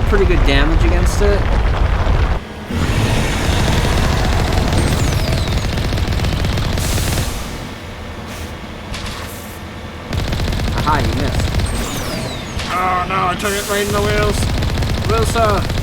Pretty good damage against it. Aha, you missed. Oh no, I took it right in the wheels. Wilson!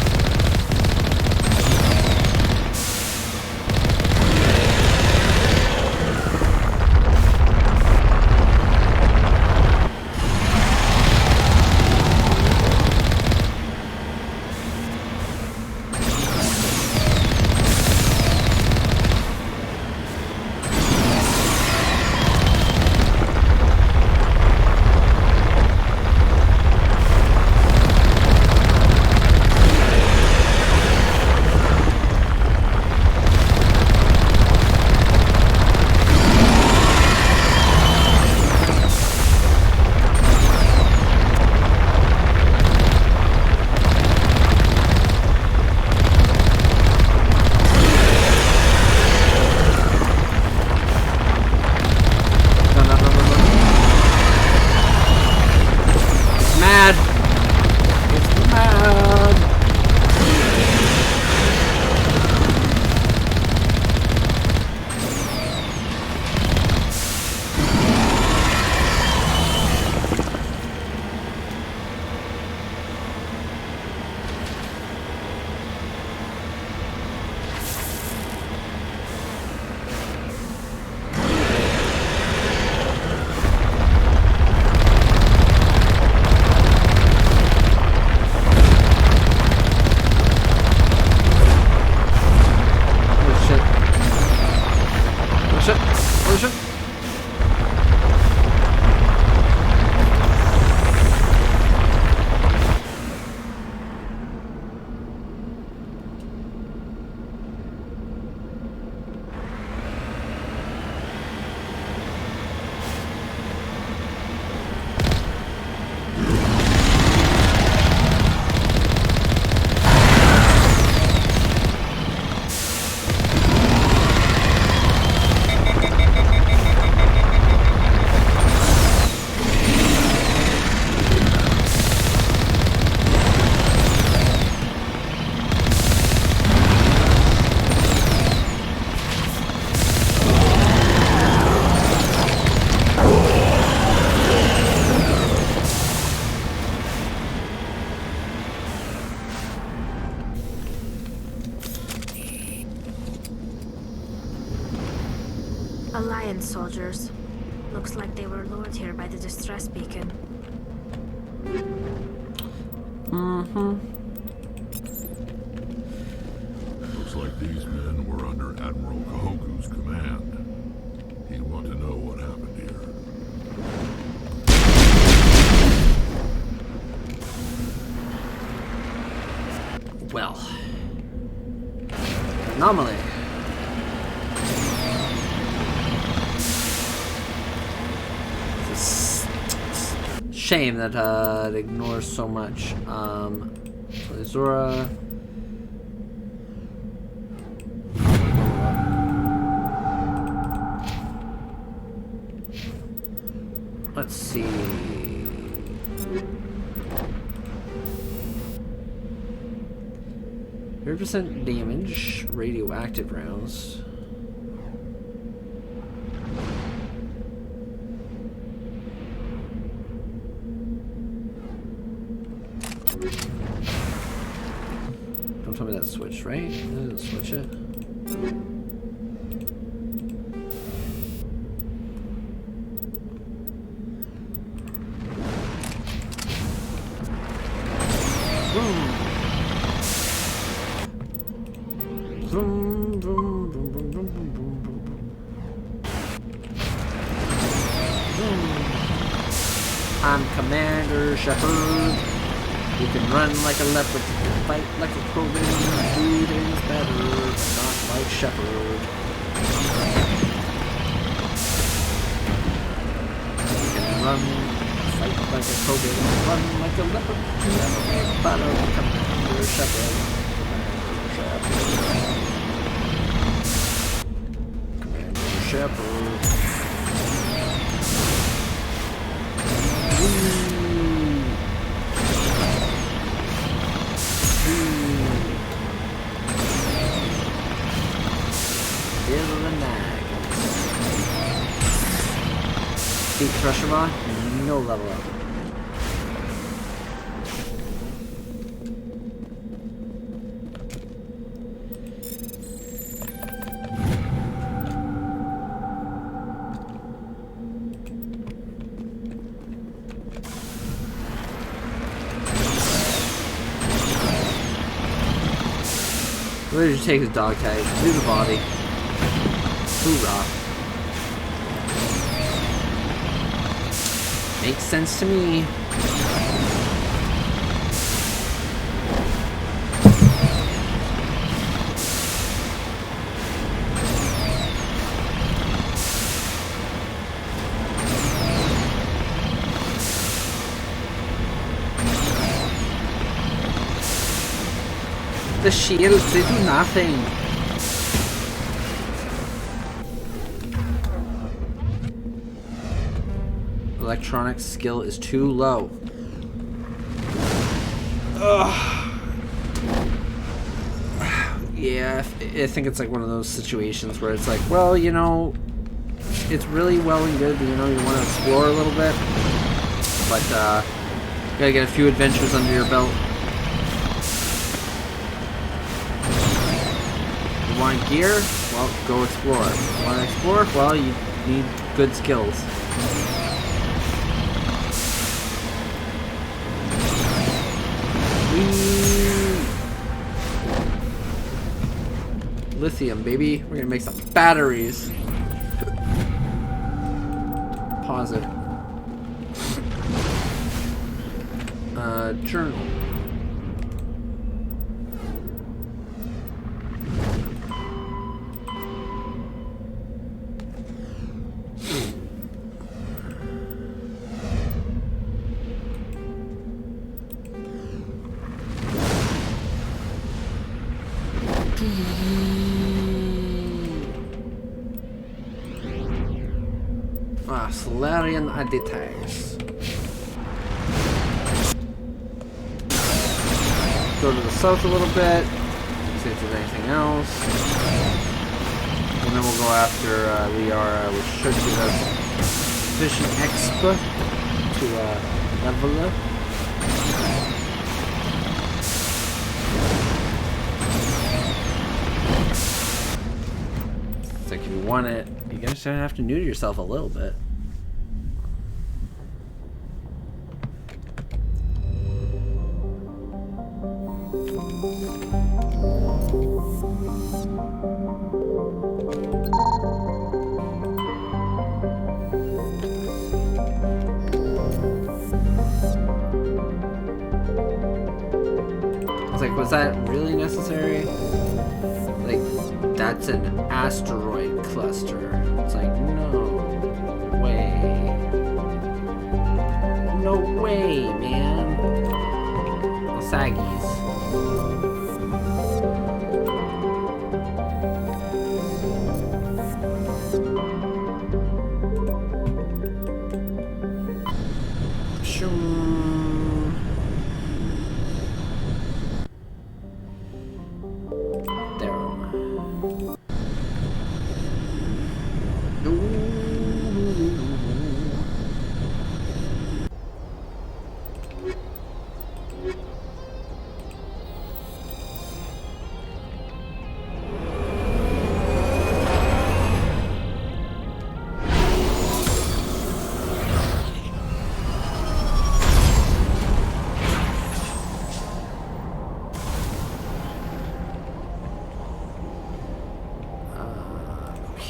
Alliance soldiers. Looks like they were lured here by the distress beacon. Looks like these men were under Admiral Kahoku's command. He'd want to know what happened here. Well. Anomaly. Shame that it ignores so much. Zora. Let's see. 30% damage, radioactive rounds. Don't tell me that switched, right? It didn't switch it. Vroom, vroom, vroom, vroom, vroom, vroom, vroom, vroom. I'm Commander Shepard. You can run like a leopard, fight like a Krogan, do things better, but not like Shepard. You can run, fight like a Krogan, run like a leopard, never be better, Commander Shepard. Commander Shepard. Deep pressure bond, no level up. Where did you take his dog tag? Do the body. Hoorah. Makes sense to me. The shields, they do nothing. Electronic skill is too low. Ugh. Yeah, I think it's like one of those situations where it's like, well, you know, it's really well and good that, you know, you want to explore a little bit, but you gotta get a few adventures under your belt. You want gear? Well, go explore. You want to explore? Well, you need good skills. Lithium, baby. We're gonna make some batteries. Pause it. Journal. Solarian additives. Go to the south a little bit, see if there's anything else. And then we'll go after Liara, which should give us sufficient expa to level up. It's like if you want it, you guys have to neuter yourself a little bit. Was that really necessary? Like, that's an asteroid cluster. It's like, no way. No way, man. Saggies.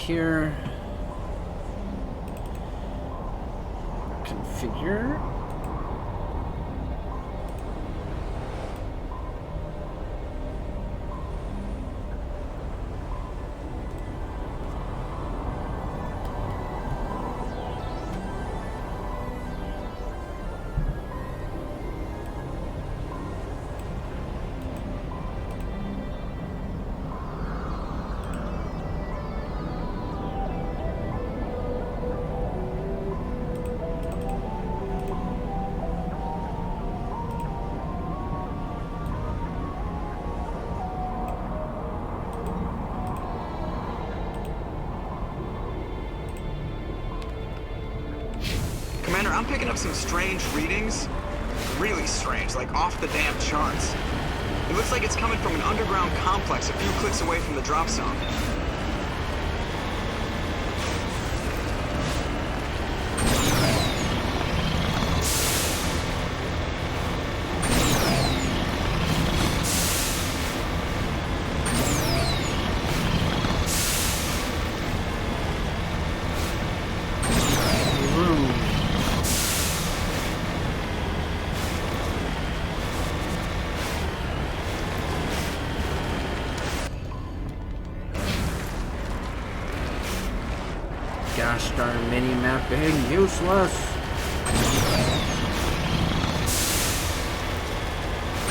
here. Configure. Commander, I'm picking up some strange readings. Really strange, like off the damn charts. It looks like it's coming from an underground complex a few clicks away from the drop zone. Gosh darn mini-map being useless.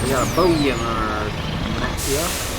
We got a bogey on our map here.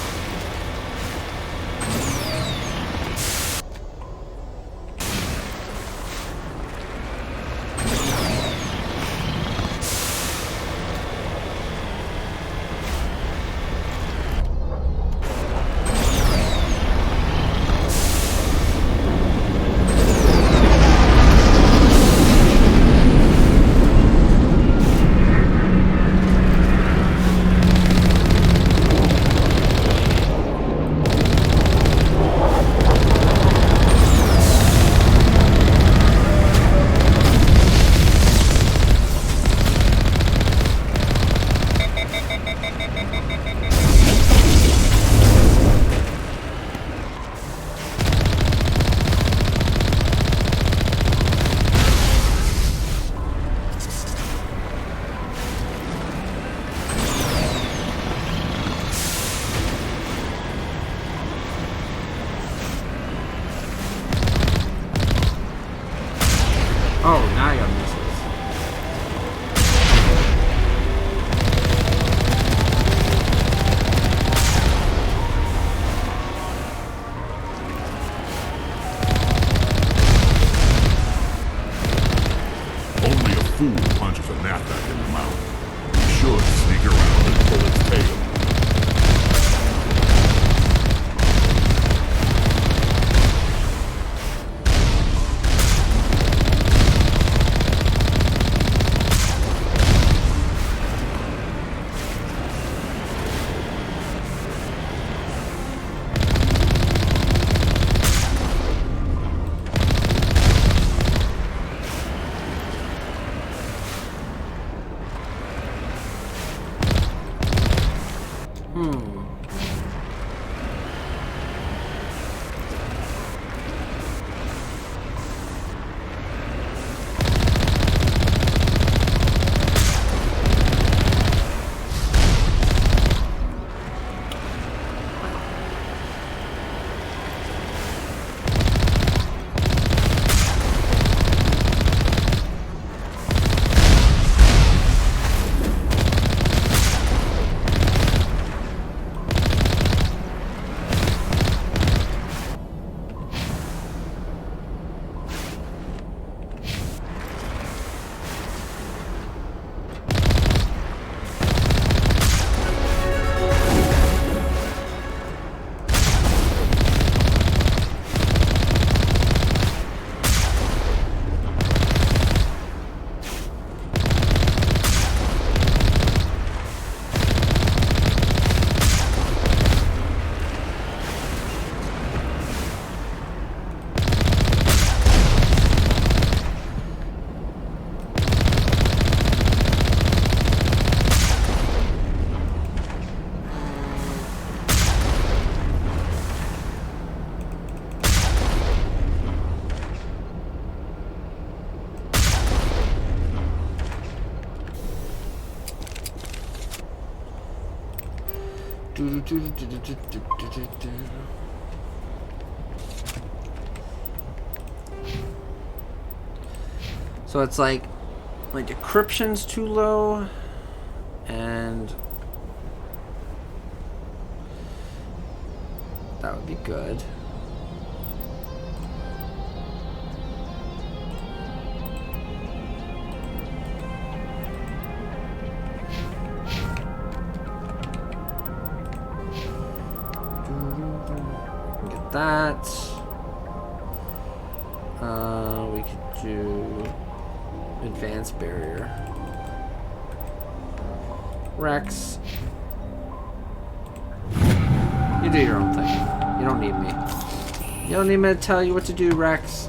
Oh, now I got missiles. Only a fool punches a knapsack in the mouth. You should sneak around and pull its tail. So it's like my decryption's too low, and that would be good. Get that. We could do advanced barrier. Rex, you do your own thing. You don't need me. You don't need me to tell you what to do, Rex.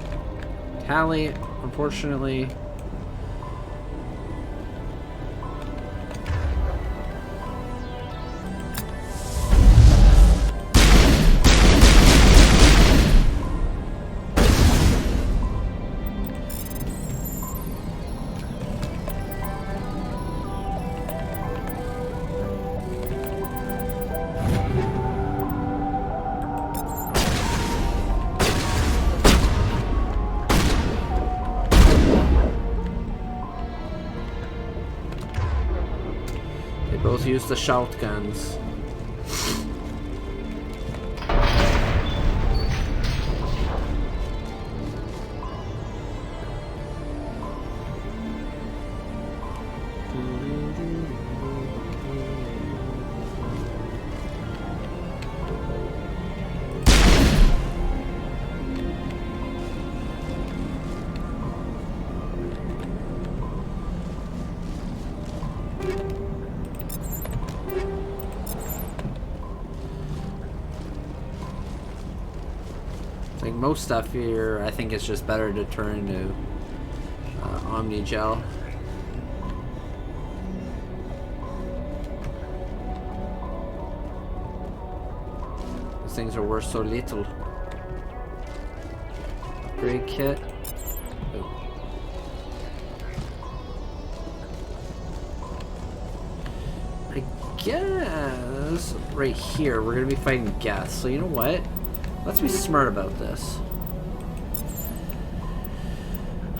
Tally, unfortunately. Both use the shotguns. Like most stuff here, I think it's just better to turn into Omni Gel. These things are worth so little. Upgrade kit. Oh. I guess right here we're gonna be fighting Geth. So you know what? Let's be smart about this.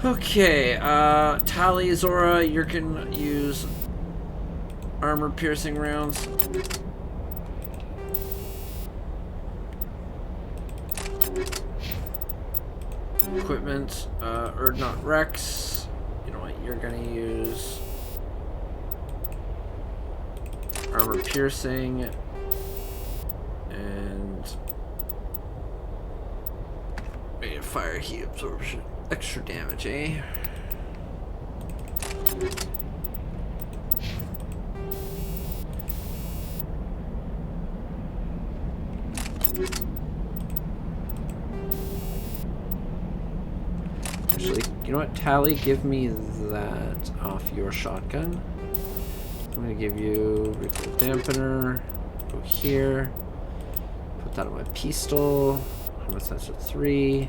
Okay, Tali, Zora, you can use armor-piercing rounds. Equipment, Erdnot Rex. You know what, you're gonna use armor-piercing. And fire heat absorption. Extra damage, eh? Actually, you know what? Tally, give me that off your shotgun. I'm gonna give you recoil dampener. Go here. Put that on my pistol. Armor sensor 3.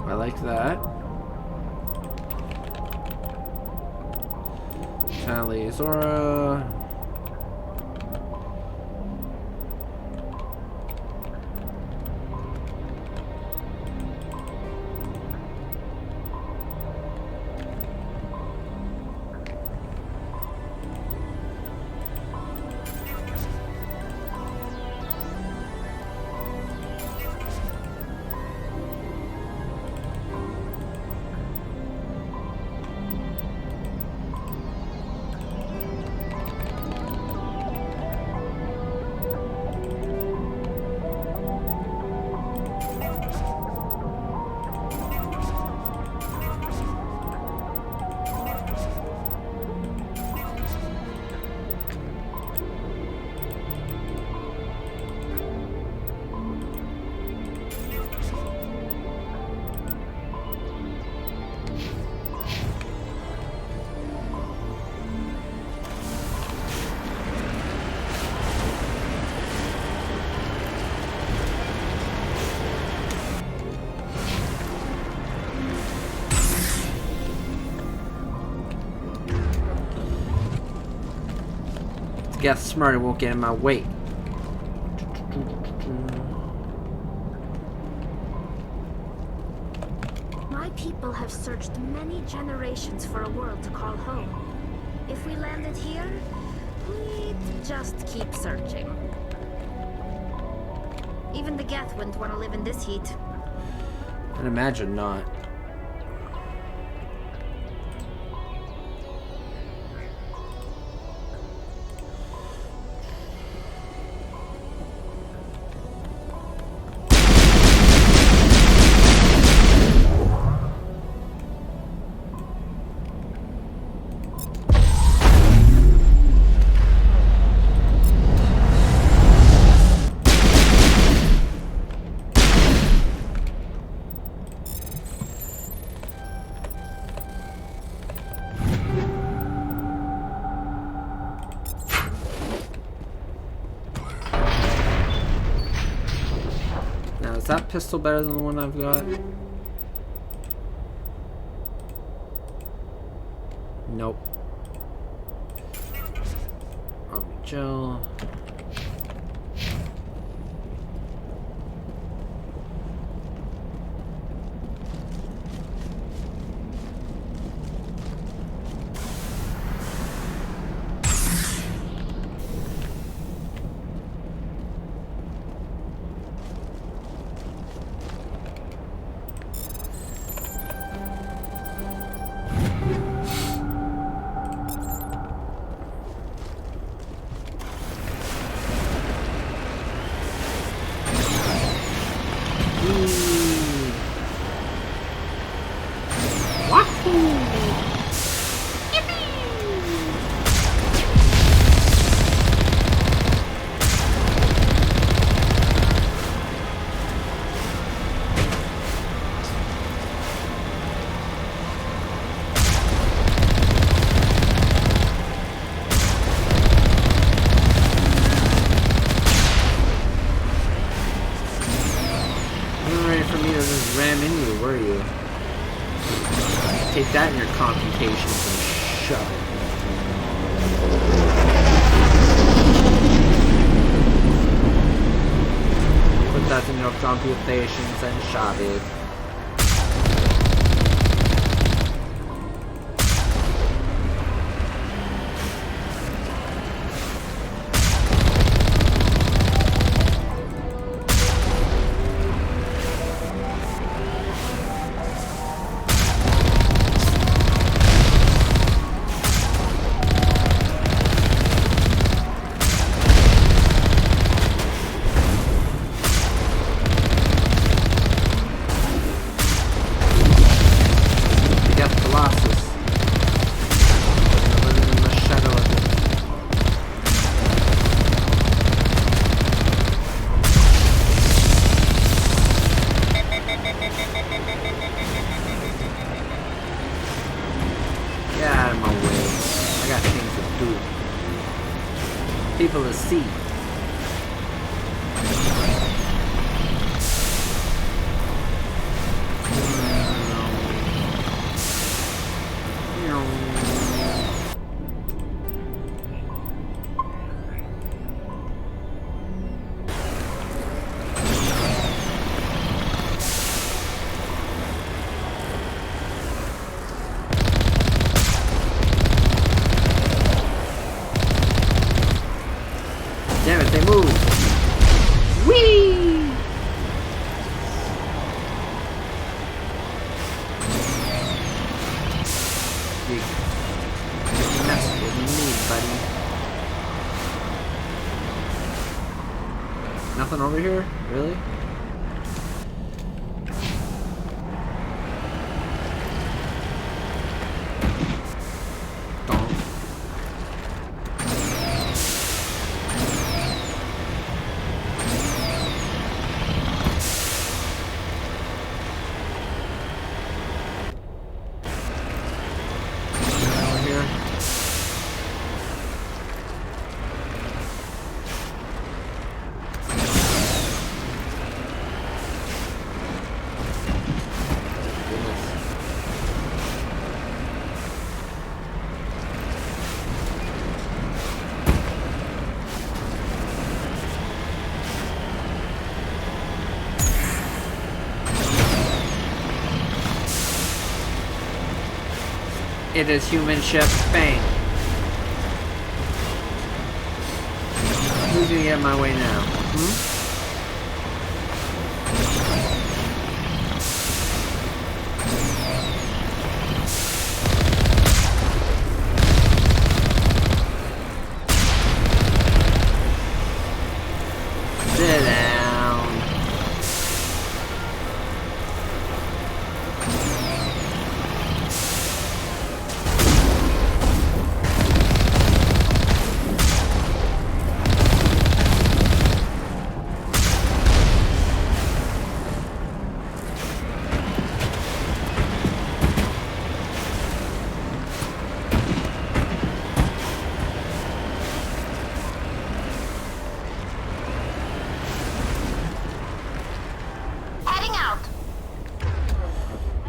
I like that. Tally, Zora. Geth's smart and won't get in my way. My people have searched many generations for a world to call home. If we landed here, we'd just keep searching. Even the Geth wouldn't want to live in this heat. I'd imagine not. Is that pistol better than the one I've got? Nope. Gel. Take that in your computations and shove it. Put that in your computations and shove it. People to see. Damn it, they move. Whee! You mess with me, buddy. Nothing over here? Really? it is human ship. Bang. Who's gonna get in my way now? Sit down.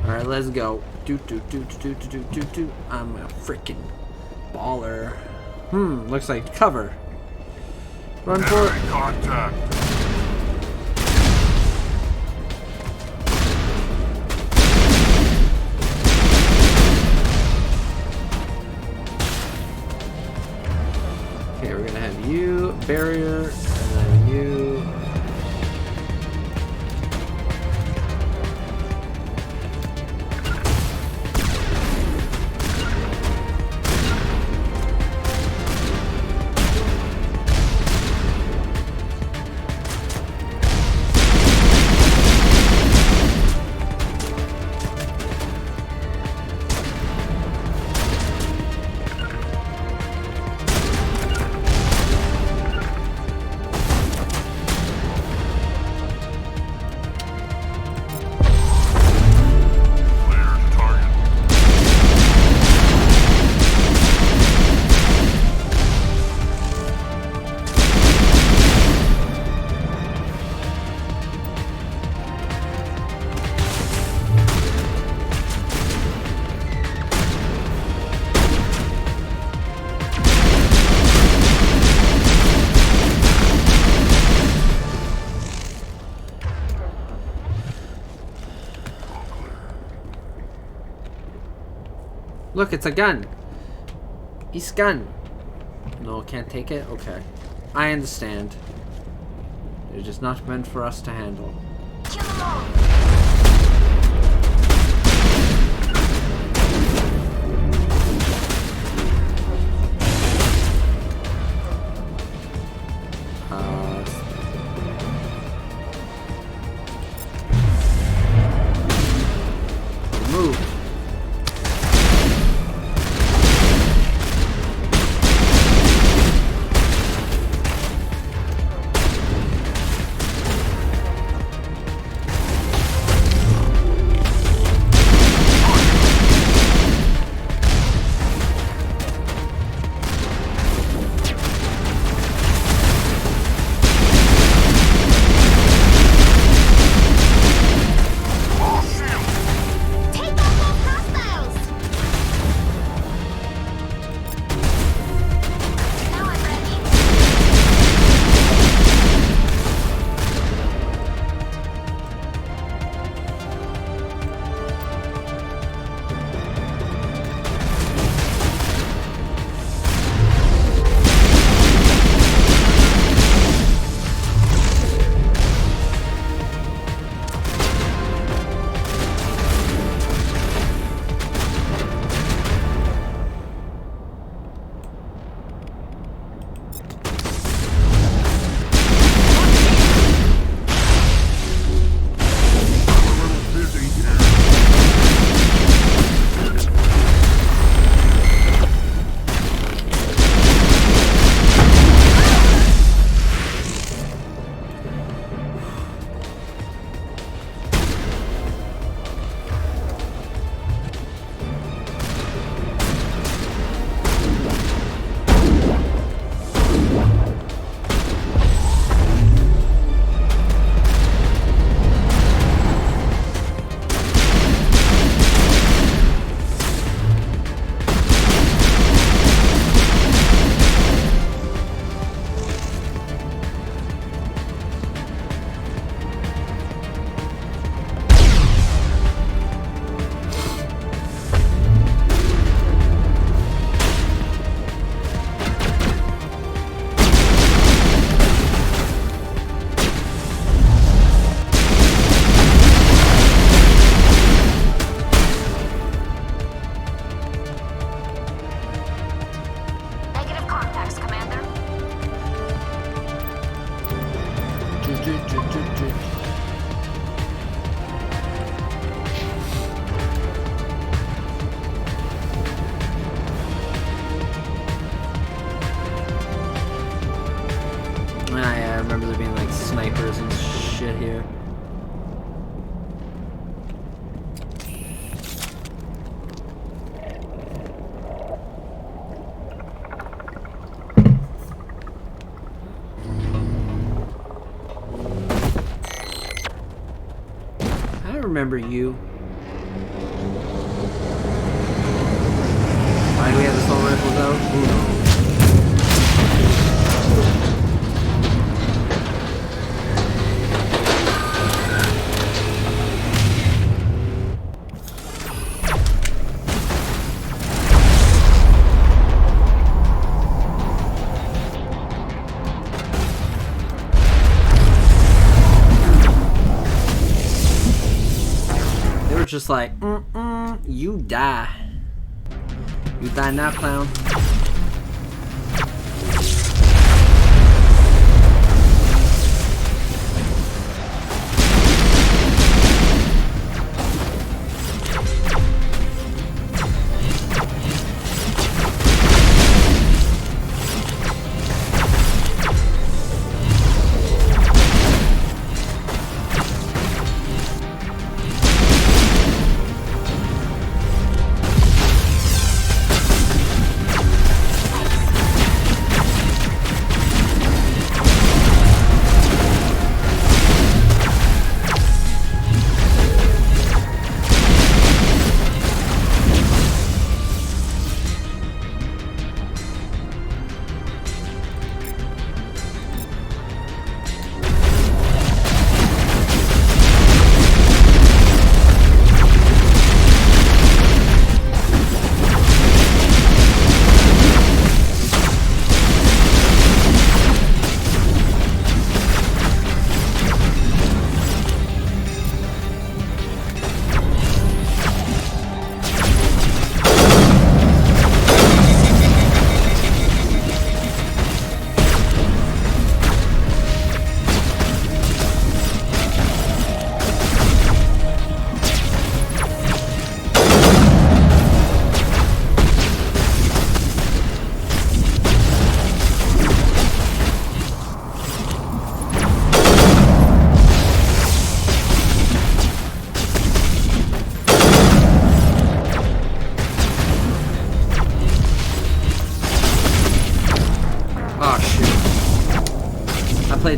Alright, let's go. I'm a freaking baller. Looks like cover. Run for it. Contact. Okay, we're gonna have you, barrier, and then you. Look, it's a gun. It's gun. No, can't take it? Okay. I understand. They're just not meant for us to handle. Kill them all. Move. remember there being like snipers and shit here. I remember you. Why do we have assault rifles out? Who knows? They were just like, you die. You die now, clown.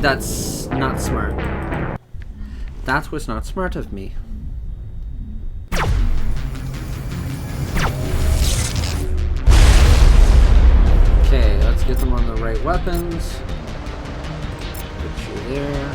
That's not smart. That was not smart of me. Okay, let's get them on the right weapons. Put you there.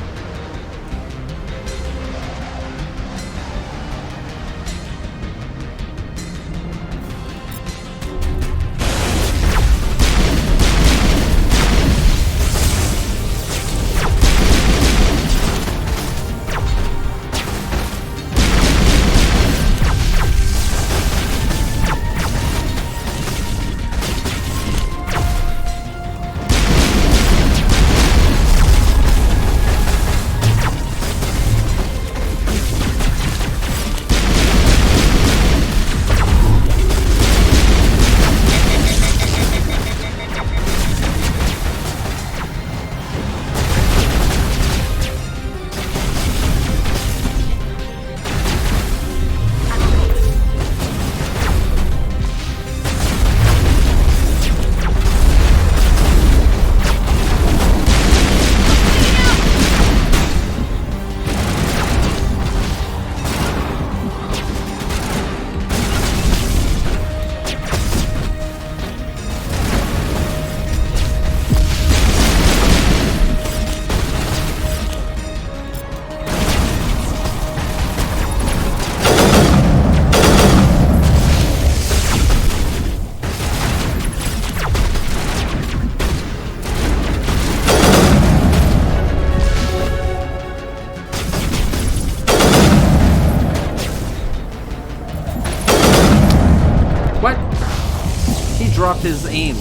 Dropped his aim.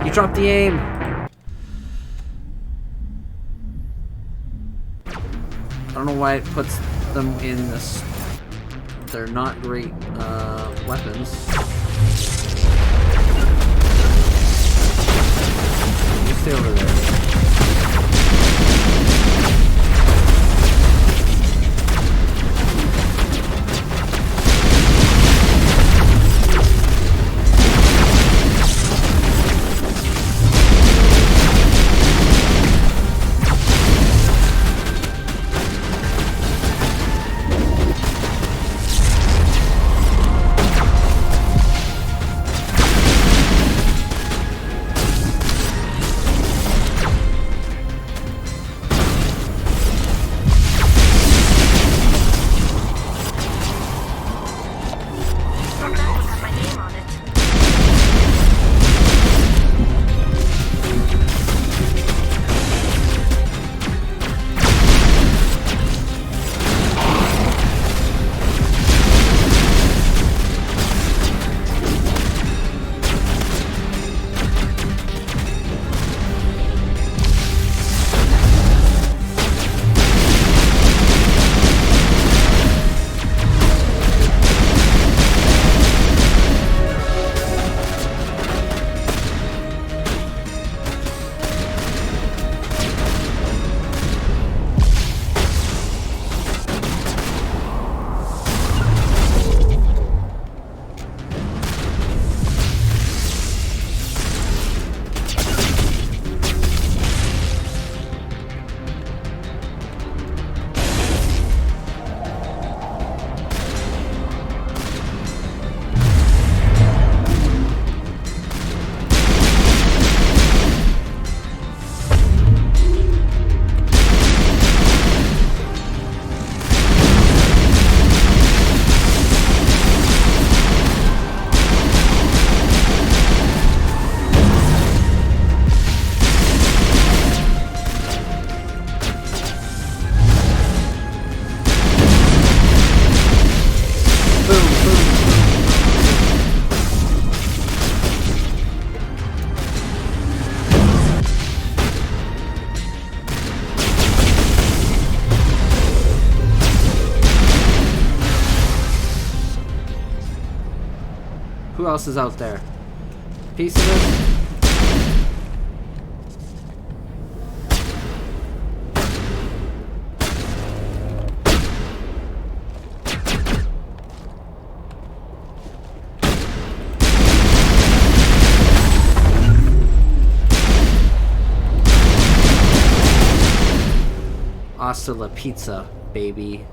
He dropped the aim. I don't know why it puts them in this. They're not great weapons. You stay over there. Who else is out there? Piece of this? Hasta la pizza, baby.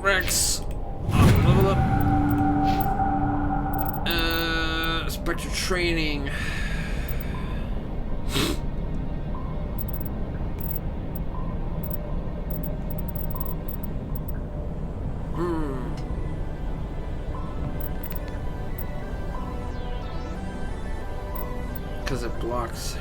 Rex. Level up. Spectre training. Because it blocks.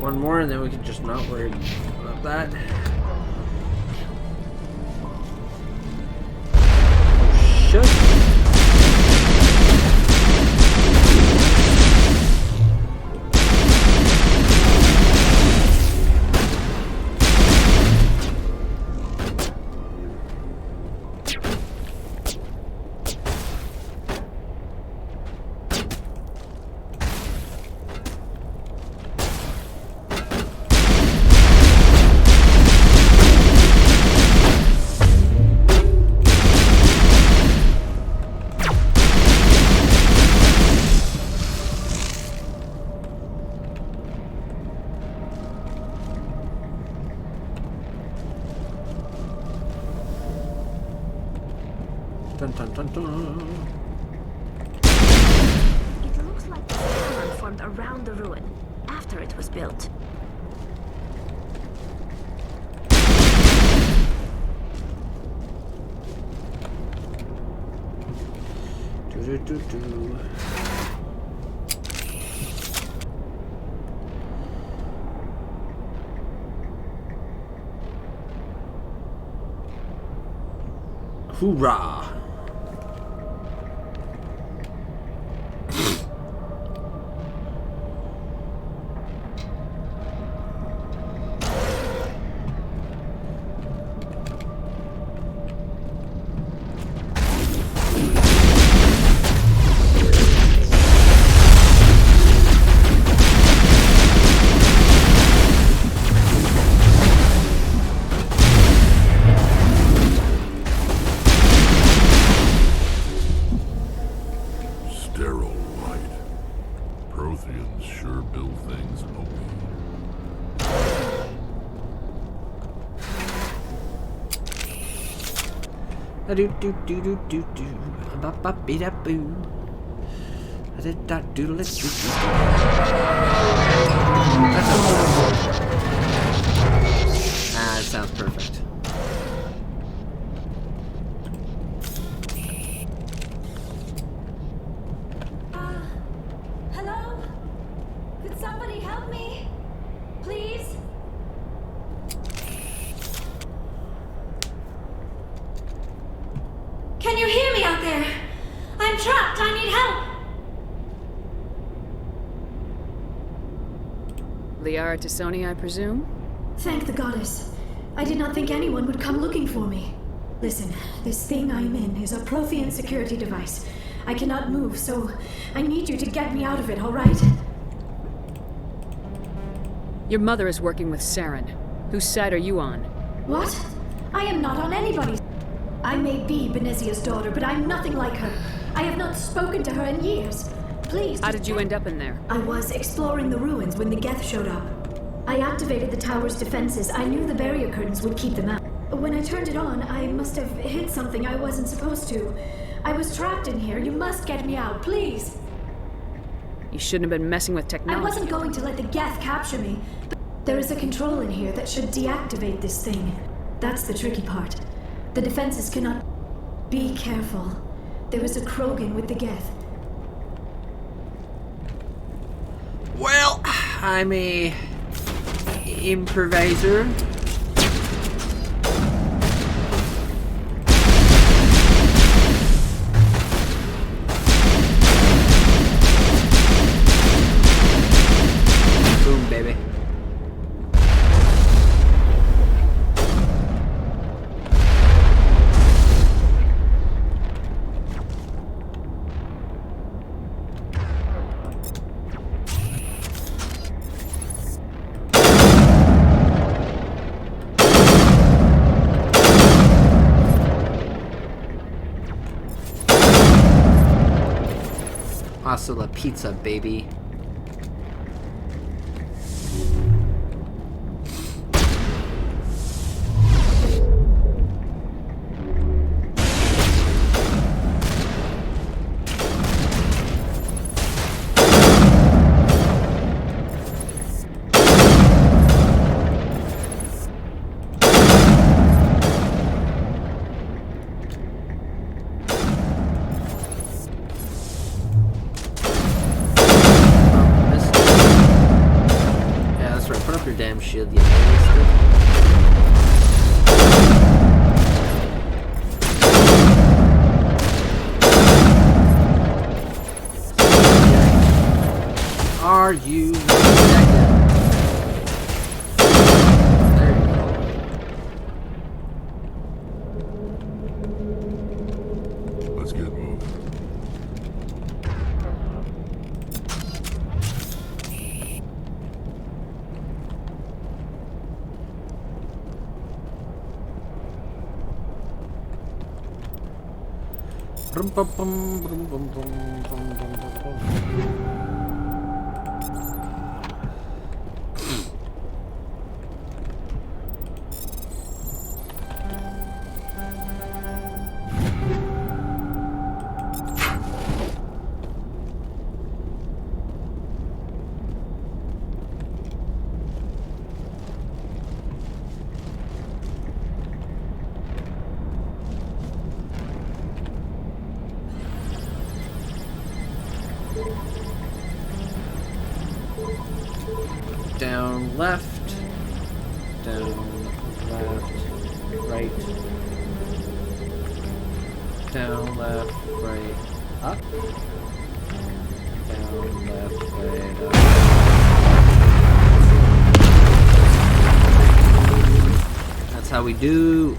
One more and then we can just not worry about that. Shut. Dun, dun, dun, dun. It looks like the cavern formed around the ruin, after it was built. Do, do, do, do. Hoorah! Sterile light. Protheans sure build things in A do do do do do do. Ba ba be da boo. A da da doodle it. That sounds perfect. Hello? Could somebody help me? Please? Can you hear me out there? I'm trapped. I need help. Liara to Sony, I presume? Thank the goddess. I did not think anyone would come looking for me. Listen, this thing I'm in is a Prothean security device. I cannot move, so I need you to get me out of it, all right? Your mother is working with Saren. Whose side are you on? What? I am not on anybody's. I may be Benezia's daughter, but I'm nothing like her. I have not spoken to her in years. Please. How did you end up in there? I was exploring the ruins when the Geth showed up. I activated the tower's defenses. I knew the barrier curtains would keep them out. When I turned it on, I must have hit something I wasn't supposed to. I was trapped in here. You must get me out, please. You shouldn't have been messing with technology. I wasn't going to let the Geth capture me. But there is a control in here that should deactivate this thing. That's the tricky part. The defenses cannot... Be careful. There is a Krogan with the Geth. Well, I'm a improviser. Boom, baby. Pasta la pizza, baby. Damn shield, you Are you There you go. Let's get moving. Down, left, right, down, left, right, up, down, left, right, up. That's how we do.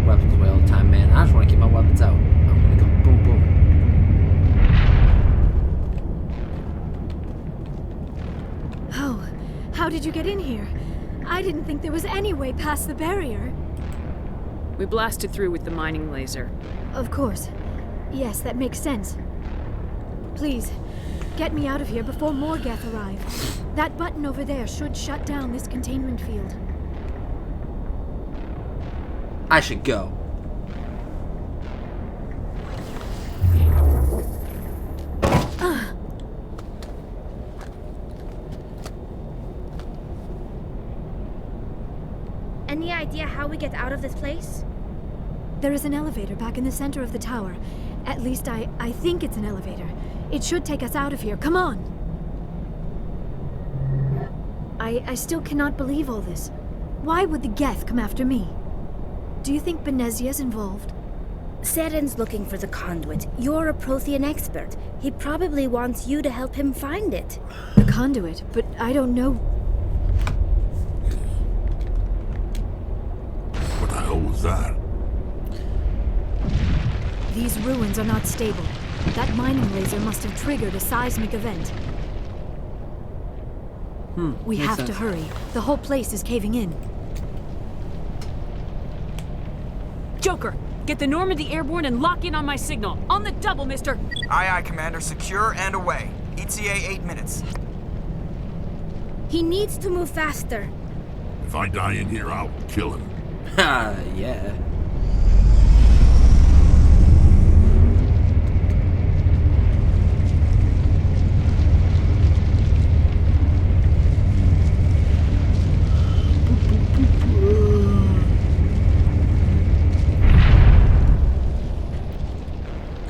Weapons away all the time, man. I just want to keep my weapons out. I'm gonna go boom, boom. Oh, how did you get in here? I didn't think there was any way past the barrier. We blasted through with the mining laser. Of course. Yes, that makes sense. Please, get me out of here before more Geth arrive. That button over there should shut down this containment field. I should go. Any idea how we get out of this place? There is an elevator back in the center of the tower. At least I think it's an elevator. It should take us out of here. Come on. I still cannot believe all this. Why would the Geth come after me? Do you think Benezia's involved? Saren's looking for the conduit. You're a Prothean expert. He probably wants you to help him find it. The conduit? But I don't know... What the hell was that? These ruins are not stable. That mining laser must have triggered a seismic event. We makes have sense. to hurry. The whole place is caving in. Joker, get the Normandy airborne and lock in on my signal. On the double, mister. Aye, aye, Commander. Secure and away. ETA 8 minutes. He needs to move faster. If I die in here, I'll kill him. Ha, yeah.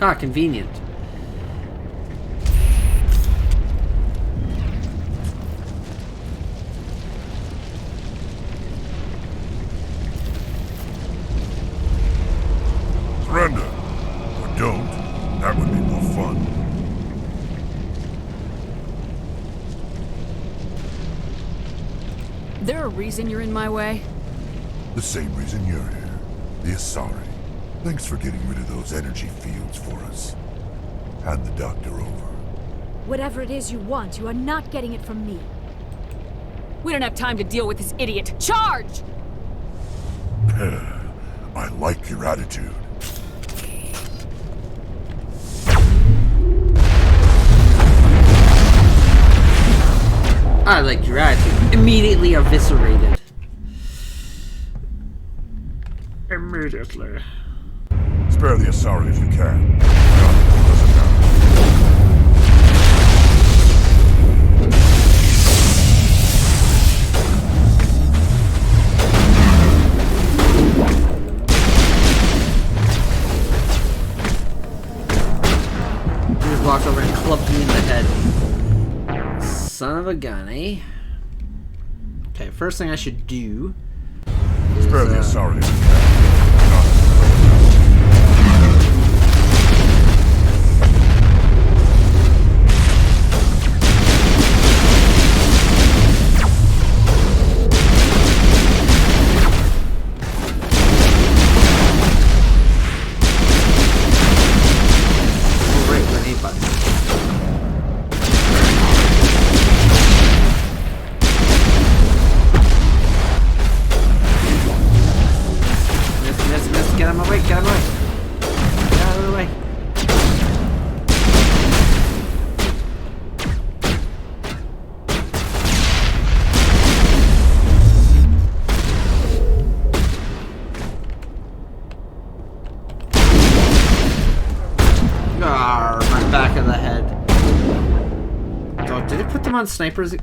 Ah, convenient. Surrender. Or don't. That would be more fun. There a reason you're in my way? The same reason you're here. The Asari. Thanks for getting rid of those energy fields for us. Hand the doctor over. Whatever it is you want, you are not getting it from me. We don't have time to deal with this idiot. Charge! I like your attitude. I like your attitude. Immediately eviscerated. Immediately. Spare the Asari if you can. No, doesn't matter. He just walked over and clubbed me in the head. Son of a gun, eh? Okay, first thing I should do is, Spare the Asari if you can. Back of the head. Oh, did it put them on snipers? I'm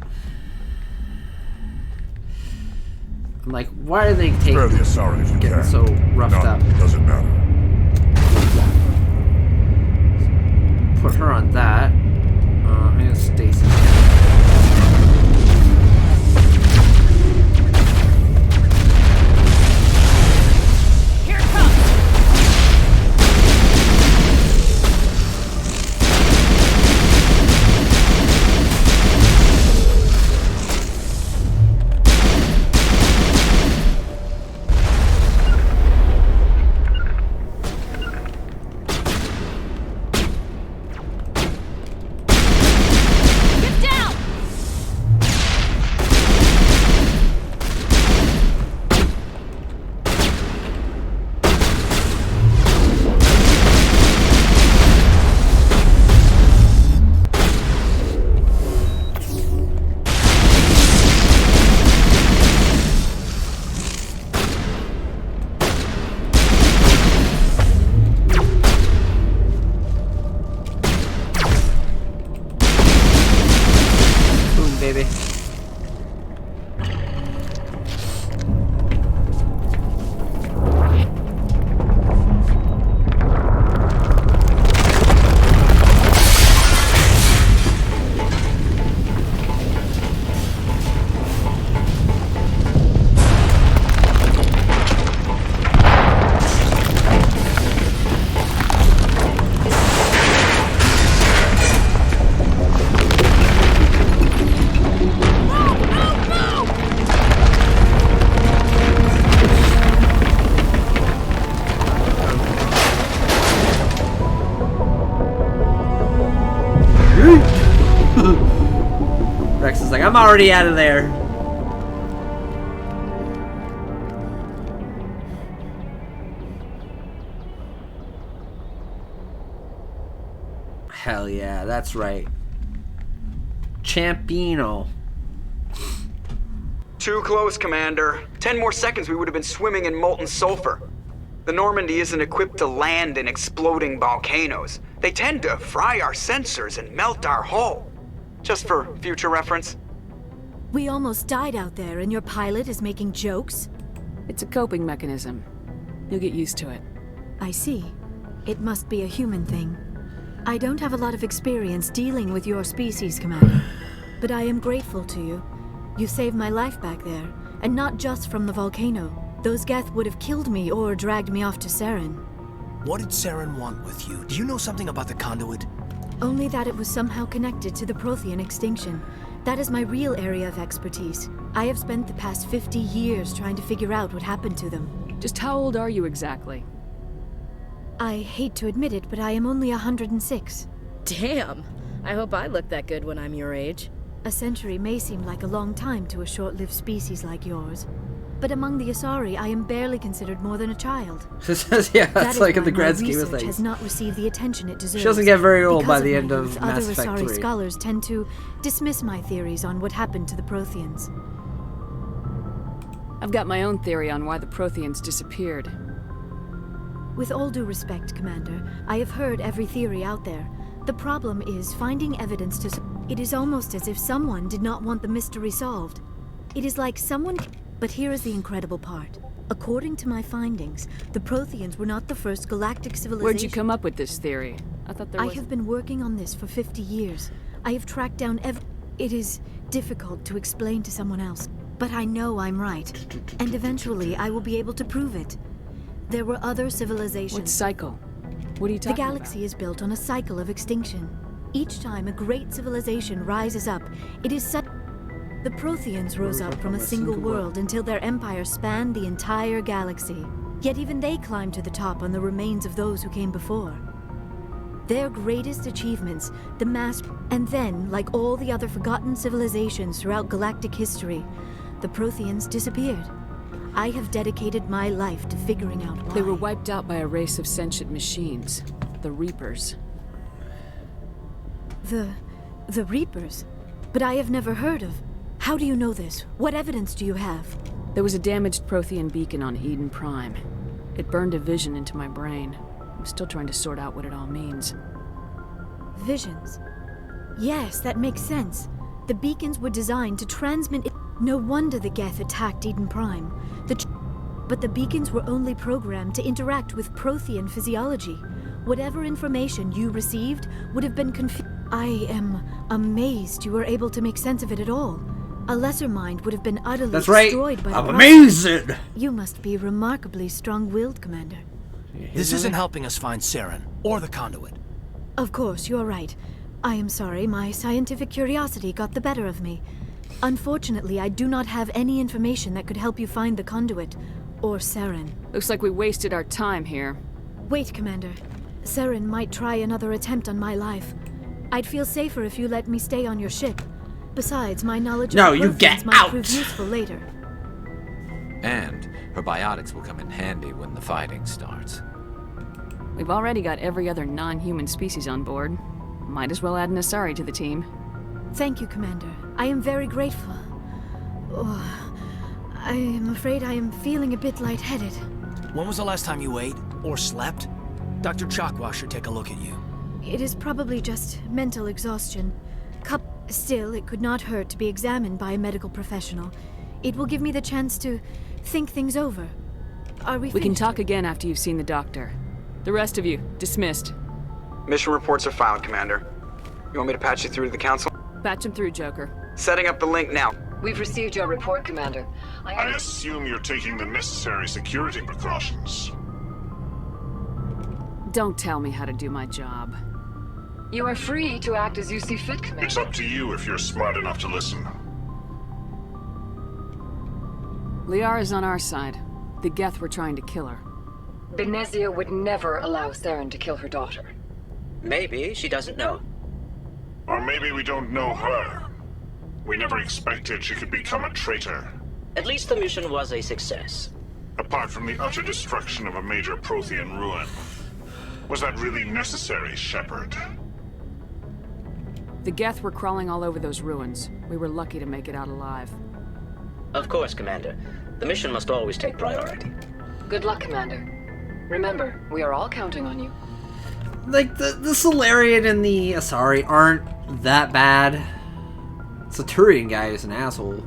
like, why are they taking the Asari if you getting can. so roughed up? Doesn't matter. Put her on that. I'm gonna Stacy. Get down! I'm already out of there. Hell yeah, that's right. Champino. Too close, Commander. 10 more seconds we would have been swimming in molten sulfur. The Normandy isn't equipped to land in exploding volcanoes. They tend to fry our sensors and melt our hull. Just for future reference. We almost died out there, and your pilot is making jokes? It's a coping mechanism. You'll get used to it. I see. It must be a human thing. I don't have a lot of experience dealing with your species, Commander. But I am grateful to you. You saved my life back there, and not just from the volcano. Those Geth would have killed me or dragged me off to Saren. What did Saren want with you? Do you know something about the conduit? Only that it was somehow connected to the Prothean extinction. That is my real area of expertise. I have spent the past 50 years trying to figure out what happened to them. Just how old are you exactly? I hate to admit it, but I am only 106. Damn! I hope I look that good when I'm your age. A century may seem like a long time to a short-lived species like yours. But among the Asari, I am barely considered more than a child. Yeah, that's like in the grand scheme of research things. Has not received the attention it deserves. She doesn't get very old by the end my of youth, Mass other Effect Asari 3. scholars tend to dismiss my theories on what happened to the Protheans. I've got my own theory on why the Protheans disappeared. With all due respect, Commander, I have heard every theory out there. The problem is finding evidence to... It is almost as if someone did not want the mystery solved. It is like someone... But here is the incredible part. According to my findings, the Protheans were not the first galactic civilization... Where'd you come up with this theory? I thought there was... I have been working on this for 50 years. I have tracked down It is difficult to explain to someone else, but I know I'm right. And eventually I will be able to prove it. There were other civilizations... What cycle? What are you talking about? The galaxy is built on a cycle of extinction. Each time a great civilization rises up, it is such... The Protheans rose up from a single world until their empire spanned the entire galaxy. Yet even they climbed to the top on the remains of those who came before. Their greatest achievements, the mass... And then, like all the other forgotten civilizations throughout galactic history, the Protheans disappeared. I have dedicated my life to figuring out why. They were wiped out by a race of sentient machines, the Reapers. The Reapers? But I have never heard of... How do you know this? What evidence do you have? There was a damaged Prothean beacon on Eden Prime. It burned a vision into my brain. I'm still trying to sort out what it all means. Visions? Yes, that makes sense. The beacons were designed to transmit... No wonder the Geth attacked Eden Prime. But the beacons were only programmed to interact with Prothean physiology. Whatever information you received would have been confused. I am amazed you were able to make sense of it at all. A lesser mind would have been utterly destroyed by the I'm amazing! You must be remarkably strong-willed, Commander. This isn't helping us find Saren, or the conduit. Of course, you're right. I am sorry, my scientific curiosity got the better of me. Unfortunately, I do not have any information that could help you find the conduit, or Saren. Looks like we wasted our time here. Wait, Commander. Saren might try another attempt on my life. I'd feel safer if you let me stay on your ship. Besides, my knowledge of Protheans might prove useful later. And her biotics will come in handy when the fighting starts. We've already got every other non-human species on board. Might as well add an Asari to the team. Thank you, Commander. I am very grateful. Oh, I am afraid I am feeling a bit lightheaded. When was the last time you ate, or slept? Dr. Chakwa should take a look at you. It is probably just mental exhaustion. Still, it could not hurt to be examined by a medical professional. It will give me the chance to think things over. Are we We can talk again after you've seen the doctor. The rest of you, dismissed. Mission reports are filed, Commander. You want me to patch you through to the Council? Patch him through, Joker. Setting up the link now. We've received your report, Commander. I assume you're taking the necessary security precautions. Don't tell me how to do my job. You are free to act as you see fit, Commander. It's up to you if you're smart enough to listen. Liara's on our side. The Geth were trying to kill her. Benezia would never allow Saren to kill her daughter. Maybe she doesn't know. Or maybe we don't know her. We never expected she could become a traitor. At least the mission was a success. Apart from the utter destruction of a major Prothean ruin. Was that really necessary, Shepard? The Geth were crawling all over those ruins. We were lucky to make it out alive. Of course, Commander. The mission must always take priority. Good luck, Commander. Remember, we are all counting on you. Like, the Solarian and the Asari aren't that bad. The Turian guy is an asshole.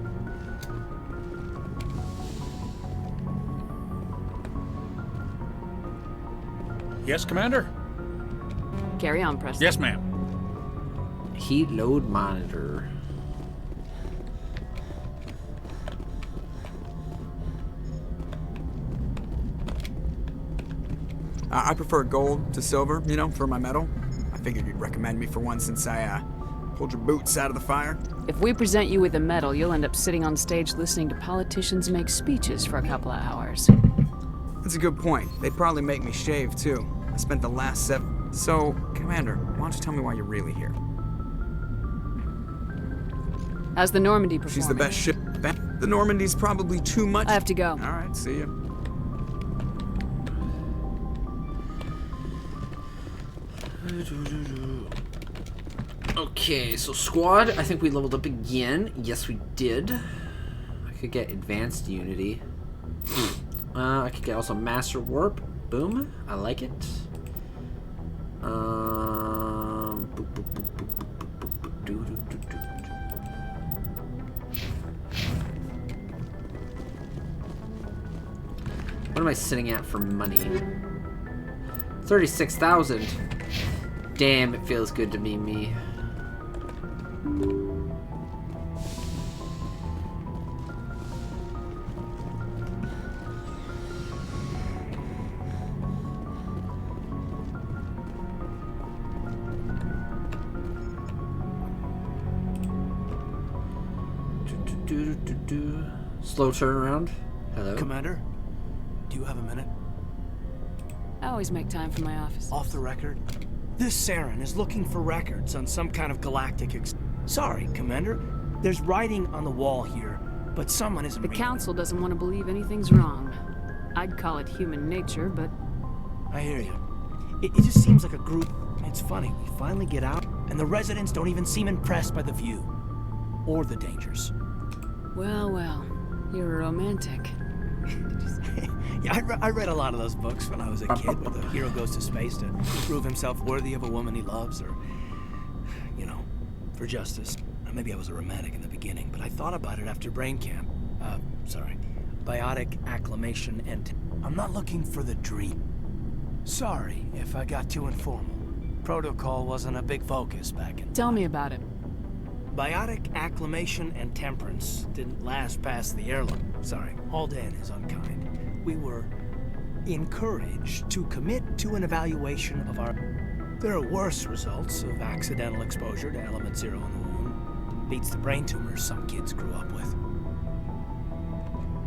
Yes, Commander? Carry on, Preston. Yes, ma'am. Heat load monitor. I prefer gold to silver, you know, for my metal. I figured you'd recommend me for one since I pulled your boots out of the fire. If we present you with a medal, you'll end up sitting on stage listening to politicians make speeches for a couple of hours. That's a good point. They'd probably make me shave, too. I spent the last 7... So, Commander, why don't you tell me why you're really here? How's the Normandy performing? She's the best ship. The Normandy's probably too much... I have to go. All right, see ya. Okay, so squad, I think we leveled up again. Yes, we did. I could get advanced unity. I could get also master warp. Boom. I like it. What am I sitting at for money? 36,000. Damn, it feels good to be me. Slow turnaround. Hello. Commander, do you have a minute? I always make time for my office. Off the record? This Saren is looking for records on some kind of galactic Sorry, Commander. There's writing on the wall here, but someone isn't The Council doesn't want to believe anything's wrong. I'd call it human nature, but... I hear you. It just seems like a group... It's funny, we finally get out, and the residents don't even seem impressed by the view. Or the dangers. Well, well. You're a romantic. Yeah, I read a lot of those books when I was a kid, where the hero goes to space to prove himself worthy of a woman he loves, or, you know, for justice. Maybe I was a romantic in the beginning, but I thought about it after brain camp. Biotic acclimation, and I'm not looking for the dream. Sorry if I got too informal. Protocol wasn't a big focus back in... Tell me about it. Biotic acclimation and temperance didn't last past the airlock. Sorry, hauled in is unkind. We were encouraged to commit to an evaluation of our... There are worse results of accidental exposure to element 0 in the womb. Beats the brain tumors some kids grew up with.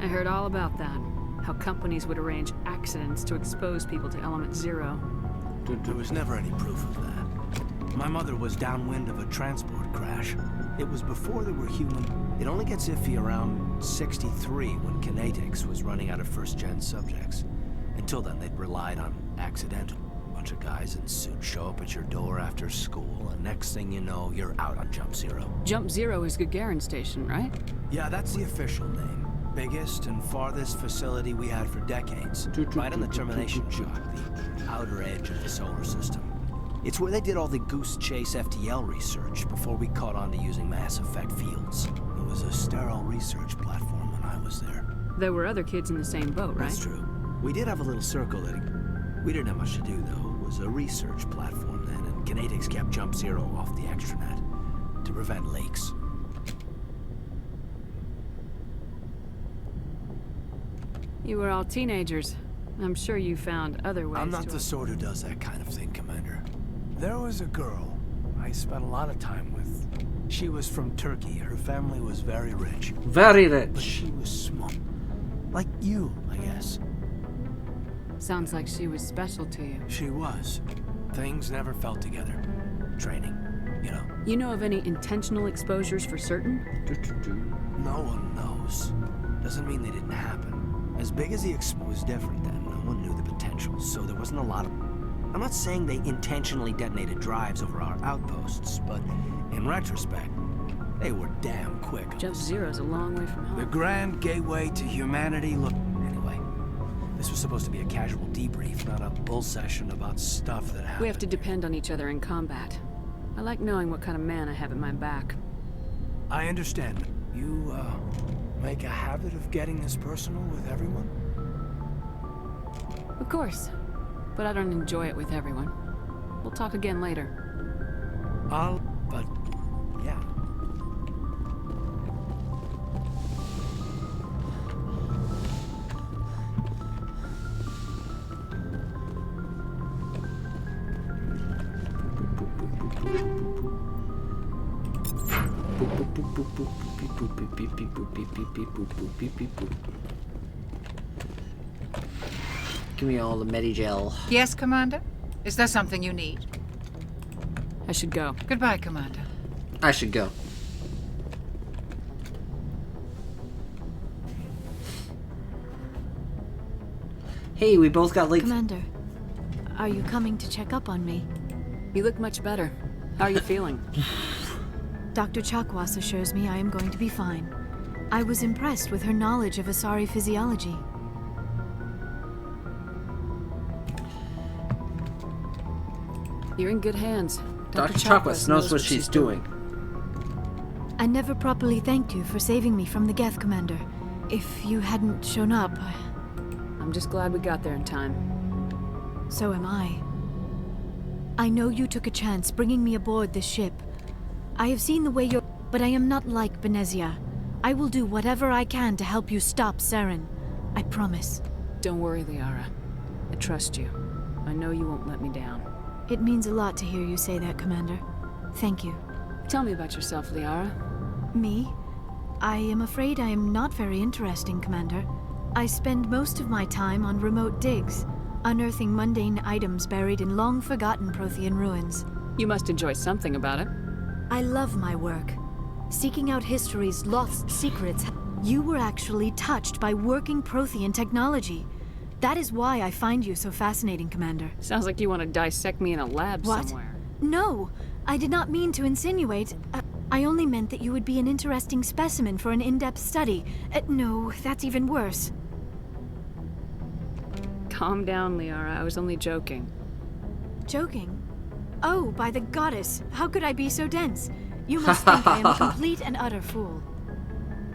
I heard all about that. How companies would arrange accidents to expose people to element 0. There was never any proof of that. My mother was downwind of a transport crash. It was before they were human. It only gets iffy around 63 when kinetics was running out of first-gen subjects. Until then, they'd relied on accidental. A bunch of guys in suits show up at your door after school, and next thing you know, you're out on Jump Zero. Jump Zero is Gagarin Station, right? Yeah, that's the official name. Biggest and farthest facility we had for decades. Right on the termination shock, the outer edge of the solar system. It's where they did all the Goose Chase FTL research before we caught on to using mass effect fields. It was a sterile research platform when I was there. There were other kids in the same boat, right? That's true. We did have a little circle that... We didn't have much to do, though. It was a research platform then, and kinetics kept Jump Zero off the extranet to prevent leaks. You were all teenagers. I'm sure you found other ways I'm not the sort who does that kind of thing, Commander. There was a girl I spent a lot of time with. She was from Turkey. Her family was very rich. Very rich. But she was smart. Like you, I guess. Sounds like she was special to you. She was. Things never fell together. Training. you know. You know of any intentional exposures for certain? No one knows. Doesn't mean they didn't happen. As big as the was different then. No one knew the potential, so there wasn't a lot of... I'm not saying they intentionally detonated drives over our outposts, but in retrospect, they were damn quick. Just Zero's a long way from home. The grand gateway to humanity. Look, anyway, this was supposed to be a casual debrief, not a bull session about stuff that happened. We have to depend on each other in combat. I like knowing what kind of man I have at my back. I understand. You, make a habit of getting this personal with everyone? Of course. But I don't enjoy it with everyone. We'll talk again later. But, yeah. Give me all the Medigel. Yes, Commander? Is there something you need? I should go. Goodbye, Commander. I should go. Hey, we both got like... Commander, are you coming to check up on me? You look much better. How are you feeling? Dr. Chakwas assures me I am going to be fine. I was impressed with her knowledge of Asari physiology. You're in good hands. Dr. Chakwas knows what she's doing. I never properly thanked you for saving me from the Geth, Commander. If you hadn't shown up... I'm just glad we got there in time. So am I. I know you took a chance bringing me aboard this ship. I have seen the way you're... But I am not like Benezia. I will do whatever I can to help you stop Saren. I promise. Don't worry, Liara. I trust you. I know you won't let me down. It means a lot to hear you say that, Commander. Thank you. Tell me about yourself, Liara. Me? I am afraid I am not very interesting, Commander. I spend most of my time on remote digs, unearthing mundane items buried in long-forgotten Prothean ruins. You must enjoy something about it. I love my work. Seeking out history's lost secrets. You were actually touched by working Prothean technology. That is why I find you so fascinating, Commander. Sounds like you want to dissect me in a lab somewhere. No, I did not mean to insinuate. I only meant that you would be an interesting specimen for an in-depth study. No, that's even worse. Calm down, Liara. I was only joking. Joking? Oh, by the goddess, how could I be so dense? You must think I am a complete and utter fool.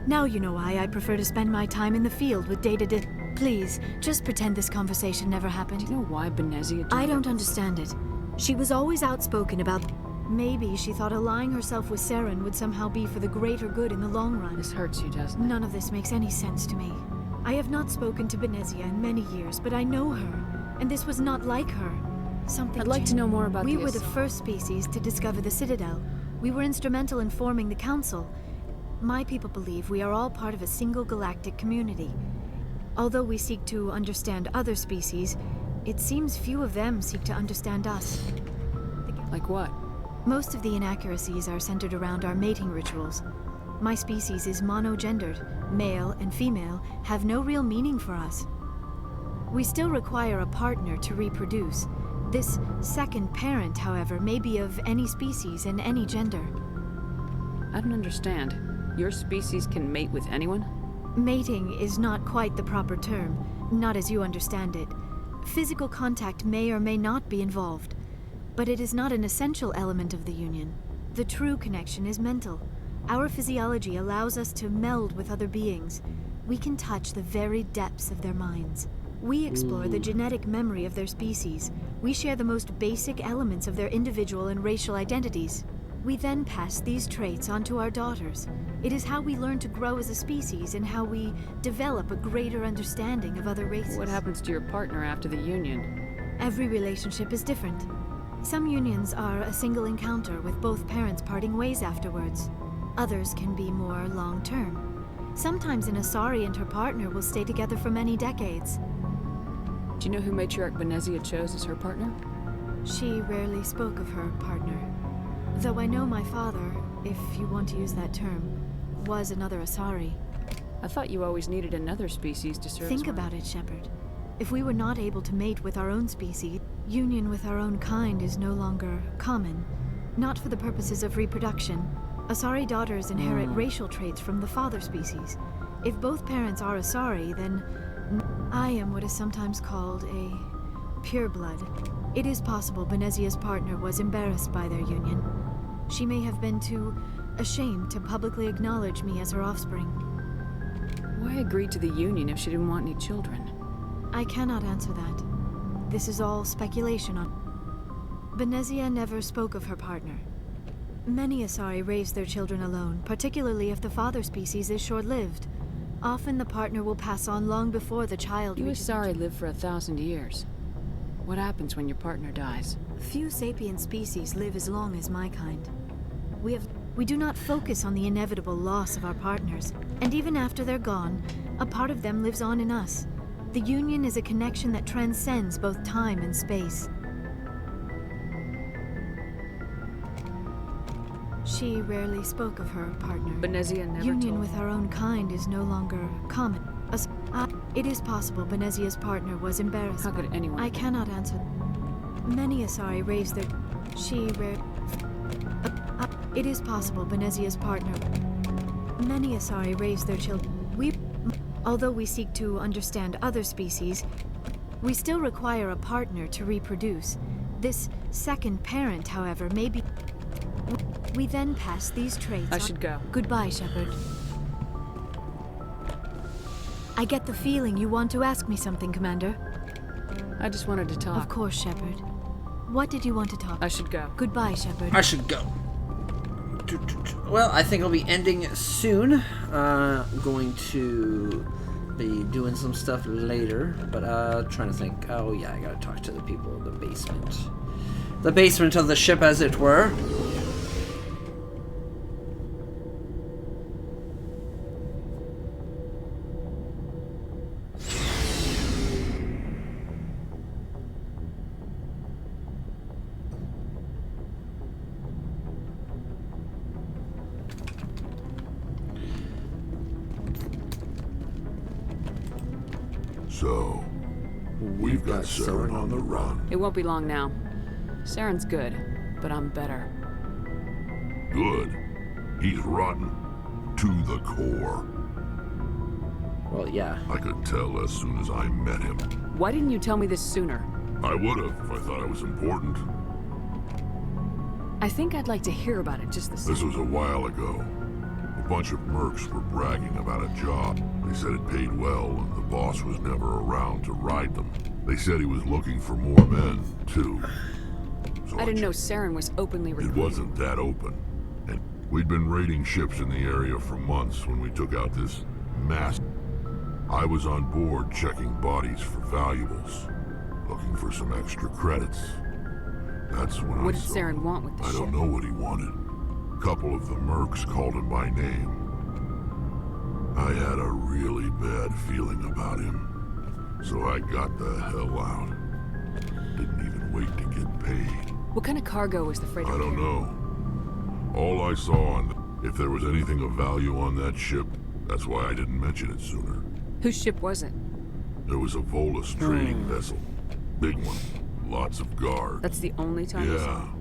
Now you know why I prefer to spend my time in the field with data. Please, just pretend this conversation never happened. Do you know why Benezia... I don't understand it. She was always outspoken about... Maybe she thought allying herself with Saren would somehow be for the greater good in the long run. This hurts you, doesn't it? None of this makes any sense to me. I have not spoken to Benezia in many years, but I know her, and this was not like her. Something I'd like to know more about We were the first species to discover the Citadel. We were instrumental in forming the Council. My people believe we are all part of a single galactic community. Although we seek to understand other species, it seems few of them seek to understand us. Like what? Most of the inaccuracies are centered around our mating rituals. My species is monogendered. Male and female have no real meaning for us. We still require a partner to reproduce. This second parent, however, may be of any species and any gender. I don't understand. Your species can mate with anyone? Mating is not quite the proper term, not as you understand it. Physical contact may or may not be involved, but it is not an essential element of the union. The true connection is mental. Our physiology allows us to meld with other beings. We can touch the very depths of their minds. We explore the genetic memory of their species. We share the most basic elements of their individual and racial identities. We then pass these traits on to our daughters. It is how we learn to grow as a species and how we develop a greater understanding of other races. What happens to your partner after the union? Every relationship is different. Some unions are a single encounter with both parents parting ways afterwards. Others can be more long-term. Sometimes an Asari and her partner will stay together for many decades. Do you know who Matriarch Benezia chose as her partner? She rarely spoke of her partner. Though I know my father, if you want to use that term, was another Asari. I thought you always needed another species to serve. Think about it, Shepard. If we were not able to mate with our own species, union with our own kind is no longer common. Not for the purposes of reproduction. Asari daughters inherit racial traits from the father species. If both parents are Asari, then I am what is sometimes called a pureblood. It is possible Benezia's partner was embarrassed by their union. She may have been too ashamed to publicly acknowledge me as her offspring. Why agree to the union if she didn't want any children? I cannot answer that. This is all speculation on... Benezia never spoke of her partner. Many Asari raise their children alone, particularly if the father species is short-lived. Often the partner will pass on long before the child reaches... You Asari live for 1,000 years. What happens when your partner dies? Few sapient species live as long as my kind. We do not focus on the inevitable loss of our partners, and even after they're gone, a part of them lives on in us. The union is a connection that transcends both time and space. She rarely spoke of her partner. Benezia never Union told with our own kind is no longer common. It is possible Benezia's partner was embarrassed. How could anyone? I cannot answer. Many Asari raise their... It is possible Benezia's partner... Many Asari raise their children. Although we seek to understand other species, we still require a partner to reproduce. This second parent, however, may be... We then pass these traits I should go. Goodbye, Shepard. I get the feeling you want to ask me something, Commander. I just wanted to talk. Of course, Shepard. What did you want to talk? I should go. Goodbye, Shepard. I should go. Well, I think I'll be ending soon. I'm going to be doing some stuff later, but trying to think. Oh yeah, I gotta talk to the people in the basement. The basement of the ship, as it were. So, we've got Saren on the run. It won't be long now. Saren's good, but I'm better. Good. He's rotten. To the core. Well, yeah. I could tell as soon as I met him. Why didn't you tell me this sooner? I would have if I thought it was important. I think I'd like to hear about it just the same. This was a while ago. A bunch of mercs were bragging about a job. They said it paid well, and the boss was never around to ride them. They said he was looking for more men, too. So I didn't know Saren was openly recruiting. It wasn't that open. And we'd been raiding ships in the area for months when we took out this mass. I was on board checking bodies for valuables, looking for some extra credits. That's when What did Saren want with the ship? I don't know what he wanted. A couple of the mercs called him by name. I had a really bad feeling about him, so I got the hell out. Didn't even wait to get paid. What kind of cargo was the freighter? I don't know. All I saw, if there was anything of value on that ship, that's why I didn't mention it sooner. Whose ship was it? It was a Volus trading vessel. Big one. Lots of guard. That's the only time you saw him?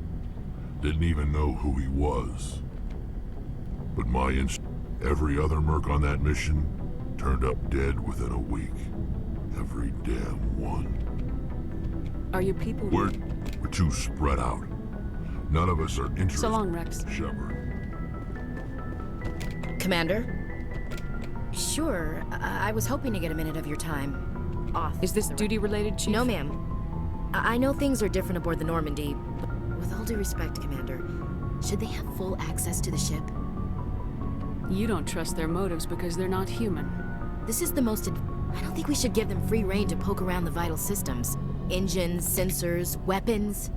Didn't even know who he was. But every other merc on that mission turned up dead within a week. Every damn one. Are your people... We're too spread out. None of us are interested. So long, Rex. Shepard. Commander? Sure. I was hoping to get a minute of your time off. Is this duty-related, Chief? No, ma'am. I know things are different aboard the Normandy, but with all due respect, Commander, should they have full access to the ship? You don't trust their motives because they're not human. This is the most... I don't think we should give them free rein to poke around the vital systems. Engines, sensors, weapons.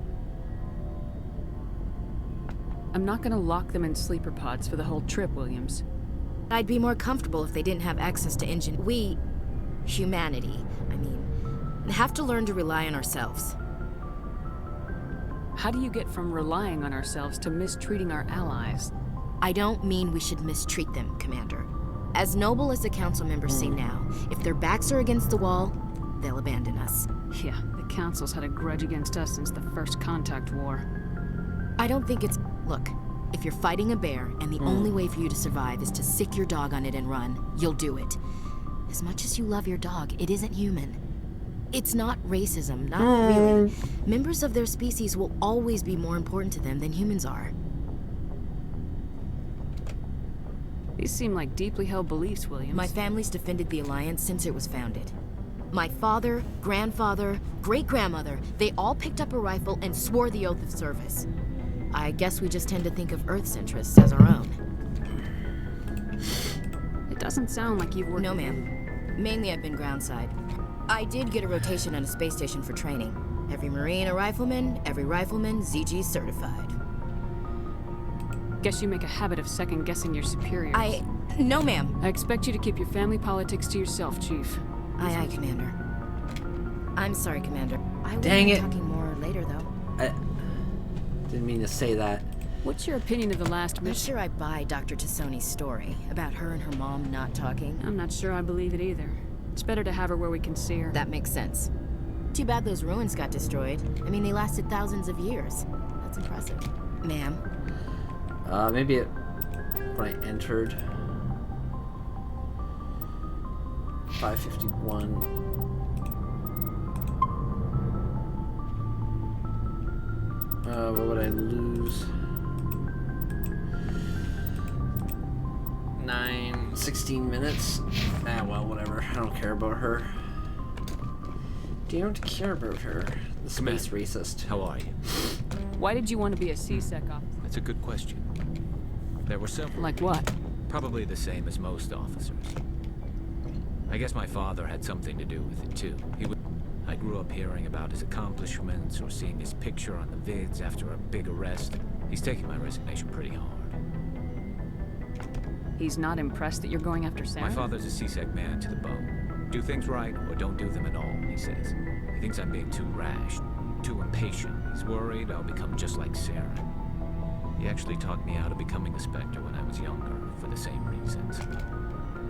I'm not gonna lock them in sleeper pods for the whole trip, Williams. I'd be more comfortable if they didn't have access to engine. We... humanity, I mean, have to learn to rely on ourselves. How do you get from relying on ourselves to mistreating our allies? I don't mean we should mistreat them, Commander. As noble as the Council members seem now, if their backs are against the wall, they'll abandon us. Yeah, the Council's had a grudge against us since the First Contact War. I don't think it's... Look, if you're fighting a bear and the only way for you to survive is to sick your dog on it and run, you'll do it. As much as you love your dog, it isn't human. It's not racism, not really. Members of their species will always be more important to them than humans are. These seem like deeply held beliefs, Williams. My family's defended the Alliance since it was founded. My father, grandfather, great-grandmother, they all picked up a rifle and swore the oath of service. I guess we just tend to think of Earth's interests as our own. It doesn't sound like you've worked... No, ma'am. Mainly I've been groundside. I did get a rotation on a space station for training. Every Marine a rifleman, every rifleman ZG certified. Guess you make a habit of second-guessing your superiors. No, ma'am. I expect you to keep your family politics to yourself, Chief. Aye, aye, Commander. I'm sorry, Commander. I will Dang be it. talking more later, though. I didn't mean to say that. What's your opinion of the last I'm mission? not sure I buy Dr. Tassoni's story about her and her mom not talking. I'm not sure I believe it either. It's better to have her where we can see her. That makes sense. Too bad those ruins got destroyed. I mean, they lasted thousands of years. That's impressive. Ma'am? Maybe when I entered 551. What would I lose? 16 minutes. Ah, well, whatever. I don't care about her. Don't care about her. The space racist. How are you? Why did you want to be a C-Sec officer? That's a good question. There were several. Like what? Probably the same as most officers. I guess my father had something to do with it, too. I grew up hearing about his accomplishments or seeing his picture on the vids after a big arrest. He's taking my resignation pretty hard. He's not impressed that you're going after Sarah? My father's a C-Sec man to the bone. Do things right or don't do them at all, he says. He thinks I'm being too rash, too impatient. He's worried I'll become just like Sarah. He actually talked me out of becoming a Spectre when I was younger, for the same reasons.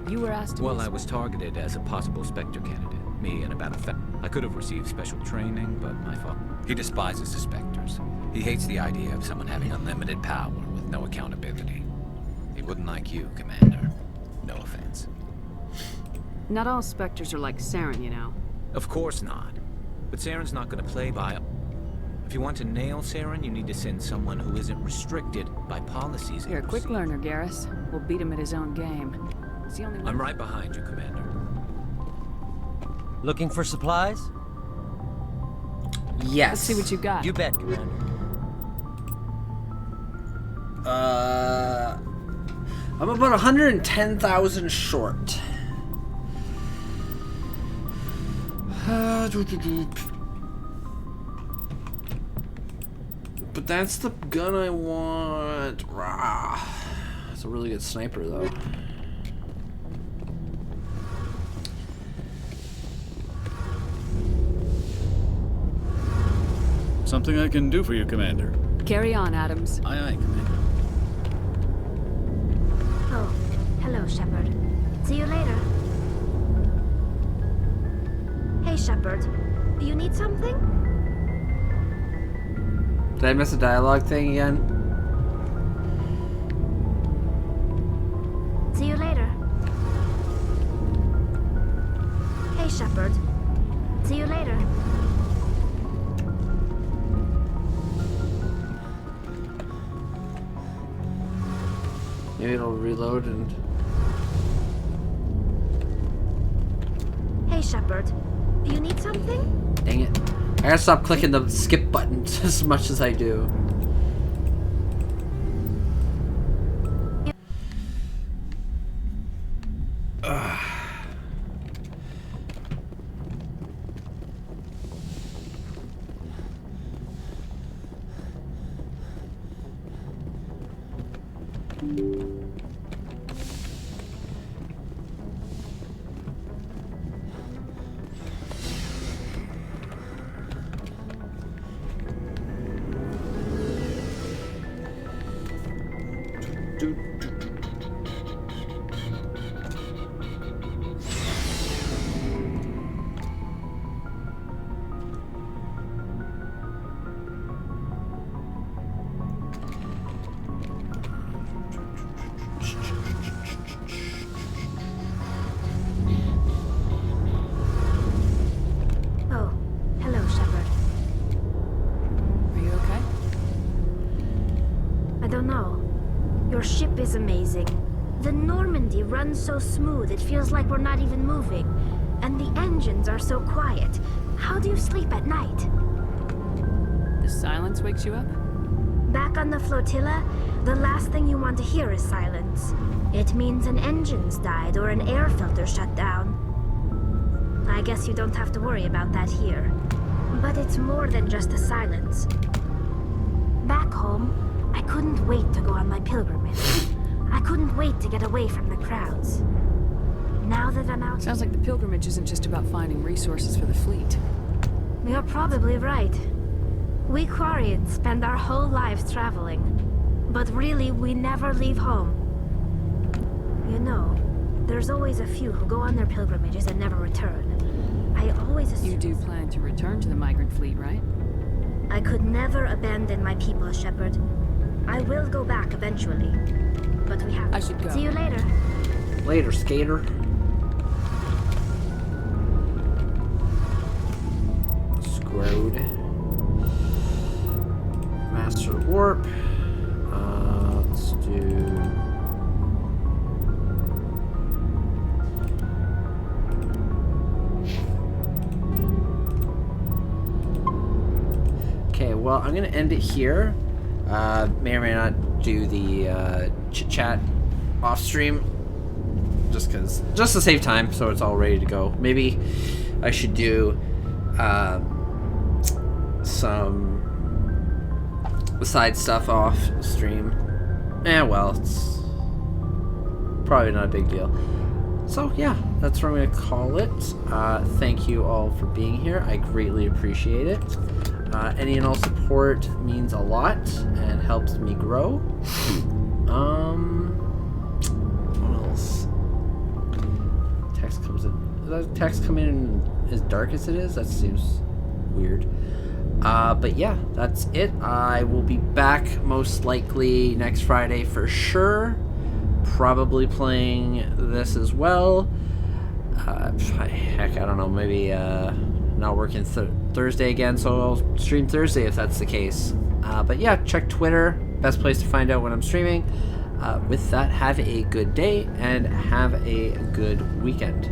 You were asked to... Well, I was targeted as a possible Spectre candidate. Me and about I could have received special training, but my father... He despises the Spectres. He hates the idea of someone having unlimited power with no accountability. He wouldn't like you, Commander. No offense. Not all Spectres are like Saren, you know. Of course not. But Saren's not going to play by... If you want to nail Saren, you need to send someone who isn't restricted by policies. You're a quick learner, Garrus. We'll beat him at his own game. It's the only way. I'm right behind you, Commander. Looking for supplies? Yes. Let's see what you got. You bet, Commander. I'm about 110,000 short. But that's the gun I want. Rah. It's a really good sniper, though. Something I can do for you, Commander. Carry on, Adams. Aye, aye, Commander. Oh, hello, Shepard. See you later. Hey, Shepard. Do you need something? Did I miss a dialogue thing again? See you later. Hey, Shepard. See you later. Maybe it'll reload and... Hey, Shepard. Do you need something? Dang it. I gotta stop clicking the skip button as much as I do. is amazing. The Normandy runs so smooth it feels like we're not even moving. And the engines are so quiet. How do you sleep at night? The silence wakes you up? Back on the flotilla, the last thing you want to hear is silence. It means an engine's died or an air filter shut down. I guess you don't have to worry about that here. But it's more than just the silence. Back home, I couldn't wait to go on my pilgrimage. I couldn't wait to get away from the crowds. Now that I'm out... Sounds like the pilgrimage isn't just about finding resources for the fleet. You're probably right. We Quarians spend our whole lives traveling. But really, we never leave home. You know, there's always a few who go on their pilgrimages and never return. I always assume... You do plan to return to the migrant fleet, right? I could never abandon my people, Shepard. I will go back eventually. But we have... I should go. See you later. Later, skater. Screwed. Master warp. Let's do... Okay, well, I'm gonna end it here. May or may not do the chit-chat off stream, just to save time, so it's all ready to go. Maybe I should do some side stuff off stream. Well, it's probably not a big deal. So yeah, that's what I'm gonna call it. Thank you all for being here. I greatly appreciate it. Any and all support means a lot and helps me grow. What else? Text comes in. Does that text come in as dark as it is? That seems weird. But yeah, that's it. I will be back most likely next Friday for sure. Probably playing this as well. Heck, I don't know. Maybe not working Thursday again, so I'll stream Thursday if that's the case. But yeah, check Twitter. Best place to find out when I'm streaming. With that, have a good day and have a good weekend.